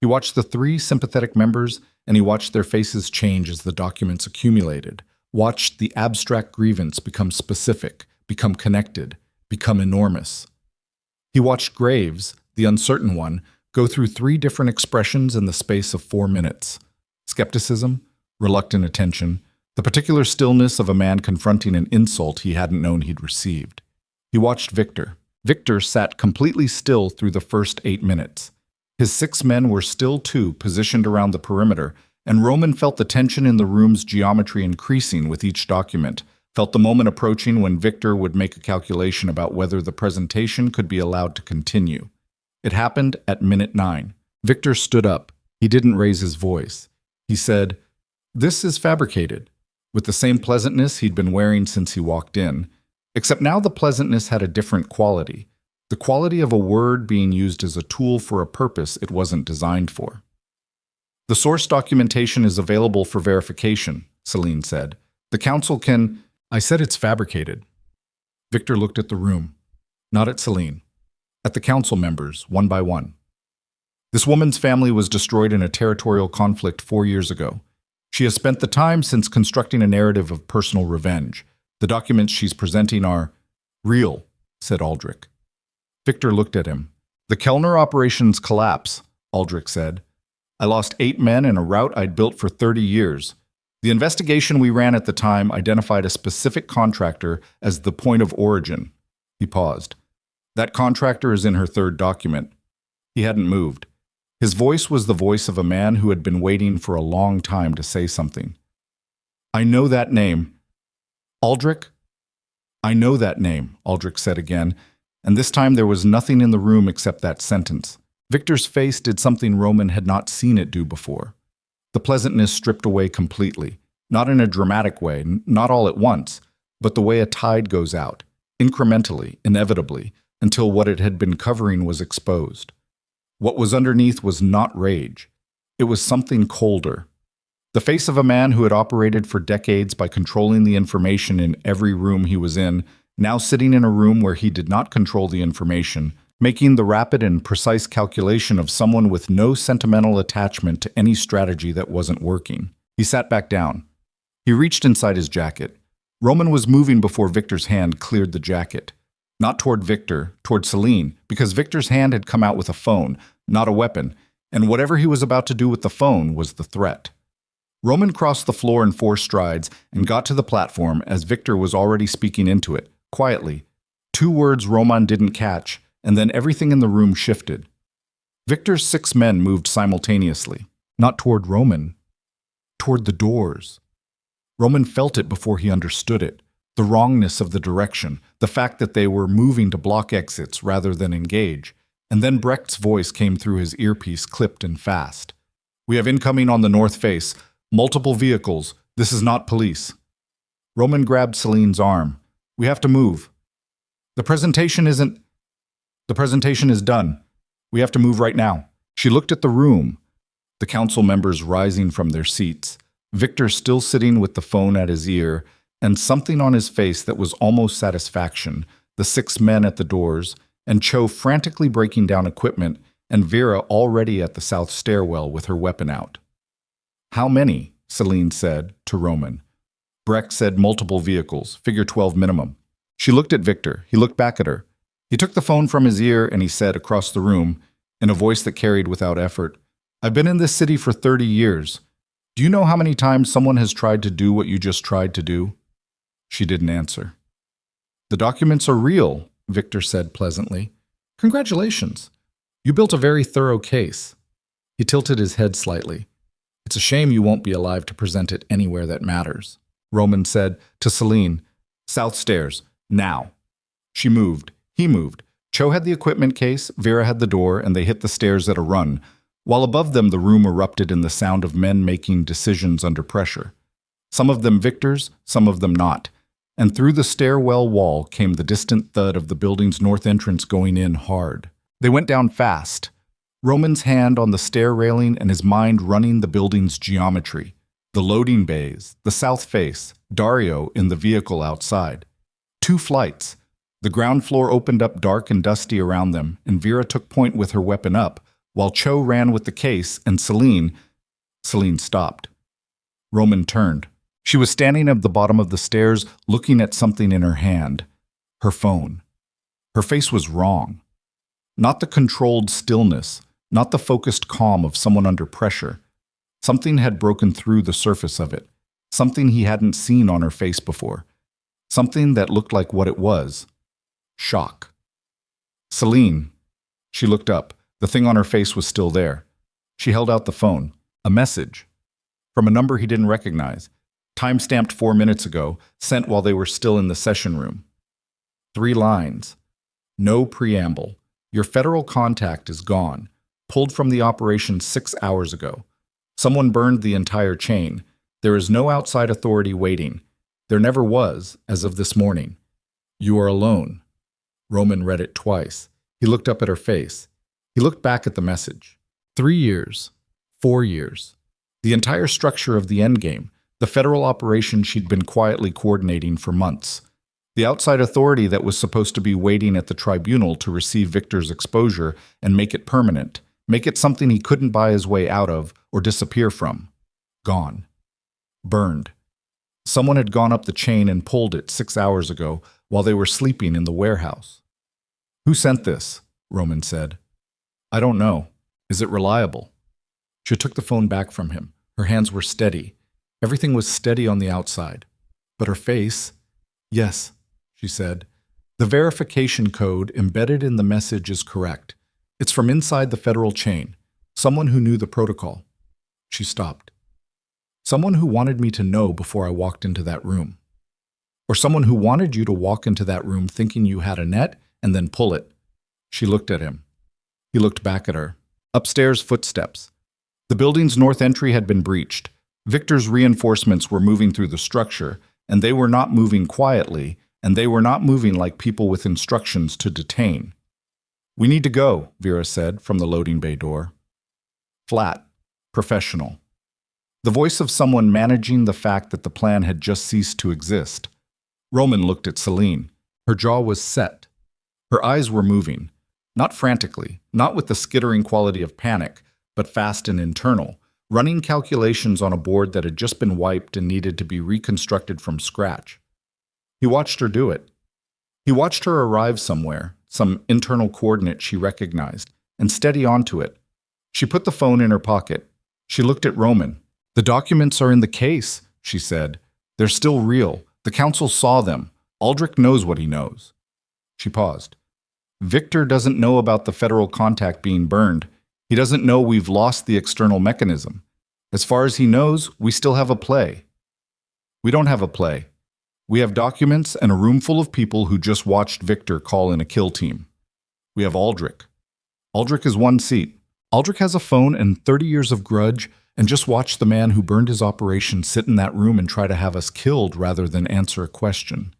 He watched the 3 sympathetic members, and he watched their faces change as the documents accumulated, watched the abstract grievance become specific, become connected, become enormous. He watched Graves, the uncertain one, go through 3 different expressions in the space of 4 minutes. Skepticism, reluctant attention, the particular stillness of a man confronting an insult he hadn't known he'd received. He watched Victor. Victor sat completely still through the first 8 minutes. His 6 men were still too, positioned around the perimeter, and Roman felt the tension in the room's geometry increasing with each document, felt the moment approaching when Victor would make a calculation about whether the presentation could be allowed to continue. It happened at minute 9. Victor stood up. He didn't raise his voice. He said, "This is fabricated. with the same pleasantness he'd been wearing since he walked in, except now the pleasantness had a different quality, the quality of a word being used as a tool for a purpose it wasn't designed for. "The source documentation is available for verification," Selene said. "The council can—" "I said it's fabricated." Victor looked at the room, not at Selene, at the council members, one by one. This woman's family was destroyed in a territorial conflict 4 years ago. She has spent the time since constructing a narrative of personal revenge. The documents she's presenting are real, said Aldrich. Victor looked at him. "The Kellner operation's collapse," Aldrich said. "I lost 8 men in a route I'd built for 30 years. The investigation we ran at the time identified a specific contractor as the point of origin." He paused. "That contractor is in her 3rd document." He hadn't moved. His voice was the voice of a man who had been waiting for a long time to say something. "I know that name." "Aldrich?" "I know that name," Aldrich said again, and this time there was nothing in the room except that sentence. Victor's face did something Roman had not seen it do before. The pleasantness stripped away completely, not in a dramatic way, not all at once, but the way a tide goes out, incrementally, inevitably, until what it had been covering was exposed. What was underneath was not rage. It was something colder. The face of a man who had operated for decades by controlling the information in every room he was in, now sitting in a room where he did not control the information, making the rapid and precise calculation of someone with no sentimental attachment to any strategy that wasn't working. He sat back down. He reached inside his jacket. Roman was moving before Victor's hand cleared the jacket. Not toward Victor, toward Selene, because Victor's hand had come out with a phone, not a weapon, and whatever he was about to do with the phone was the threat. Roman crossed the floor in 4 strides and got to the platform as Victor was already speaking into it, quietly. 2 words Roman didn't catch, and then everything in the room shifted. Victor's 6 men moved simultaneously, not toward Roman, toward the doors. Roman felt it before he understood it. The wrongness of the direction, the fact that they were moving to block exits rather than engage. And then Brecht's voice came through his earpiece, clipped and fast. "We have incoming on the north face. Multiple vehicles. This is not police." Roman grabbed Selene's arm. "We have to move. The presentation is done. We have to move right now." She looked at the room, the council members rising from their seats, Victor still sitting with the phone at his ear, and something on his face that was almost satisfaction, the 6 men at the doors, and Cho frantically breaking down equipment, and Vera already at the south stairwell with her weapon out. "How many?" Selene said to Roman. Brecht said multiple vehicles, figure 12 minimum. She looked at Victor. He looked back at her. He took the phone from his ear and he said across the room, in a voice that carried without effort, "I've been in this city for 30 years. Do you know how many times someone has tried to do what you just tried to do?" She didn't answer. "The documents are real," Victor said pleasantly. "Congratulations. You built a very thorough case." He tilted his head slightly. "It's a shame you won't be alive to present it anywhere that matters," Roman said to Selene. "South stairs, now." She moved. He moved. Cho had the equipment case, Vera had the door, and they hit the stairs at a run, while above them the room erupted in the sound of men making decisions under pressure. Some of them Victor's, some of them not. And through the stairwell wall came the distant thud of the building's north entrance going in hard. They went down fast, Roman's hand on the stair railing and his mind running the building's geometry. The loading bays, the south face, Dario in the vehicle outside. 2 flights. The ground floor opened up dark and dusty around them, and Vera took point with her weapon up, while Cho ran with the case, and Selene stopped. Roman turned. She was standing at the bottom of the stairs, looking at something in her hand. Her phone. Her face was wrong. Not the controlled stillness, not the focused calm of someone under pressure. Something had broken through the surface of it. Something he hadn't seen on her face before. Something that looked like what it was. Shock. "Selene." She looked up. The thing on her face was still there. She held out the phone. A message. From a number he didn't recognize. Time-stamped 4 minutes ago, sent while they were still in the session room. 3 lines. No preamble. Your federal contact is gone. Pulled from the operation 6 hours ago. Someone burned the entire chain. There is no outside authority waiting. There never was, as of this morning. You are alone. Roman read it twice. He looked up at her face. He looked back at the message. 3 years. 4 years. The entire structure of the endgame, the federal operation she'd been quietly coordinating for months. The outside authority that was supposed to be waiting at the tribunal to receive Victor's exposure and make it permanent, make it something he couldn't buy his way out of or disappear from. Gone. Burned. Someone had gone up the chain and pulled it 6 hours ago while they were sleeping in the warehouse. Who sent this? Roman said. I don't know. Is it reliable? She took the phone back from him. Her hands were steady. Everything was steady on the outside. But her face... Yes, she said. The verification code embedded in the message is correct. It's from inside the federal chain. Someone who knew the protocol. She stopped. Someone who wanted me to know before I walked into that room. Or someone who wanted you to walk into that room thinking you had a net and then pull it. She looked at him. He looked back at her. Upstairs footsteps. The building's north entry had been breached. Victor's reinforcements were moving through the structure, and they were not moving quietly, and they were not moving like people with instructions to detain. We need to go, Vera said from the loading bay door. Flat. Professional. The voice of someone managing the fact that the plan had just ceased to exist. Roman looked at Selene. Her jaw was set. Her eyes were moving. Not frantically, not with the skittering quality of panic, but fast and internal, running calculations on a board that had just been wiped and needed to be reconstructed from scratch. He watched her do it. He watched her arrive somewhere, some internal coordinate she recognized, and steady onto it. She put the phone in her pocket. She looked at Roman. The documents are in the case, she said. They're still real. The council saw them. Aldrich knows what he knows. She paused. Victor doesn't know about the federal contact being burned. He doesn't know we've lost the external mechanism. As far as he knows, we still have a play. We don't have a play. We have documents and a room full of people who just watched Victor call in a kill team. We have Aldrich. Aldrich is one seat. Aldrich has a phone and 30 years of grudge and just watched the man who burned his operation sit in that room and try to have us killed rather than answer a question.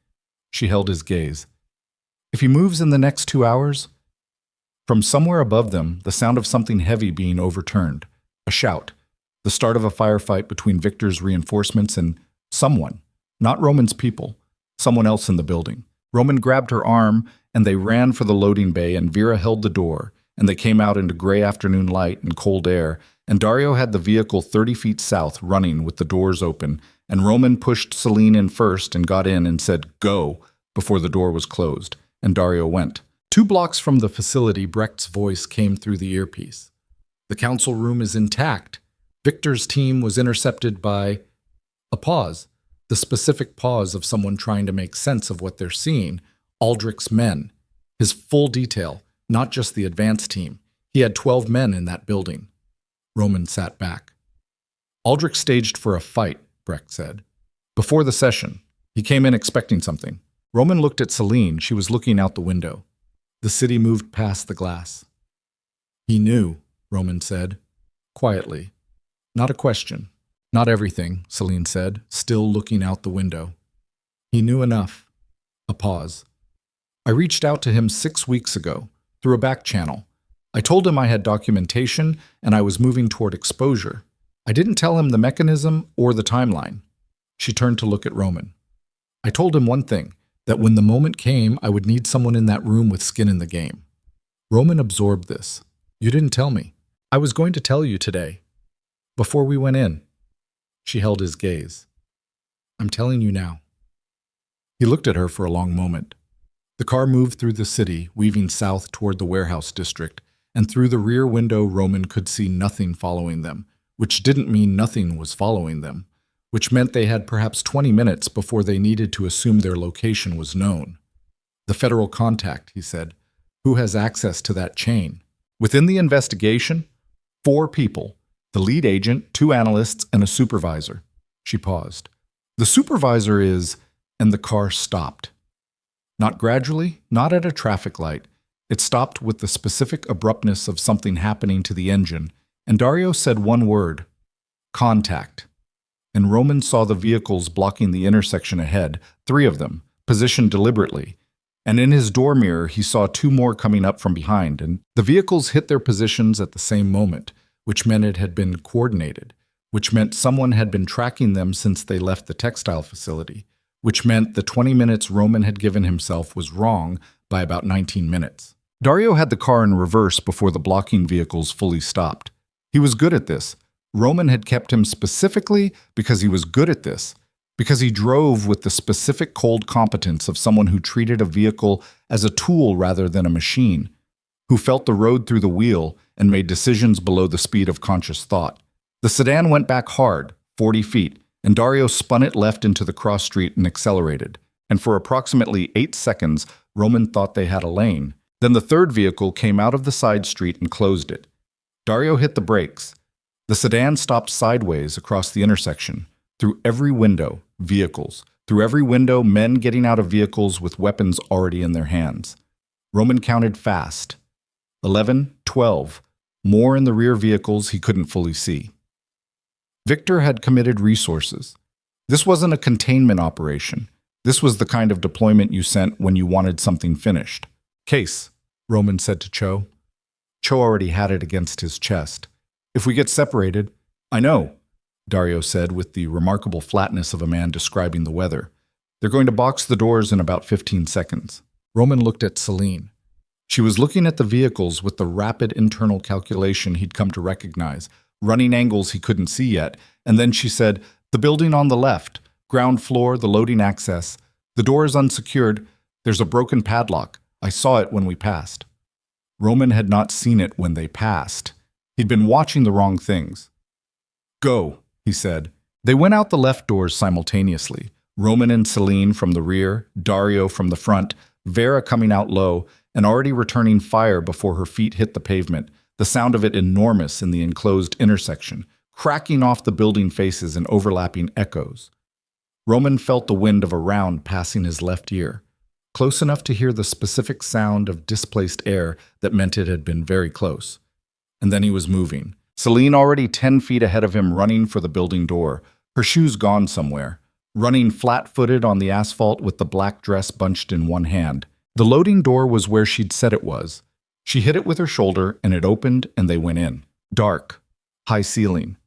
She held his gaze. If he moves in the next 2 hours... From somewhere above them, the sound of something heavy being overturned. A shout. The start of a firefight between Victor's reinforcements and someone. Not Roman's people. Someone else in the building. Roman grabbed her arm, and they ran for the loading bay, and Vera held the door, and they came out into gray afternoon light and cold air, and Dario had the vehicle 30 feet south running with the doors open, and Roman pushed Selene in first and got in and said, "Go," before the door was closed, and Dario went. 2 blocks from the facility, Brecht's voice came through the earpiece. The council room is intact. Victor's team was intercepted by... A pause. The specific pause of someone trying to make sense of what they're seeing. Aldrich's men. His full detail, not just the advance team. He had 12 men in that building. Roman sat back. Aldrich staged for a fight, Brecht said. Before the session. He came in expecting something. Roman looked at Selene. She was looking out the window. The city moved past the glass. He knew, Roman said, quietly. Not a question. Not everything, Selene said, still looking out the window. He knew enough. A pause. I reached out to him 6 weeks ago, through a back channel. I told him I had documentation and I was moving toward exposure. I didn't tell him the mechanism or the timeline. She turned to look at Roman. I told him one thing, that when the moment came, I would need someone in that room with skin in the game. Roman absorbed this. You didn't tell me. I was going to tell you today. Before we went in. She held his gaze. I'm telling you now. He looked at her for a long moment. The car moved through the city, weaving south toward the warehouse district, and through the rear window Roman could see nothing following them, which didn't mean nothing was following them, which meant they had perhaps 20 minutes before they needed to assume their location was known. The federal contact, he said. Who has access to that chain? Within the investigation, 4 people. The lead agent, 2 analysts, and a supervisor. She paused. The supervisor is... And the car stopped. Not gradually, not at a traffic light. It stopped with the specific abruptness of something happening to the engine, and Dario said one word. Contact. and Roman saw the vehicles blocking the intersection ahead, 3 of them, positioned deliberately. And in his door mirror, he saw 2 more coming up from behind, and the vehicles hit their positions at the same moment, which meant it had been coordinated, which meant someone had been tracking them since they left the textile facility, which meant the 20 minutes Roman had given himself was wrong by about 19 minutes. Dario had the car in reverse before the blocking vehicles fully stopped. He was good at this. Roman had kept him specifically because he was good at this, because he drove with the specific cold competence of someone who treated a vehicle as a tool rather than a machine, who felt the road through the wheel and made decisions below the speed of conscious thought. The sedan went back hard, 40 feet, and Dario spun it left into the cross street and accelerated. And for approximately 8 seconds, Roman thought they had a lane. Then the third vehicle came out of the side street and closed it. Dario hit the brakes. The sedan stopped sideways across the intersection. Through every window, vehicles. Through every window, men getting out of vehicles with weapons already in their hands. Roman counted fast. 11, 12. More in the rear vehicles he couldn't fully see. Victor had committed resources. This wasn't a containment operation. This was the kind of deployment you sent when you wanted something finished. Case, Roman said to Cho. Cho already had it against his chest. If we get separated, I know, Dario said with the remarkable flatness of a man describing the weather. They're going to box the doors in about 15 seconds. Roman looked at Selene. She was looking at the vehicles with the rapid internal calculation he'd come to recognize, running angles he couldn't see yet, and then she said, the building on the left, ground floor, the loading access. The door is unsecured. There's a broken padlock. I saw it when we passed. Roman had not seen it when they passed. He'd been watching the wrong things. Go, he said. They went out the left doors simultaneously. Roman and Selene from the rear, Dario from the front, Vera coming out low, and already returning fire before her feet hit the pavement, the sound of it enormous in the enclosed intersection, cracking off the building faces in overlapping echoes. Roman felt the wind of a round passing his left ear, close enough to hear the specific sound of displaced air that meant it had been very close. And then he was moving. Selene already 10 feet ahead of him, running for the building door, her shoes gone somewhere, running flat-footed on the asphalt with the black dress bunched in one hand. The loading door was where she'd said it was. She hit it with her shoulder, and it opened, and they went in. Dark, high ceiling.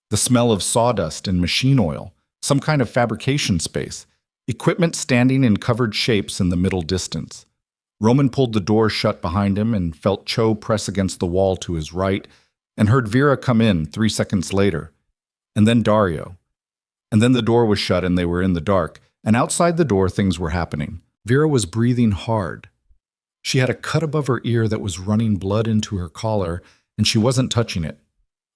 The smell of sawdust and machine oil, some kind of fabrication space, equipment standing in covered shapes in the middle distance. Roman pulled the door shut behind him and felt Cho press against the wall to his right, and heard Vera come in 3 seconds later. And then Dario. And then the door was shut and they were in the dark, and outside the door things were happening. Vera was breathing hard. She had a cut above her ear that was running blood into her collar, and she wasn't touching it.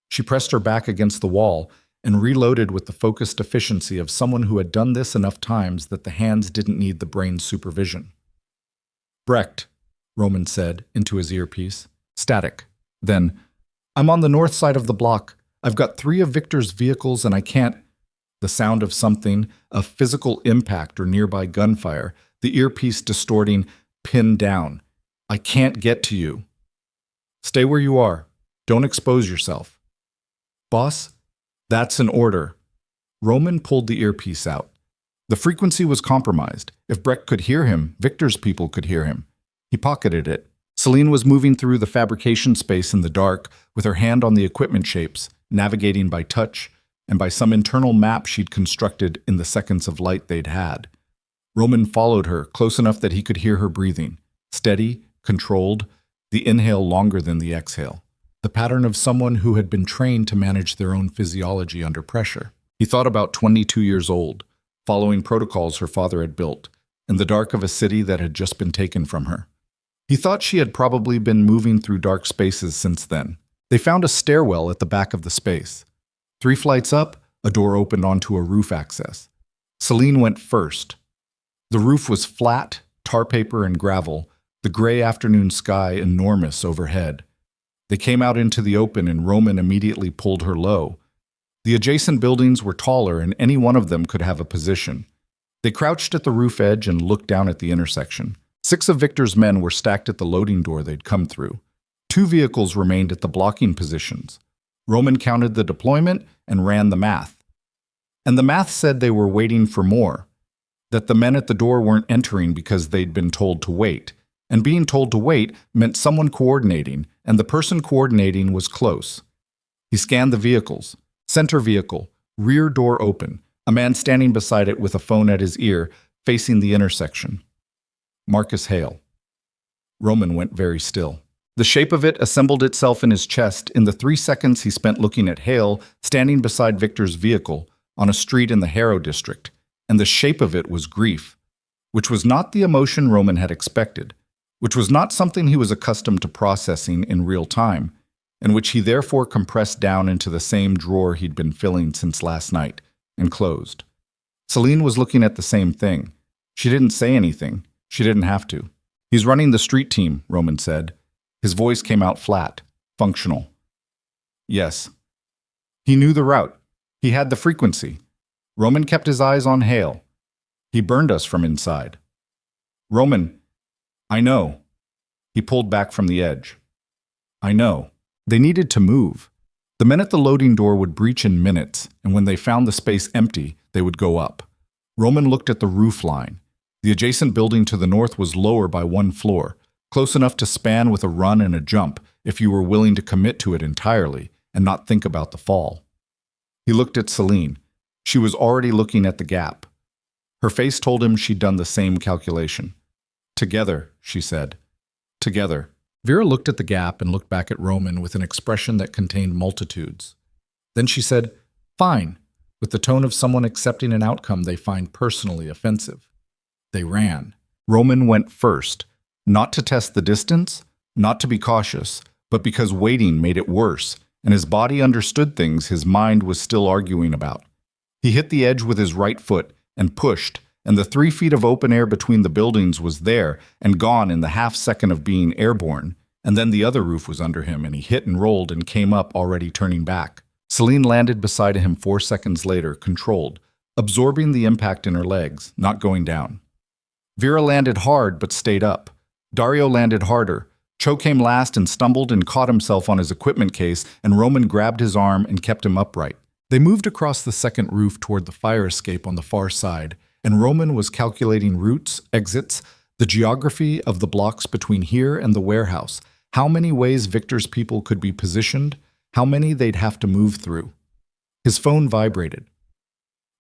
She pressed her back against the wall and reloaded with the focused efficiency of someone who had done this enough times that the hands didn't need the brain's supervision. Brecht, Roman said into his earpiece. Static. Then, I'm on the north side of the block. I've got 3 of Victor's vehicles and I can't. The sound of something, a physical impact or nearby gunfire, the earpiece distorting, pinned down. I can't get to you. Stay where you are. Don't expose yourself. Boss, that's an order. Roman pulled the earpiece out. The frequency was compromised. If Brecht could hear him, Victor's people could hear him. He pocketed it. Selene was moving through the fabrication space in the dark, with her hand on the equipment shapes, navigating by touch, and by some internal map she'd constructed in the seconds of light they'd had. Roman followed her, close enough that he could hear her breathing. Steady, controlled, the inhale longer than the exhale. The pattern of someone who had been trained to manage their own physiology under pressure. He thought about 22 years old, following protocols her father had built, in the dark of a city that had just been taken from her. He thought she had probably been moving through dark spaces since then. They found a stairwell at the back of the space. 3 flights up, a door opened onto a roof access. Selene went first. The roof was flat, tar paper and gravel, the gray afternoon sky enormous overhead. They came out into the open and Roman immediately pulled her low. The adjacent buildings were taller and any one of them could have a position. They crouched at the roof edge and looked down at the intersection. 6 of Victor's men were stacked at the loading door they'd come through. 2 vehicles remained at the blocking positions. Roman counted the deployment and ran the math. And the math said they were waiting for more, that the men at the door weren't entering because they'd been told to wait. And being told to wait meant someone coordinating, and the person coordinating was close. He scanned the vehicles. Center vehicle, rear door open, a man standing beside it with a phone at his ear, facing the intersection. Marcus Hale. Roman went very still. The shape of it assembled itself in his chest in the 3 seconds he spent looking at Hale standing beside Victor's vehicle on a street in the Harrow district, and the shape of it was grief, which was not the emotion Roman had expected, which was not something he was accustomed to processing in real time, and which he therefore compressed down into the same drawer he'd been filling since last night, and closed. Selene was looking at the same thing. She didn't say anything. She didn't have to. "He's running the street team," Roman said. His voice came out flat, functional. Yes. He knew the route. He had the frequency. Roman kept his eyes on Hale. He burned us from inside. Roman, I know. He pulled back from the edge. I know. They needed to move. The men at the loading door would breach in minutes, and when they found the space empty, they would go up. Roman looked at the roof line. The adjacent building to the north was lower by 1 floor, close enough to span with a run and a jump if you were willing to commit to it entirely and not think about the fall. He looked at Selene. She was already looking at the gap. Her face told him she'd done the same calculation. Together, she said. Together. Vera looked at the gap and looked back at Roman with an expression that contained multitudes. Then she said, "Fine," with the tone of someone accepting an outcome they find personally offensive. They ran. Roman went first, not to test the distance, not to be cautious, but because waiting made it worse, and his body understood things his mind was still arguing about. He hit the edge with his right foot and pushed, and the 3 feet of open air between the buildings was there and gone in the half-second of being airborne, and then the other roof was under him, and he hit and rolled and came up already turning back. Selene landed beside him 4 seconds later, controlled, absorbing the impact in her legs, not going down. Vera landed hard but stayed up. Dario landed harder. Cho came last and stumbled and caught himself on his equipment case, and Roman grabbed his arm and kept him upright. They moved across the second roof toward the fire escape on the far side, and Roman was calculating routes, exits, the geography of the blocks between here and the warehouse, how many ways Victor's people could be positioned, how many they'd have to move through. His phone vibrated.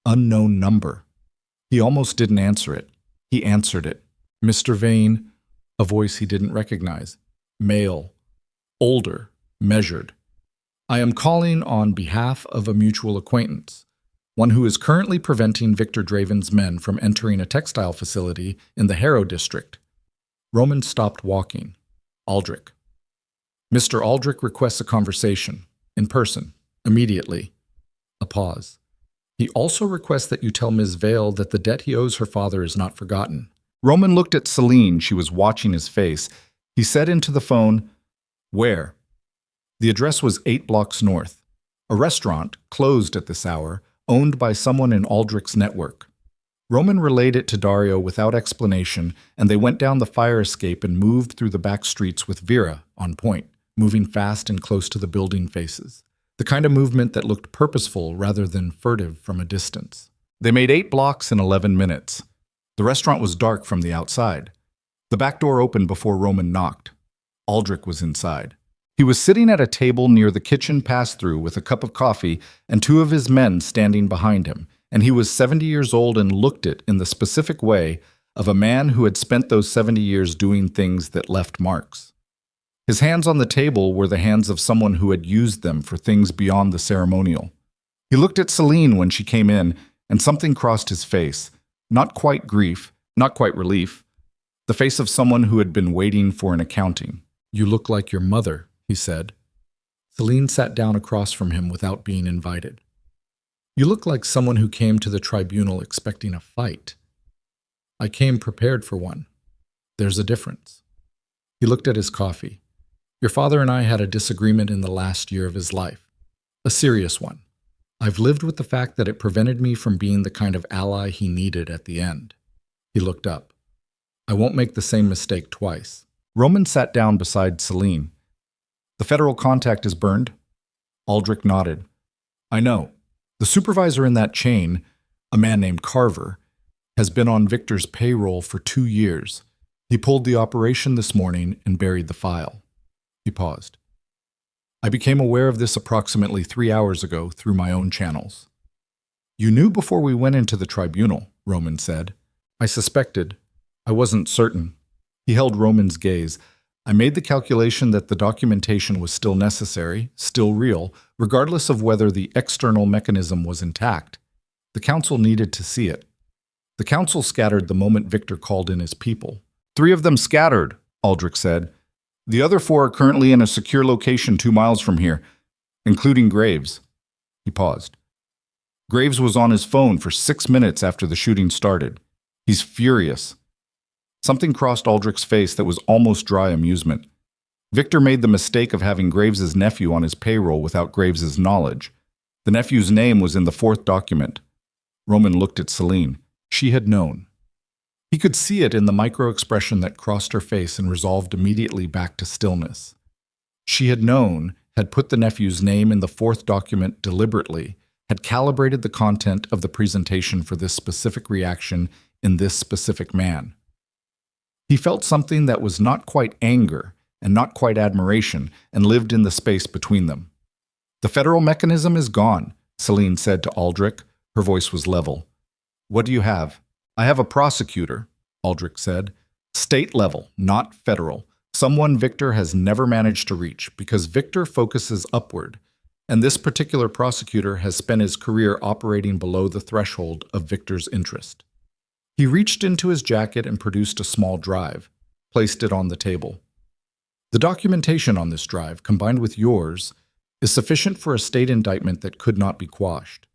Unknown number. He almost didn't answer it. He answered it. Mr. Veyne, a voice he didn't recognize. Male. Older. Measured. I am calling on behalf of a mutual acquaintance, one who is currently preventing Victor Draven's men from entering a textile facility in the Harrow district. Roman stopped walking. Aldrich. Mr. Aldrich requests a conversation, in person, immediately. A pause. He also requests that you tell Ms. Vale that the debt he owes her father is not forgotten. Roman looked at Selene. She was watching his face. He said into the phone, "Where?" The address was 8 blocks north. A restaurant, closed at this hour, owned by someone in Aldrich's network. Roman relayed it to Dario without explanation, and they went down the fire escape and moved through the back streets with Vera on point, moving fast and close to the building faces. The kind of movement that looked purposeful rather than furtive from a distance. They made 8 blocks in 11 minutes. The restaurant was dark from the outside. The back door opened before Roman knocked. Aldrich was inside. He was sitting at a table near the kitchen pass-through with a cup of coffee and 2 of his men standing behind him, and he was 70 years old and looked it in the specific way of a man who had spent those 70 years doing things that left marks. His hands on the table were the hands of someone who had used them for things beyond the ceremonial. He looked at Selene when she came in, and something crossed his face. Not quite grief, not quite relief. The face of someone who had been waiting for an accounting. "You look like your mother," he said. Selene sat down across from him without being invited. "You look like someone who came to the tribunal expecting a fight." "I came prepared for one. There's a difference." He looked at his coffee. "Your father and I had a disagreement in the last year of his life. A serious one. I've lived with the fact that it prevented me from being the kind of ally he needed at the end." He looked up. "I won't make the same mistake twice." Roman sat down beside Selene. "The federal contact is burned?" Aldrich nodded. "I know. The supervisor in that chain, a man named Carver, has been on Victor's payroll for 2 years. He pulled the operation this morning and buried the file. He paused. I became aware of this approximately 3 hours ago through my own channels. You knew before we went into the tribunal, Roman said. I suspected. I wasn't certain. He held Roman's gaze. I made the calculation that the documentation was still necessary, still real, regardless of whether the external mechanism was intact. The council needed to see it. The council scattered the moment Victor called in his people. 3 of them scattered, Aldrich said. The other 4 are currently in a secure location 2 miles from here, including Graves. He paused. Graves was on his phone for 6 minutes after the shooting started. He's furious. Something crossed Aldrich's face that was almost dry amusement. Victor made the mistake of having Graves's nephew on his payroll without Graves's knowledge. The nephew's name was in the 4th document. Roman looked at Selene. She had known. He could see it in the micro-expression that crossed her face and resolved immediately back to stillness. She had known, had put the nephew's name in the 4th document deliberately, had calibrated the content of the presentation for this specific reaction in this specific man. He felt something that was not quite anger and not quite admiration and lived in the space between them. The federal mechanism is gone, Selene said to Aldrich. Her voice was level. What do you have? I have a prosecutor, Aldrich said. State level, not federal. Someone Victor has never managed to reach because Victor focuses upward, and this particular prosecutor has spent his career operating below the threshold of Victor's interest. He reached into his jacket and produced a small drive, placed it on the table. The documentation on this drive, combined with yours, is sufficient for a state indictment that could not be quashed.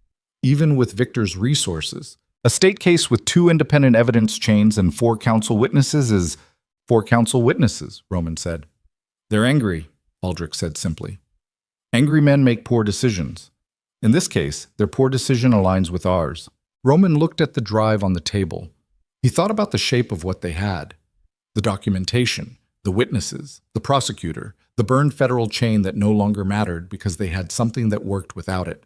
Even with Victor's resources, a state case with 2 independent evidence chains and 4 council witnesses is 4 council witnesses, Roman said. They're angry, Aldrich said simply. Angry men make poor decisions. In this case, their poor decision aligns with ours. Roman looked at the drive on the table. He thought about the shape of what they had. The documentation, the witnesses, the prosecutor, the burned federal chain that no longer mattered because they had something that worked without it.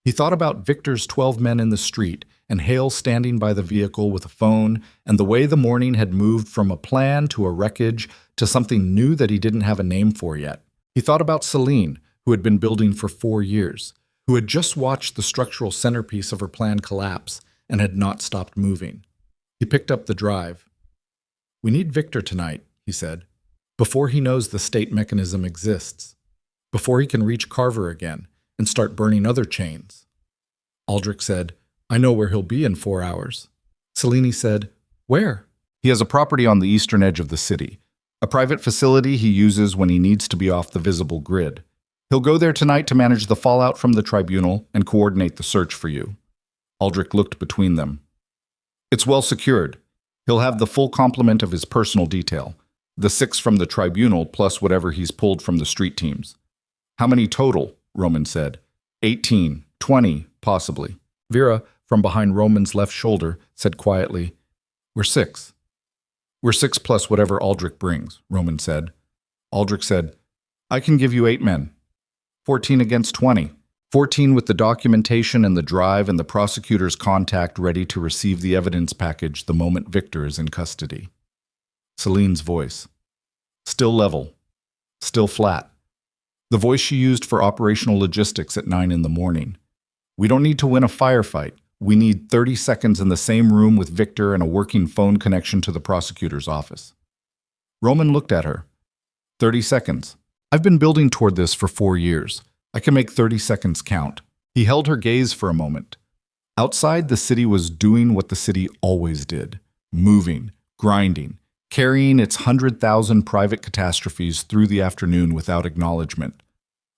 He thought about Victor's 12 men in the street and Hale standing by the vehicle with a phone and the way the morning had moved from a plan to a wreckage to something new that he didn't have a name for yet. He thought about Selene, who had been building for 4 years, who had just watched the structural centerpiece of her plan collapse and had not stopped moving. He picked up the drive. We need Victor tonight, he said, before he knows the state mechanism exists, before he can reach Carver again and start burning other chains. Aldrich said, I know where he'll be in 4 hours. Selene said, where? He has a property on the eastern edge of the city, a private facility he uses when he needs to be off the visible grid. He'll go there tonight to manage the fallout from the tribunal and coordinate the search for you. Aldrich looked between them. It's well secured. He'll have the full complement of his personal detail, the 6 from the tribunal plus whatever he's pulled from the street teams. How many total? Roman said. 18, 20, possibly. Vera, from behind Roman's left shoulder, said quietly, We're 6. We're 6 plus whatever Aldrich brings, Roman said. Aldrich said, I can give you 8 men. 14 against 20. 14 with the documentation and the drive and the prosecutor's contact ready to receive the evidence package the moment Victor is in custody. Selene's voice. Still level. Still flat. The voice she used for operational logistics at 9 in the morning. We don't need to win a firefight. We need 30 seconds in the same room with Victor and a working phone connection to the prosecutor's office. Roman looked at her. 30 seconds. I've been building toward this for 4 years. I can make 30 seconds count. He held her gaze for a moment. Outside, the city was doing what the city always did. Moving, grinding, carrying its 100,000 private catastrophes through the afternoon without acknowledgement.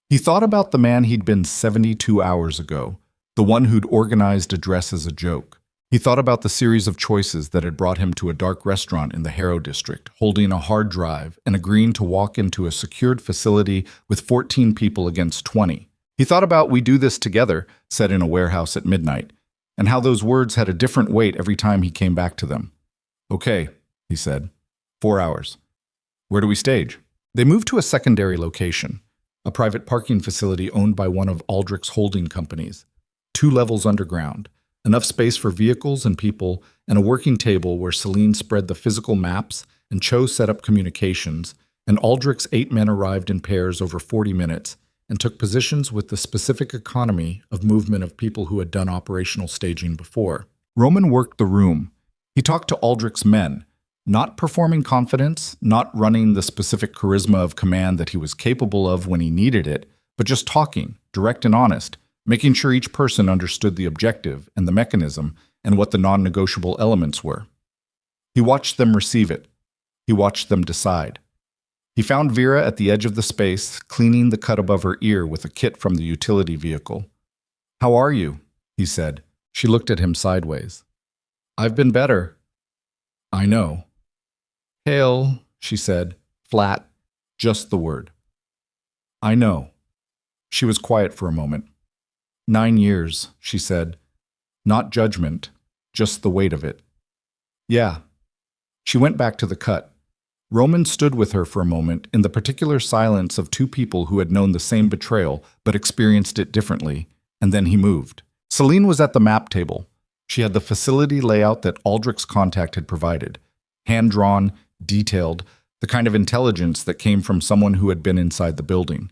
He thought about the man he'd been 72 hours ago, the one who'd organized a dress as a joke. He thought about the series of choices that had brought him to a dark restaurant in the Harrow district, holding a hard drive and agreeing to walk into a secured facility with 14 people against 20. He thought about "we do this together," said in a warehouse at midnight, and how those words had a different weight every time he came back to them. Okay, he said. 4 hours. Where do we stage? They moved to a secondary location, a private parking facility owned by one of Aldrich's holding companies. 2 levels underground, enough space for vehicles and people, and a working table where Selene spread the physical maps and Cho set up communications, and Aldrich's 8 men arrived in pairs over 40 minutes and took positions with the specific economy of movement of people who had done operational staging before. Roman worked the room. He talked to Aldrich's men, not performing confidence, not running the specific charisma of command that he was capable of when he needed it, but just talking, direct and honest, making sure each person understood the objective and the mechanism and what the non-negotiable elements were. He watched them receive it. He watched them decide. He found Vera at the edge of the space, cleaning the cut above her ear with a kit from the utility vehicle. "How are you?" he said. She looked at him sideways. "I've been better." "I know." "Hail," she said, flat, just the word. "I know." She was quiet for a moment. 9 years, she said. Not judgment, just the weight of it. "Yeah." She went back to the cut. Roman stood with her for a moment in the particular silence of two people who had known the same betrayal but experienced it differently, and then he moved. Selene was at the map table. She had the facility layout that Aldrich's contact had provided. Hand-drawn, detailed, the kind of intelligence that came from someone who had been inside the building.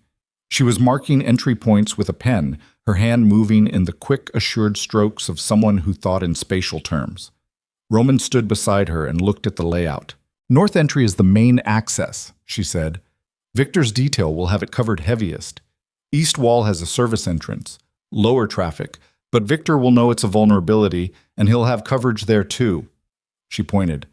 She was marking entry points with a pen, her hand moving in the quick, assured strokes of someone who thought in spatial terms. Roman stood beside her and looked at the layout. "North entry is the main access," she said. "Victor's detail will have it covered heaviest. East wall has a service entrance, lower traffic, but Victor will know it's a vulnerability, and he'll have coverage there too." She pointed.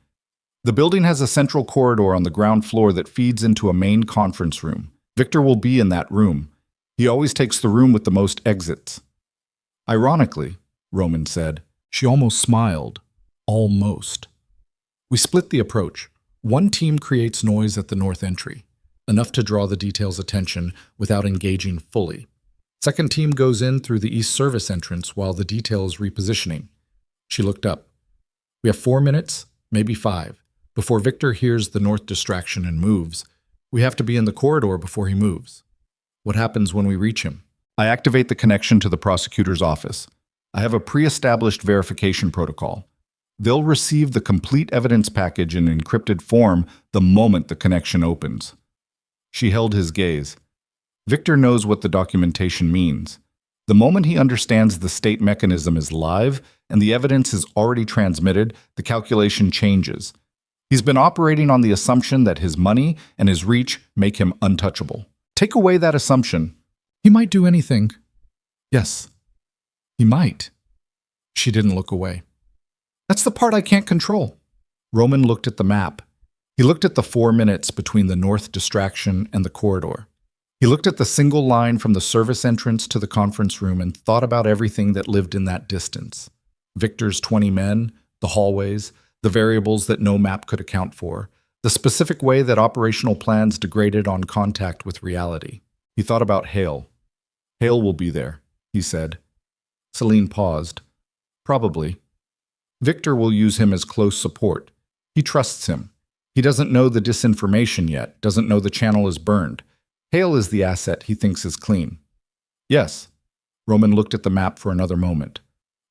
"The building has a central corridor on the ground floor that feeds into a main conference room. Victor will be in that room. He always takes the room with the most exits." "Ironically," Roman said. She almost smiled. Almost. "We split the approach. One team creates noise at the north entry, enough to draw the detail's attention without engaging fully. Second team goes in through the east service entrance while the detail is repositioning." She looked up. "We have 4 minutes, maybe 5, before Victor hears the north distraction and moves. We have to be in the corridor before he moves. What happens when we reach him?" "I activate the connection to the prosecutor's office. I have a pre-established verification protocol. They'll receive the complete evidence package in encrypted form the moment the connection opens." She held his gaze. Victor knows what the documentation means. The moment he understands the state mechanism is live and the evidence is already transmitted, the calculation changes. He's been operating on the assumption that his money and his reach make him untouchable. Take away that assumption. He might do anything. Yes, he might. She didn't look away. "That's the part I can't control." Roman looked at the map. He looked at the 4 minutes between the north distraction and the corridor. He looked at the single line from the service entrance to the conference room and thought about everything that lived in that distance. Victor's 20 men, the hallways, the variables that no map could account for, the specific way that operational plans degraded on contact with reality. He thought about Hale. "Hale will be there," he said. Selene paused. "Probably. Victor will use him as close support. He trusts him. He doesn't know the disinformation yet, doesn't know the channel is burned. Hale is the asset he thinks is clean." "Yes." Roman looked at the map for another moment.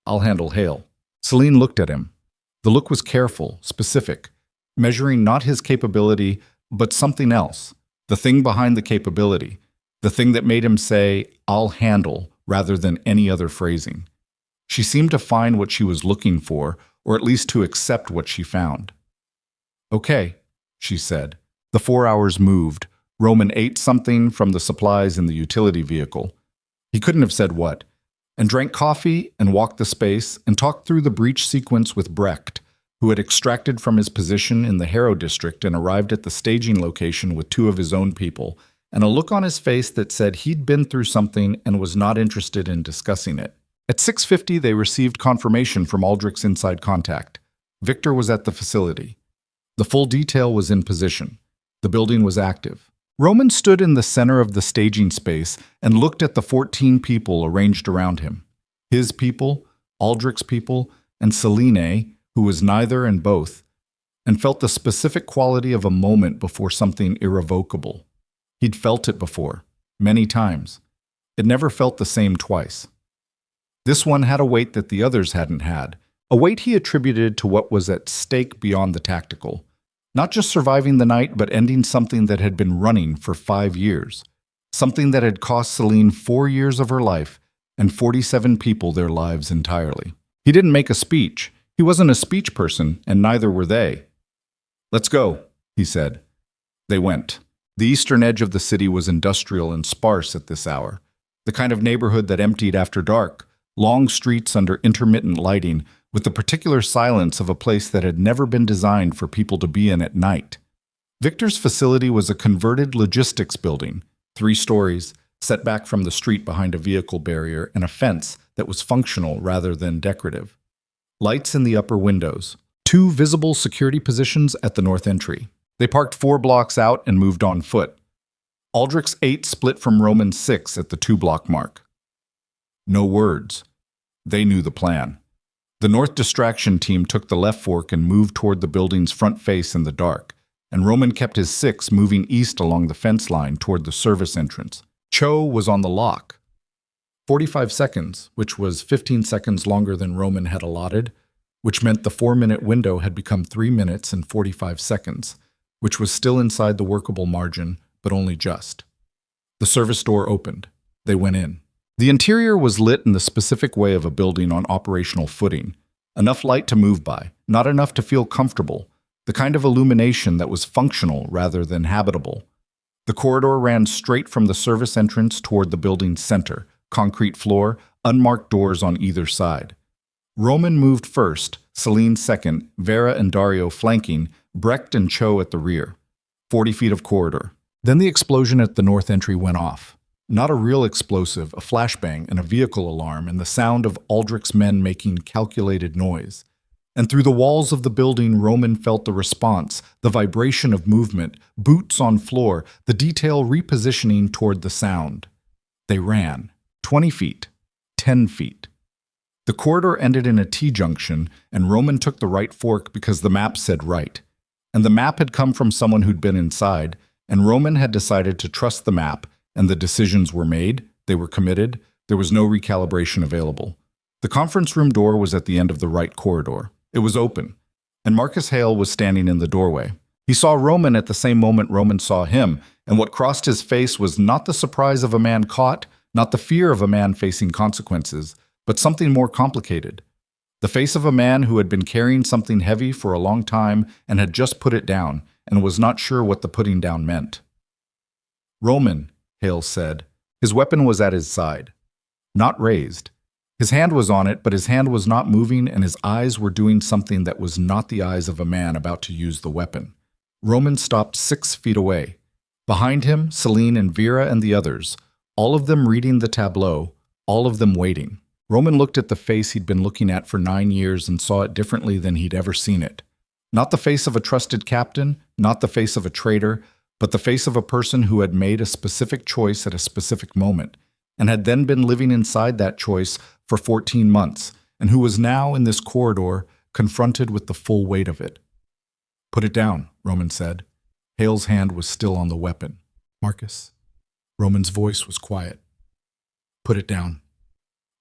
"I'll handle Hale." Selene looked at him. The look was careful, specific, measuring not his capability, but something else, the thing behind the capability, the thing that made him say, "I'll handle," rather than any other phrasing. She seemed to find what she was looking for, or at least to accept what she found. "Okay," she said. The 4 hours moved. Roman ate something from the supplies in the utility vehicle. He couldn't have said what, and drank coffee and walked the space and talked through the breach sequence with Brecht, who had extracted from his position in the Harrow district and arrived at the staging location with 2 of his own people, and a look on his face that said he'd been through something and was not interested in discussing it. At 6:50, they received confirmation from Aldrich's inside contact. Victor was at the facility. The full detail was in position. The building was active. Roman stood in the center of the staging space and looked at the 14 people arranged around him. His people, Aldrich's people, and Selene, who was neither and both, and felt the specific quality of a moment before something irrevocable. He'd felt it before, many times. It never felt the same twice. This one had a weight that the others hadn't had, a weight he attributed to what was at stake beyond the tactical. Not just surviving the night, but ending something that had been running for 5 years. Something that had cost Selene 4 years of her life and 47 people their lives entirely. He didn't make a speech. He wasn't a speech person, and neither were they. "Let's go," he said. They went. The eastern edge of the city was industrial and sparse at this hour. The kind of neighborhood that emptied after dark, long streets under intermittent lighting, with the particular silence of a place that had never been designed for people to be in at night. Victor's facility was a converted logistics building, 3 stories, set back from the street behind a vehicle barrier and a fence that was functional rather than decorative. Lights in the upper windows. 2 visible security positions at the north entry. They parked 4 blocks out and moved on foot. Aldrich's 8 split from Roman's 6 at the 2-block mark. No words. They knew the plan. The North Distraction team took the left fork and moved toward the building's front face in the dark, and Roman kept his 6 moving east along the fence line toward the service entrance. Cho was on the lock. 45 seconds, which was 15 seconds longer than Roman had allotted, which meant the 4-minute window had become 3 minutes and 45 seconds, which was still inside the workable margin, but only just. The service door opened. They went in. The interior was lit in the specific way of a building on operational footing. Enough light to move by, not enough to feel comfortable. The kind of illumination that was functional rather than habitable. The corridor ran straight from the service entrance toward the building's center, concrete floor, unmarked doors on either side. Roman moved first, Selene second, Vera and Dario flanking, Brecht and Cho at the rear. 40 feet of corridor. Then the explosion at the north entry went off. Not a real explosive, a flashbang and a vehicle alarm and the sound of Aldrich's men making calculated noise. And through the walls of the building, Roman felt the response, the vibration of movement, boots on floor, the detail repositioning toward the sound. They ran. 20 feet. 10 feet. The corridor ended in a T-junction, and Roman took the right fork because the map said right. And the map had come from someone who'd been inside, and Roman had decided to trust the map, and the decisions were made, they were committed, there was no recalibration available. The conference room door was at the end of the right corridor. It was open, and Marcus Hale was standing in the doorway. He saw Roman at the same moment Roman saw him, and what crossed his face was not the surprise of a man caught, not the fear of a man facing consequences, but something more complicated. The face of a man who had been carrying something heavy for a long time and had just put it down, and was not sure what the putting down meant. "Roman," Hale said. His weapon was at his side. Not raised. His hand was on it, but his hand was not moving, and his eyes were doing something that was not the eyes of a man about to use the weapon. Roman stopped 6 feet away. Behind him, Selene and Vera and the others, all of them reading the tableau, all of them waiting. Roman looked at the face he'd been looking at for 9 years and saw it differently than he'd ever seen it. Not the face of a trusted captain, not the face of a traitor, but the face of a person who had made a specific choice at a specific moment, and had then been living inside that choice for 14 months, and who was now in this corridor, confronted with the full weight of it. "Put it down," Roman said. Hale's hand was still on the weapon. "Marcus." Roman's voice was quiet. "Put it down."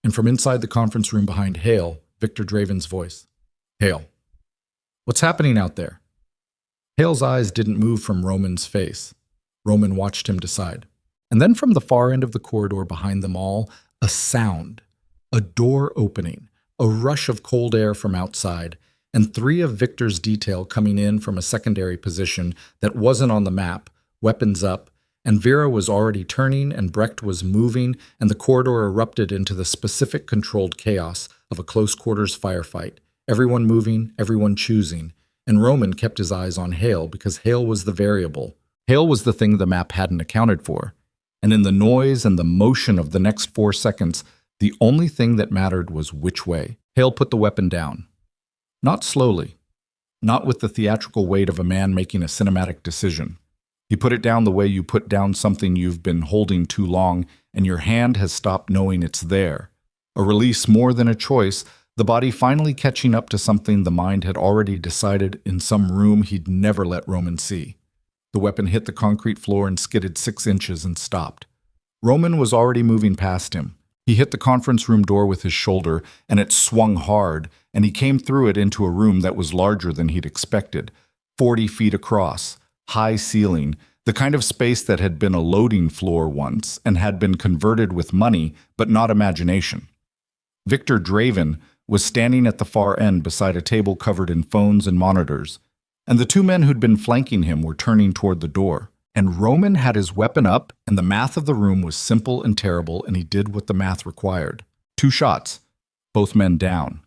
And from inside the conference room behind Hale, Victor Draven's voice. "Hale. What's happening out there?" Hale's eyes didn't move from Roman's face. Roman watched him decide. And then from the far end of the corridor behind them all, a sound. A door opening, a rush of cold air from outside, and 3 of Victor's detail coming in from a secondary position that wasn't on the map, weapons up, and Vera was already turning and Brecht was moving, and the corridor erupted into the specific controlled chaos of a close-quarters firefight, everyone moving, everyone choosing, and Roman kept his eyes on Hale because Hale was the variable. Hale was the thing the map hadn't accounted for. And in the noise and the motion of the next 4 seconds, the only thing that mattered was which way. Hale put the weapon down. Not slowly. Not with the theatrical weight of a man making a cinematic decision. He put it down the way you put down something you've been holding too long and your hand has stopped knowing it's there. A release more than a choice, the body finally catching up to something the mind had already decided in some room he'd never let Roman see. The weapon hit the concrete floor and skidded 6 inches and stopped. Roman was already moving past him. He hit the conference room door with his shoulder, and it swung hard, and he came through it into a room that was larger than he'd expected, 40 feet across, high ceiling, the kind of space that had been a loading floor once and had been converted with money, but not imagination. Victor Draven was standing at the far end beside a table covered in phones and monitors, and the two men who'd been flanking him were turning toward the door. And Roman had his weapon up, and the math of the room was simple and terrible, and he did what the math required. 2 shots, both men down.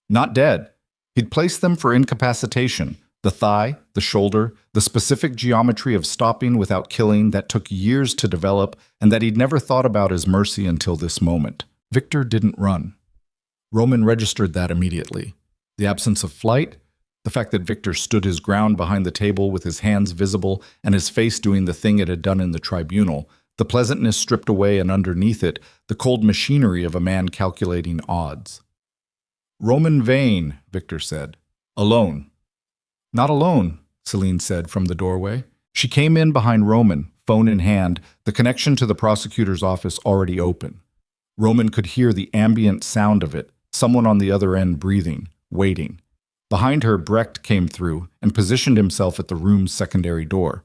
Not dead. He'd placed them for incapacitation, the thigh, the shoulder, the specific geometry of stopping without killing that took years to develop and that he'd never thought about as mercy until this moment. Victor didn't run. Roman registered that immediately. The absence of flight, the fact that Victor stood his ground behind the table with his hands visible and his face doing the thing it had done in the tribunal, the pleasantness stripped away and underneath it, the cold machinery of a man calculating odds. "Roman Veyne," Victor said. "Alone." "Not alone," Selene said from the doorway. She came in behind Roman, phone in hand, the connection to the prosecutor's office already open. Roman could hear the ambient sound of it, someone on the other end breathing, waiting. Behind her, Brecht came through and positioned himself at the room's secondary door.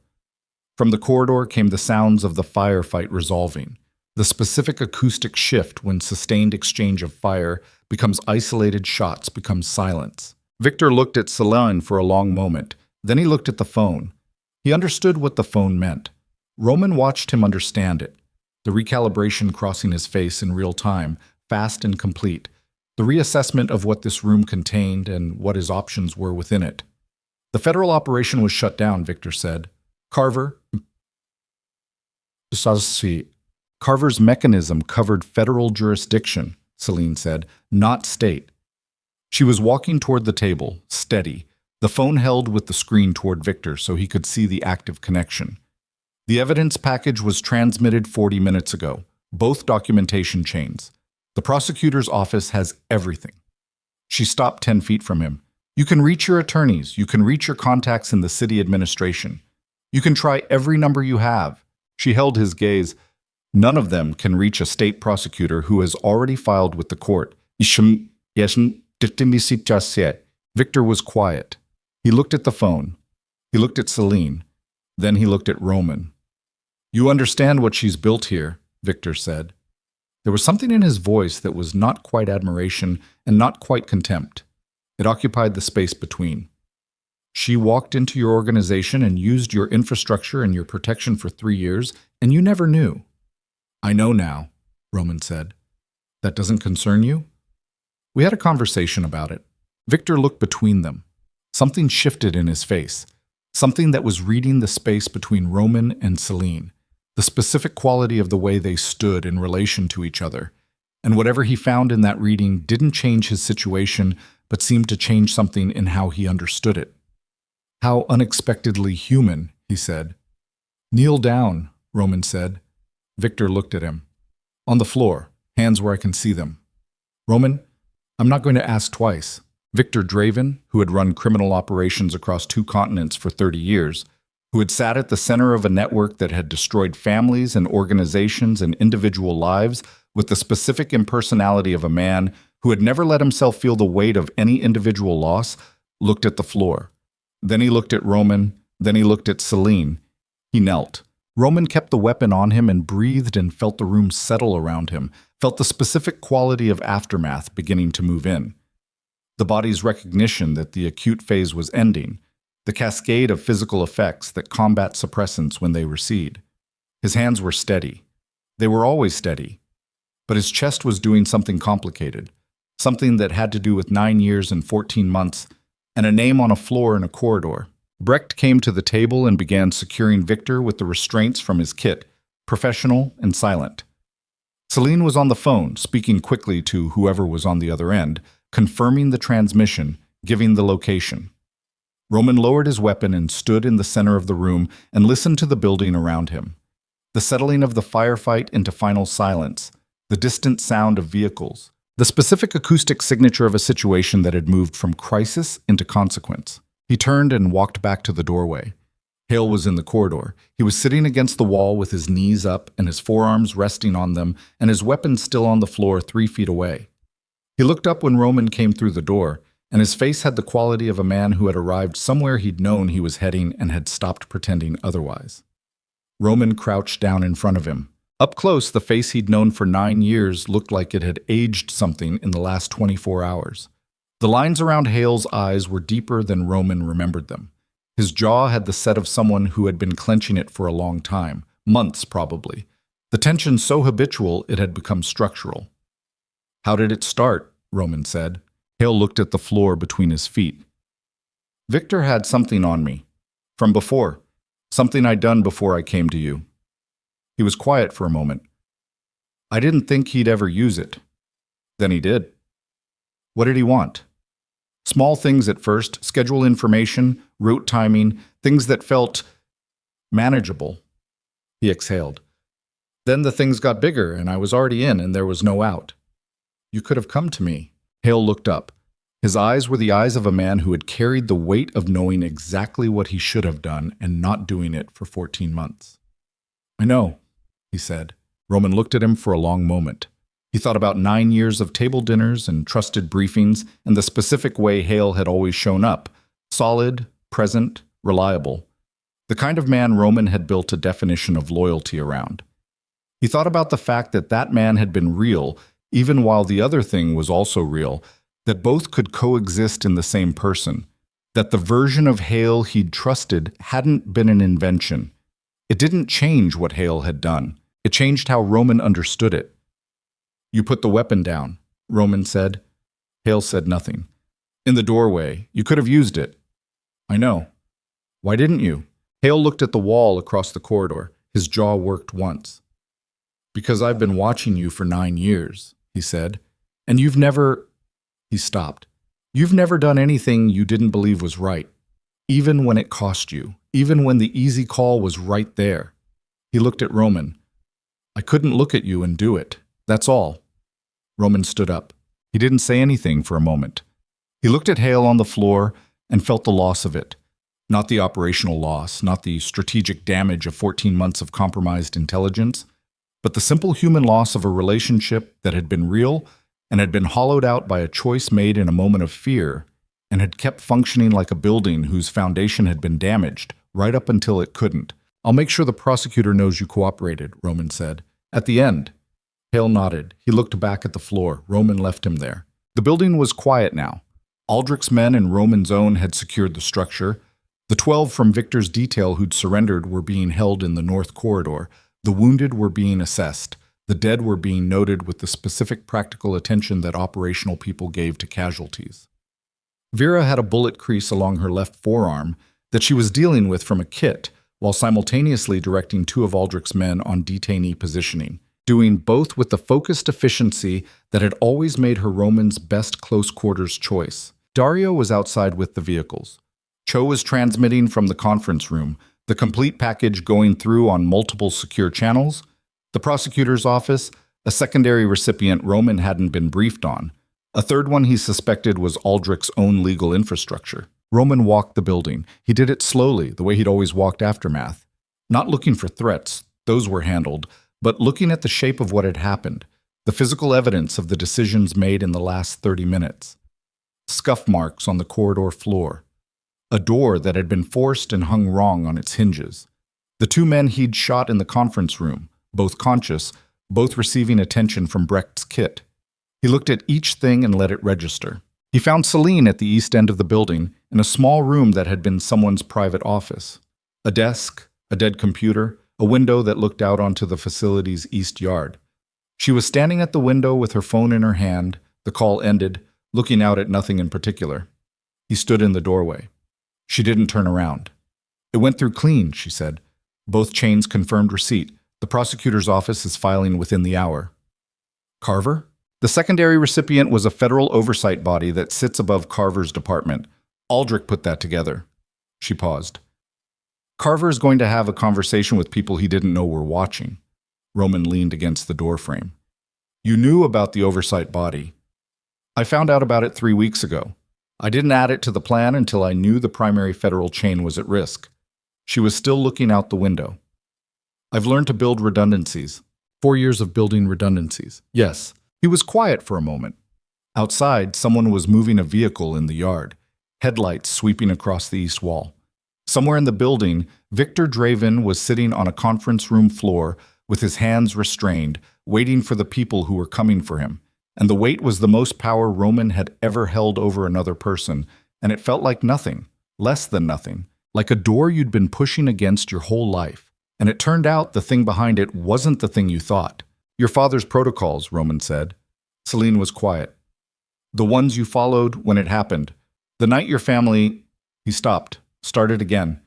From the corridor came the sounds of the firefight resolving, the specific acoustic shift when sustained exchange of fire becomes isolated shots, becomes silence. Victor looked at Selene for a long moment. Then he looked at the phone. He understood what the phone meant. Roman watched him understand it. The recalibration crossing his face in real time, fast and complete. The reassessment of what this room contained and what his options were within it. The federal operation was shut down, Victor said. Carver's mechanism covered federal jurisdiction, Selene said, not state. She was walking toward the table, steady, the phone held with the screen toward Victor so he could see the active connection. The evidence package was transmitted 40 minutes ago, both documentation chains. The prosecutor's office has everything. She stopped 10 feet from him. You can reach your attorneys. You can reach your contacts in the city administration. You can try every number you have. She held his gaze. None of them can reach a state prosecutor who has already filed with the court. Victor was quiet. He looked at the phone. He looked at Selene. Then he looked at Roman. You understand what she's built here, Victor said. There was something in his voice that was not quite admiration and not quite contempt. It occupied the space between. She walked into your organization and used your infrastructure and your protection for 3 years, and you never knew. I know now, Roman said. That doesn't concern you? We had a conversation about it. Victor looked between them. Something shifted in his face. Something that was reading the space between Roman and Selene. The specific quality of the way they stood in relation to each other. And whatever he found in that reading didn't change his situation, but seemed to change something in how he understood it. How unexpectedly human, he said. Kneel down, Roman said. Victor looked at him. On the floor, hands where I can see them. Roman, I'm not going to ask twice. Victor Draven, who had run criminal operations across 2 continents for 30 years, who had sat at the center of a network that had destroyed families and organizations and individual lives with the specific impersonality of a man who had never let himself feel the weight of any individual loss, looked at the floor. Then he looked at Roman, then he looked at Selene. He knelt. Roman kept the weapon on him and breathed and felt the room settle around him, felt the specific quality of aftermath beginning to move in. The body's recognition that the acute phase was ending, the cascade of physical effects that combat suppressants when they recede. His hands were steady. They were always steady. But his chest was doing something complicated, something that had to do with 9 years and 14 months, and a name on a floor in a corridor. Brecht came to the table and began securing Victor with the restraints from his kit, professional and silent. Selene was on the phone, speaking quickly to whoever was on the other end, confirming the transmission, giving the location. Roman lowered his weapon and stood in the center of the room and listened to the building around him. The settling of the firefight into final silence, the distant sound of vehicles, the specific acoustic signature of a situation that had moved from crisis into consequence. He turned and walked back to the doorway. Hale was in the corridor. He was sitting against the wall with his knees up and his forearms resting on them and his weapon still on the floor 3 feet away. He looked up when Roman came through the door, and his face had the quality of a man who had arrived somewhere he'd known he was heading and had stopped pretending otherwise. Roman crouched down in front of him. Up close, the face he'd known for 9 years looked like it had aged something in the last 24 hours. The lines around Hale's eyes were deeper than Roman remembered them. His jaw had the set of someone who had been clenching it for a long time, months probably. The tension so habitual it had become structural. "How did it start?" Roman said. Hale looked at the floor between his feet. "Victor had something on me. From before. Something I'd done before I came to you." He was quiet for a moment. "I didn't think he'd ever use it." "Then he did." "What did he want?" "Small things at first, schedule information, route timing, things that felt manageable." He exhaled. "Then the things got bigger, and I was already in, and there was no out." "You could have come to me." Hale looked up. His eyes were the eyes of a man who had carried the weight of knowing exactly what he should have done and not doing it for 14 months. "I know," he said. Roman looked at him for a long moment. He thought about 9 years of table dinners and trusted briefings and the specific way Hale had always shown up, solid, present, reliable. The kind of man Roman had built a definition of loyalty around. He thought about the fact that that man had been real, even while the other thing was also real, that both could coexist in the same person, that the version of Hale he'd trusted hadn't been an invention. It didn't change what Hale had done. It changed how Roman understood it. "You put the weapon down," Roman said. Hale said nothing. "In the doorway. You could have used it." "I know." "Why didn't you?" Hale looked at the wall across the corridor. His jaw worked once. "Because I've been watching you for 9 years, he said. "And you've never—" He stopped. "You've never done anything you didn't believe was right, even when it cost you, even when the easy call was right there." He looked at Roman. "I couldn't look at you and do it. That's all." Roman stood up. He didn't say anything for a moment. He looked at Hale on the floor and felt the loss of it. Not the operational loss, not the strategic damage of 14 months of compromised intelligence, but the simple human loss of a relationship that had been real and had been hollowed out by a choice made in a moment of fear and had kept functioning like a building whose foundation had been damaged, right up until it couldn't. "I'll make sure the prosecutor knows you cooperated," Roman said. "At the end." Hale nodded. He looked back at the floor. Roman left him there. The building was quiet now. Aldrich's men and Roman's own had secured the structure. The 12 from Victor's detail who'd surrendered were being held in the north corridor. The wounded were being assessed. The dead were being noted with the specific practical attention that operational people gave to casualties. Vera had a bullet crease along her left forearm that she was dealing with from a kit, while simultaneously directing 2 of Aldrich's men on detainee positioning, doing both with the focused efficiency that had always made her Roman's best close-quarters choice. Dario was outside with the vehicles. Cho was transmitting from the conference room, the complete package going through on multiple secure channels. The prosecutor's office, a secondary recipient Roman hadn't been briefed on. A third one he suspected was Aldrich's own legal infrastructure. Roman walked the building. He did it slowly, the way he'd always walked Aftermath. Not looking for threats, those were handled, but looking at the shape of what had happened, the physical evidence of the decisions made in the last 30 minutes. Scuff marks on the corridor floor. A door that had been forced and hung wrong on its hinges. The 2 men he'd shot in the conference room, both conscious, both receiving attention from Brecht's kit. He looked at each thing and let it register. He found Selene at the east end of the building, in a small room that had been someone's private office. A desk, a dead computer, a window that looked out onto the facility's east yard. She was standing at the window with her phone in her hand. The call ended, looking out at nothing in particular. He stood in the doorway. She didn't turn around. "It went through clean," she said. "Both chains confirmed receipt. The prosecutor's office is filing within the hour." "Carver?" The secondary recipient was a federal oversight body that sits above Carver's department. Aldrich put that together. She paused. "Carver is going to have a conversation with people he didn't know were watching." Roman leaned against the doorframe. "You knew about the oversight body." "I found out about it 3 weeks ago. I didn't add it to the plan until I knew the primary federal chain was at risk." She was still looking out the window. I've learned to build redundancies. 4 years of building redundancies. Yes. He was quiet for a moment. Outside, someone was moving a vehicle in the yard, headlights sweeping across the east wall. Somewhere in the building, Victor Draven was sitting on a conference room floor with his hands restrained, waiting for the people who were coming for him. And the wait was the most power Roman had ever held over another person, and it felt like nothing, less than nothing, like a door you'd been pushing against your whole life. And it turned out the thing behind it wasn't the thing you thought. Your father's protocols, Roman said. Selene was quiet. The ones you followed when it happened. The night your family... He stopped, started again.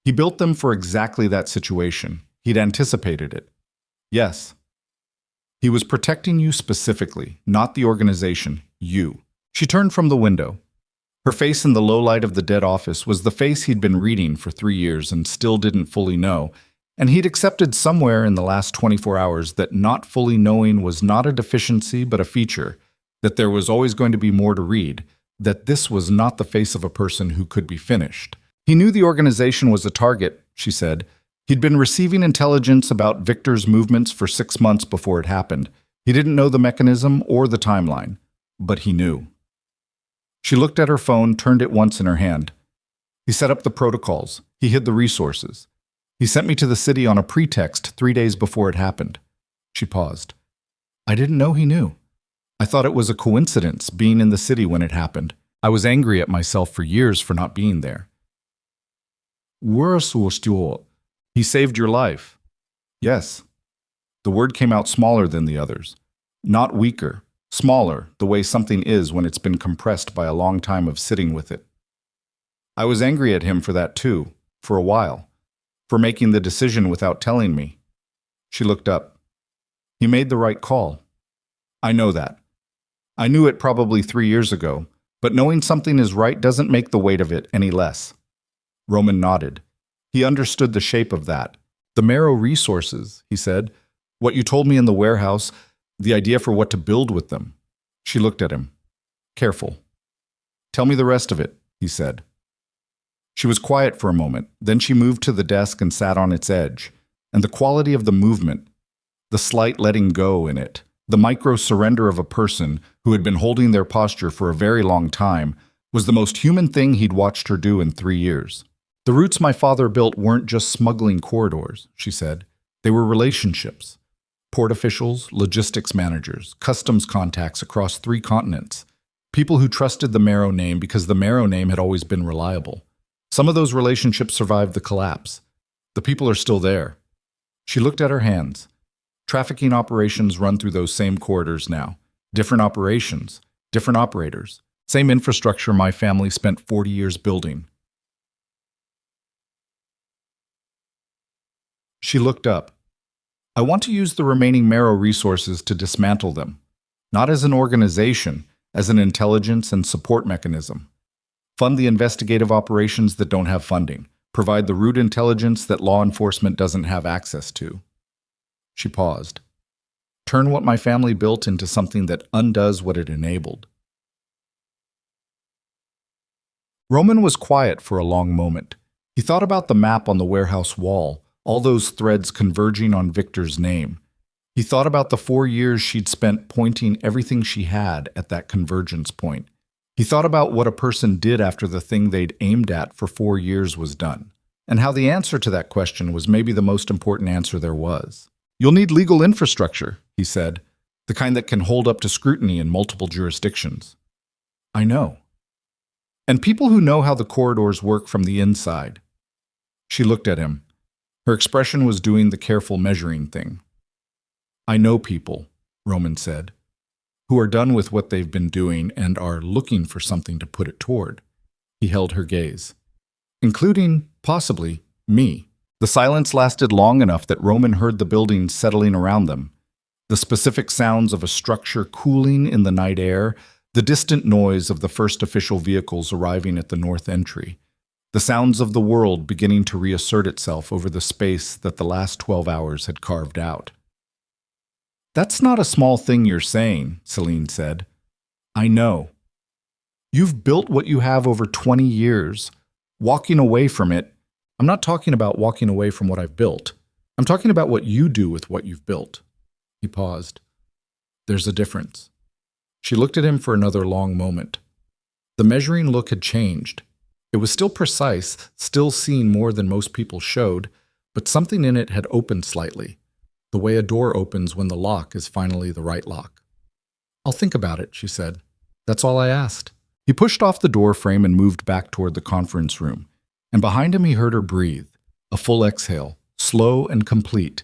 He built them for exactly that situation. He'd anticipated it. Yes. He was protecting you specifically, not the organization, you. She turned from the window. Her face in the low light of the dead office was the face he'd been reading for 3 years and still didn't fully know, and he'd accepted somewhere in the last 24 hours that not fully knowing was not a deficiency but a feature, that there was always going to be more to read, that this was not the face of a person who could be finished. He knew the organization was a target, she said. He'd been receiving intelligence about Victor's movements for 6 months before it happened. He didn't know the mechanism or the timeline, but he knew. She looked at her phone, turned it once in her hand. He set up the protocols. He hid the resources. He sent me to the city on a pretext 3 days before it happened. She paused. I didn't know he knew. I thought it was a coincidence being in the city when it happened. I was angry at myself for years for not being there. He saved your life. Yes. The word came out smaller than the others. Not weaker. Smaller, the way something is when it's been compressed by a long time of sitting with it. I was angry at him for that too, for a while, for making the decision without telling me. She looked up. He made the right call. I know that. I knew it probably 3 years ago, but knowing something is right doesn't make the weight of it any less. Roman nodded. He understood the shape of that. The marrow resources, he said. What you told me in the warehouse, the idea for what to build with them. She looked at him. Careful. Tell me the rest of it, he said. She was quiet for a moment. Then she moved to the desk and sat on its edge. And the quality of the movement, the slight letting go in it, the micro-surrender of a person who had been holding their posture for a very long time, was the most human thing he'd watched her do in 3 years. The routes my father built weren't just smuggling corridors, she said. They were relationships. Port officials, logistics managers, customs contacts across 3 continents. People who trusted the Marrow name because the Marrow name had always been reliable. Some of those relationships survived the collapse. The people are still there. She looked at her hands. Trafficking operations run through those same corridors now. Different operations, different operators. Same infrastructure my family spent 40 years building. She looked up. I want to use the remaining Marrow resources to dismantle them, not as an organization, as an intelligence and support mechanism. Fund the investigative operations that don't have funding. Provide the root intelligence that law enforcement doesn't have access to. She paused. Turn what my family built into something that undoes what it enabled. Roman was quiet for a long moment. He thought about the map on the warehouse wall, all those threads converging on Victor's name. He thought about the 4 years she'd spent pointing everything she had at that convergence point. He thought about what a person did after the thing they'd aimed at for 4 years was done, and how the answer to that question was maybe the most important answer there was. You'll need legal infrastructure, he said, the kind that can hold up to scrutiny in multiple jurisdictions. I know. And people who know how the corridors work from the inside. She looked at him. Her expression was doing the careful measuring thing. I know people, Roman said, who are done with what they've been doing and are looking for something to put it toward. He held her gaze. Including, possibly, me. The silence lasted long enough that Roman heard the buildings settling around them. The specific sounds of a structure cooling in the night air, the distant noise of the first official vehicles arriving at the north entry. The sounds of the world beginning to reassert itself over the space that the last 12 hours had carved out. That's not a small thing you're saying, Selene said. I know. You've built what you have over 20 years. Walking away from it, I'm not talking about walking away from what I've built. I'm talking about what you do with what you've built. He paused. There's a difference. She looked at him for another long moment. The measuring look had changed. It was still precise, still seeing more than most people showed, but something in it had opened slightly, the way a door opens when the lock is finally the right lock. I'll think about it, she said. That's all I asked. He pushed off the door frame and moved back toward the conference room, and behind him he heard her breathe, a full exhale, slow and complete,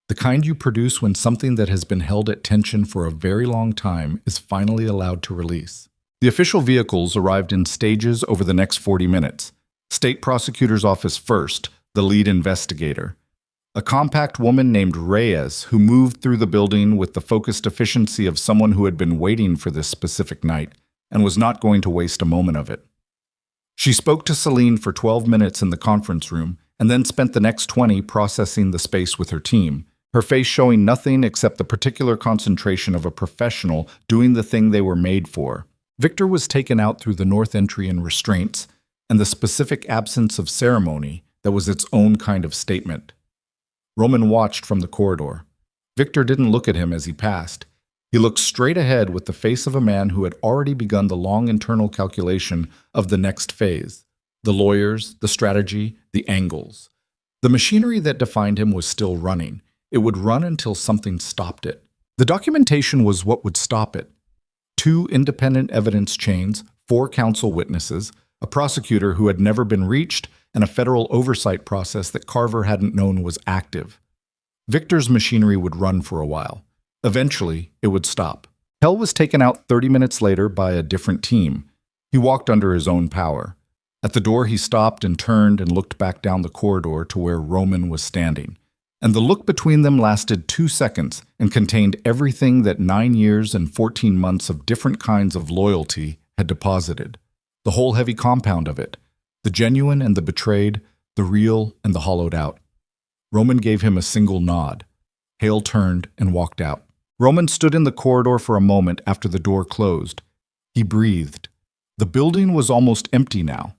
the kind you produce when something that has been held at tension for a very long time is finally allowed to release. The official vehicles arrived in stages over the next 40 minutes. State prosecutor's office first, the lead investigator. A compact woman named Reyes who moved through the building with the focused efficiency of someone who had been waiting for this specific night and was not going to waste a moment of it. She spoke to Selene for 12 minutes in the conference room and then spent the next 20 processing the space with her team, her face showing nothing except the particular concentration of a professional doing the thing they were made for. Victor was taken out through the north entry in restraints and the specific absence of ceremony that was its own kind of statement. Roman watched from the corridor. Victor didn't look at him as he passed. He looked straight ahead with the face of a man who had already begun the long internal calculation of the next phase, the lawyers, the strategy, the angles. The machinery that defined him was still running. It would run until something stopped it. The documentation was what would stop it. 2 independent evidence chains, 4 counsel witnesses, a prosecutor who had never been reached, and a federal oversight process that Carver hadn't known was active. Victor's machinery would run for a while. Eventually, it would stop. Hell was taken out 30 minutes later by a different team. He walked under his own power. At the door, he stopped and turned and looked back down the corridor to where Roman was standing. And the look between them lasted 2 seconds and contained everything that 9 years and 14 months of different kinds of loyalty had deposited. The whole heavy compound of it. The genuine and the betrayed, the real and the hollowed out. Roman gave him a single nod. Hale turned and walked out. Roman stood in the corridor for a moment after the door closed. He breathed. The building was almost empty now.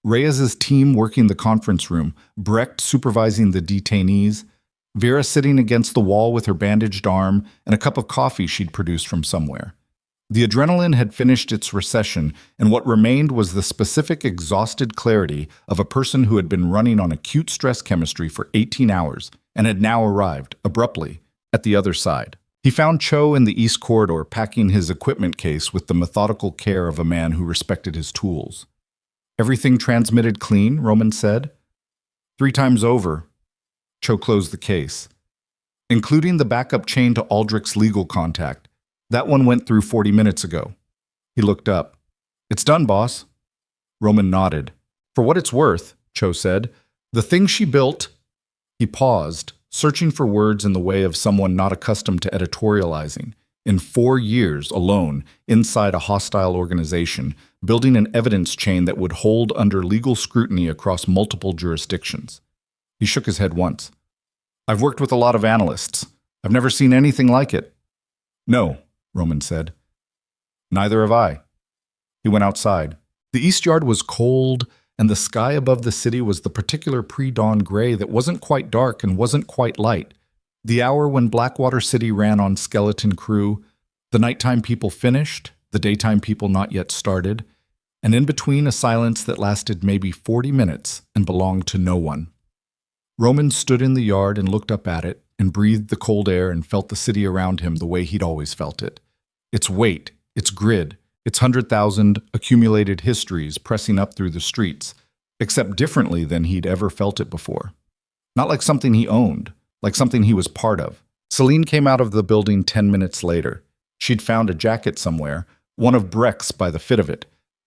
Reyes's team working the conference room, Brecht supervising the detainees, Vera sitting against the wall with her bandaged arm and a cup of coffee she'd produced from somewhere. The adrenaline had finished its recession, and what remained was the specific exhausted clarity of a person who had been running on acute stress chemistry for 18 hours and had now arrived, abruptly, at the other side. He found Cho in the east corridor packing his equipment case with the methodical care of a man who respected his tools. Everything transmitted clean, Roman said. 3 times over. Cho closed the case. Including the backup chain to Aldrich's legal contact. That one went through 40 minutes ago. He looked up. It's done, boss. Roman nodded. For what it's worth, Cho said, the thing she built... He paused, searching for words in the way of someone not accustomed to editorializing. In 4 years alone, inside a hostile organization, building an evidence chain that would hold under legal scrutiny across multiple jurisdictions. He shook his head once. I've worked with a lot of analysts. I've never seen anything like it. No, Roman said. Neither have I. He went outside. The east yard was cold, and the sky above the city was the particular pre-dawn gray that wasn't quite dark and wasn't quite light. The hour when Blackwater City ran on skeleton crew, the nighttime people finished, the daytime people not yet started, and in between a silence that lasted maybe 40 minutes and belonged to no one. Roman stood in the yard and looked up at it and breathed the cold air and felt the city around him the way he'd always felt it. Its weight, its grid, its 100,000 accumulated histories pressing up through the streets, except differently than he'd ever felt it before. Not like something he owned, like something he was part of. Selene came out of the building 10 minutes later. She'd found a jacket somewhere, one of Brecht's by the fit of it,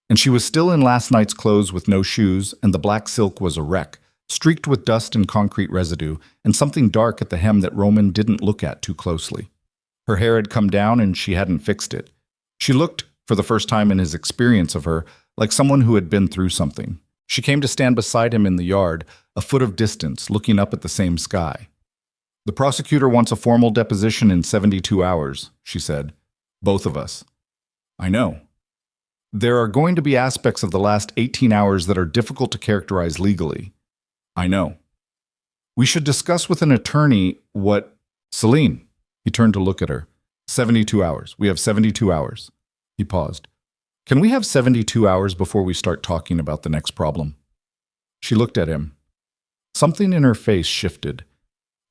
and she was still in last night's clothes with no shoes, and the black silk was a wreck, streaked with dust and concrete residue, and something dark at the hem that Roman didn't look at too closely. Her hair had come down and she hadn't fixed it. She looked, for the first time in his experience of her, like someone who had been through something. She came to stand beside him in the yard, a foot of distance, looking up at the same sky. The prosecutor wants a formal deposition in 72 hours, she said. Both of us. I know. There are going to be aspects of the last 18 hours that are difficult to characterize legally. I know. We should discuss with an attorney what... Selene. He turned to look at her. 72 hours. We have 72 hours. He paused. Can we have 72 hours before we start talking about the next problem? She looked at him. Something in her face shifted,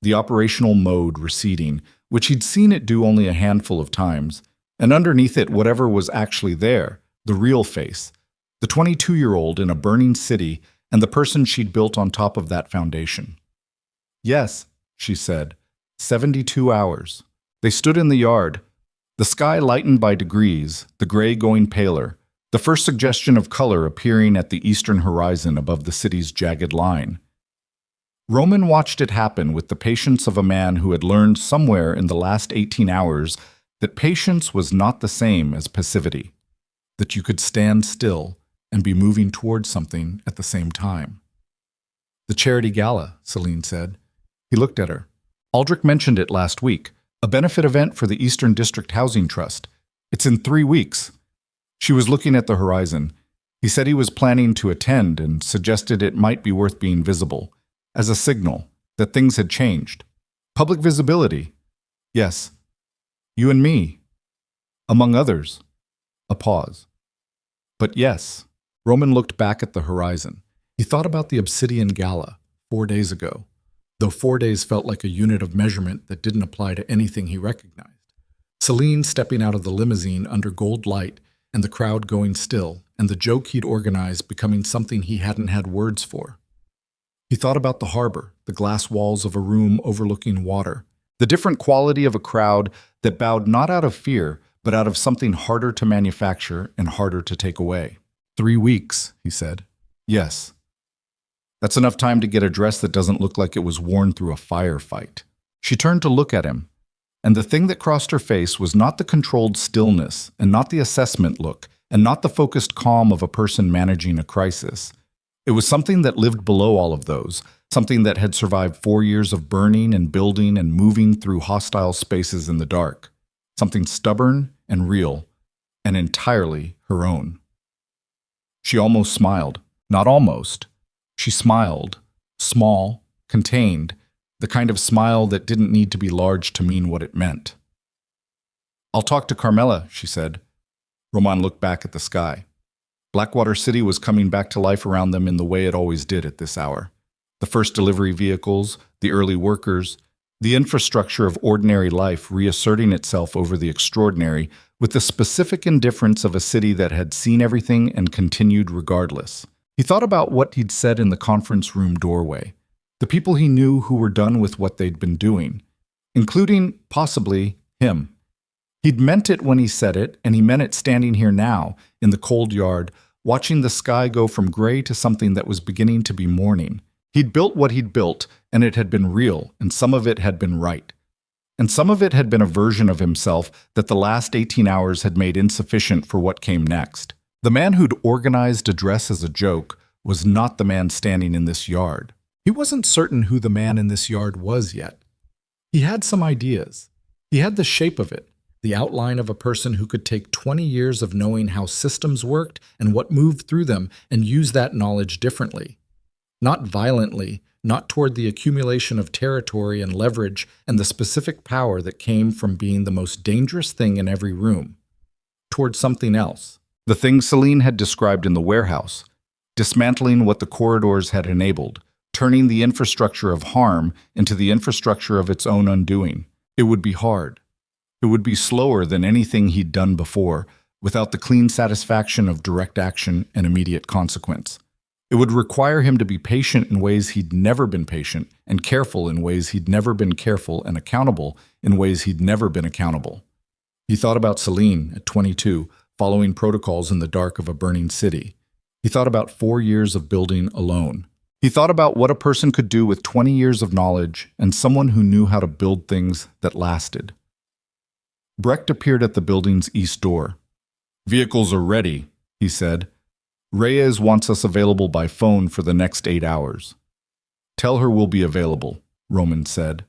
the operational mode receding, which he'd seen it do only a handful of times, and underneath it whatever was actually there, the real face, the 22-year-old in a burning city and the person she'd built on top of that foundation. Yes, she said, 72 hours. They stood in the yard, the sky lightened by degrees, the gray going paler, the first suggestion of color appearing at the eastern horizon above the city's jagged line. Roman watched it happen with the patience of a man who had learned somewhere in the last 18 hours that patience was not the same as passivity, that you could stand still and be moving towards something at the same time. The charity gala, Selene said. He looked at her. Aldrich mentioned it last week, a benefit event for the Eastern District Housing Trust. It's in 3 weeks. She was looking at the horizon. He said he was planning to attend and suggested it might be worth being visible, as a signal that things had changed. Public visibility. Yes. You and me. Among others. A pause. But yes. Roman looked back at the horizon. He thought about the Obsidian Gala 4 days ago, though 4 days felt like a unit of measurement that didn't apply to anything he recognized. Selene stepping out of the limousine under gold light and the crowd going still, and the joke he'd organized becoming something he hadn't had words for. He thought about the harbor, the glass walls of a room overlooking water, the different quality of a crowd that bowed not out of fear, but out of something harder to manufacture and harder to take away. 3 weeks, he said. Yes. That's enough time to get a dress that doesn't look like it was worn through a firefight. She turned to look at him, and the thing that crossed her face was not the controlled stillness, and not the assessment look, and not the focused calm of a person managing a crisis. It was something that lived below all of those, something that had survived 4 years of burning and building and moving through hostile spaces in the dark. Something stubborn and real, and entirely her own. She almost smiled. Not almost. She smiled. Small, contained, the kind of smile that didn't need to be large to mean what it meant. I'll talk to Carmela, she said. Roman looked back at the sky. Blackwater City was coming back to life around them in the way it always did at this hour. The first delivery vehicles, the early workers, the infrastructure of ordinary life reasserting itself over the extraordinary with the specific indifference of a city that had seen everything and continued regardless. He thought about what he'd said in the conference room doorway, the people he knew who were done with what they'd been doing, including, possibly, him. He'd meant it when he said it, and he meant it standing here now, in the cold yard, watching the sky go from gray to something that was beginning to be morning. He'd built what he'd built, and it had been real, and some of it had been right. And some of it had been a version of himself that the last 18 hours had made insufficient for what came next. The man who'd organized a dress as a joke was not the man standing in this yard. He wasn't certain who the man in this yard was yet. He had some ideas. He had the shape of it, the outline of a person who could take 20 years of knowing how systems worked and what moved through them and use that knowledge differently. Not violently, not toward the accumulation of territory and leverage and the specific power that came from being the most dangerous thing in every room. Toward something else. The thing Selene had described in the warehouse, dismantling what the corridors had enabled, turning the infrastructure of harm into the infrastructure of its own undoing. It would be hard. It would be slower than anything he'd done before, without the clean satisfaction of direct action and immediate consequence. It would require him to be patient in ways he'd never been patient, and careful in ways he'd never been careful, and accountable in ways he'd never been accountable. He thought about Selene at 22, following protocols in the dark of a burning city. He thought about 4 years of building alone. He thought about what a person could do with 20 years of knowledge and someone who knew how to build things that lasted. Brecht appeared at the building's east door. "Vehicles are ready," he said. "Reyes wants us available by phone for the next 8 hours." "Tell her we'll be available," Roman said.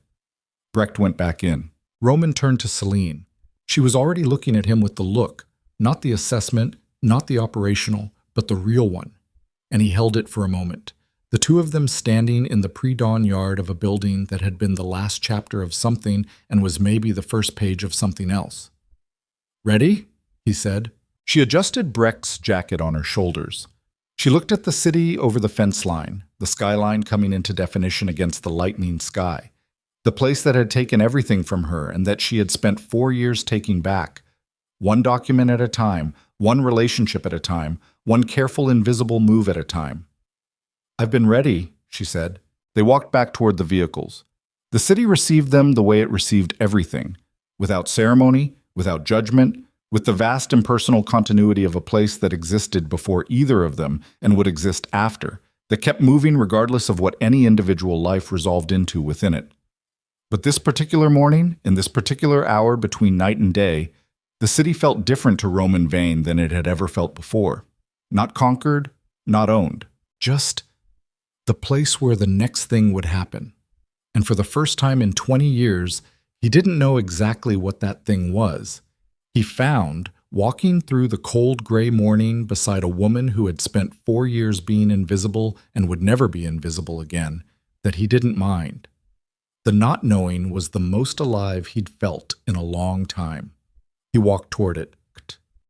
Brecht went back in. Roman turned to Selene. She was already looking at him with the look, not the assessment, not the operational, but the real one. And he held it for a moment. The two of them standing in the pre-dawn yard of a building that had been the last chapter of something and was maybe the first page of something else. "Ready?" he said. She adjusted Breck's jacket on her shoulders. She looked at the city over the fence line, the skyline coming into definition against the lightning sky. The place that had taken everything from her and that she had spent 4 years taking back. One document at a time, one relationship at a time, one careful invisible move at a time. "I've been ready," she said. They walked back toward the vehicles. The city received them the way it received everything, without ceremony, without judgment, with the vast impersonal continuity of a place that existed before either of them and would exist after, that kept moving regardless of what any individual life resolved into within it. But this particular morning, in this particular hour between night and day, the city felt different to Roman Veyne than it had ever felt before. Not conquered, not owned, just the place where the next thing would happen. And for the first time in 20 years, he didn't know exactly what that thing was. He found, walking through the cold gray morning beside a woman who had spent 4 years being invisible and would never be invisible again, that he didn't mind. The not knowing was the most alive he'd felt in a long time. He walked toward it,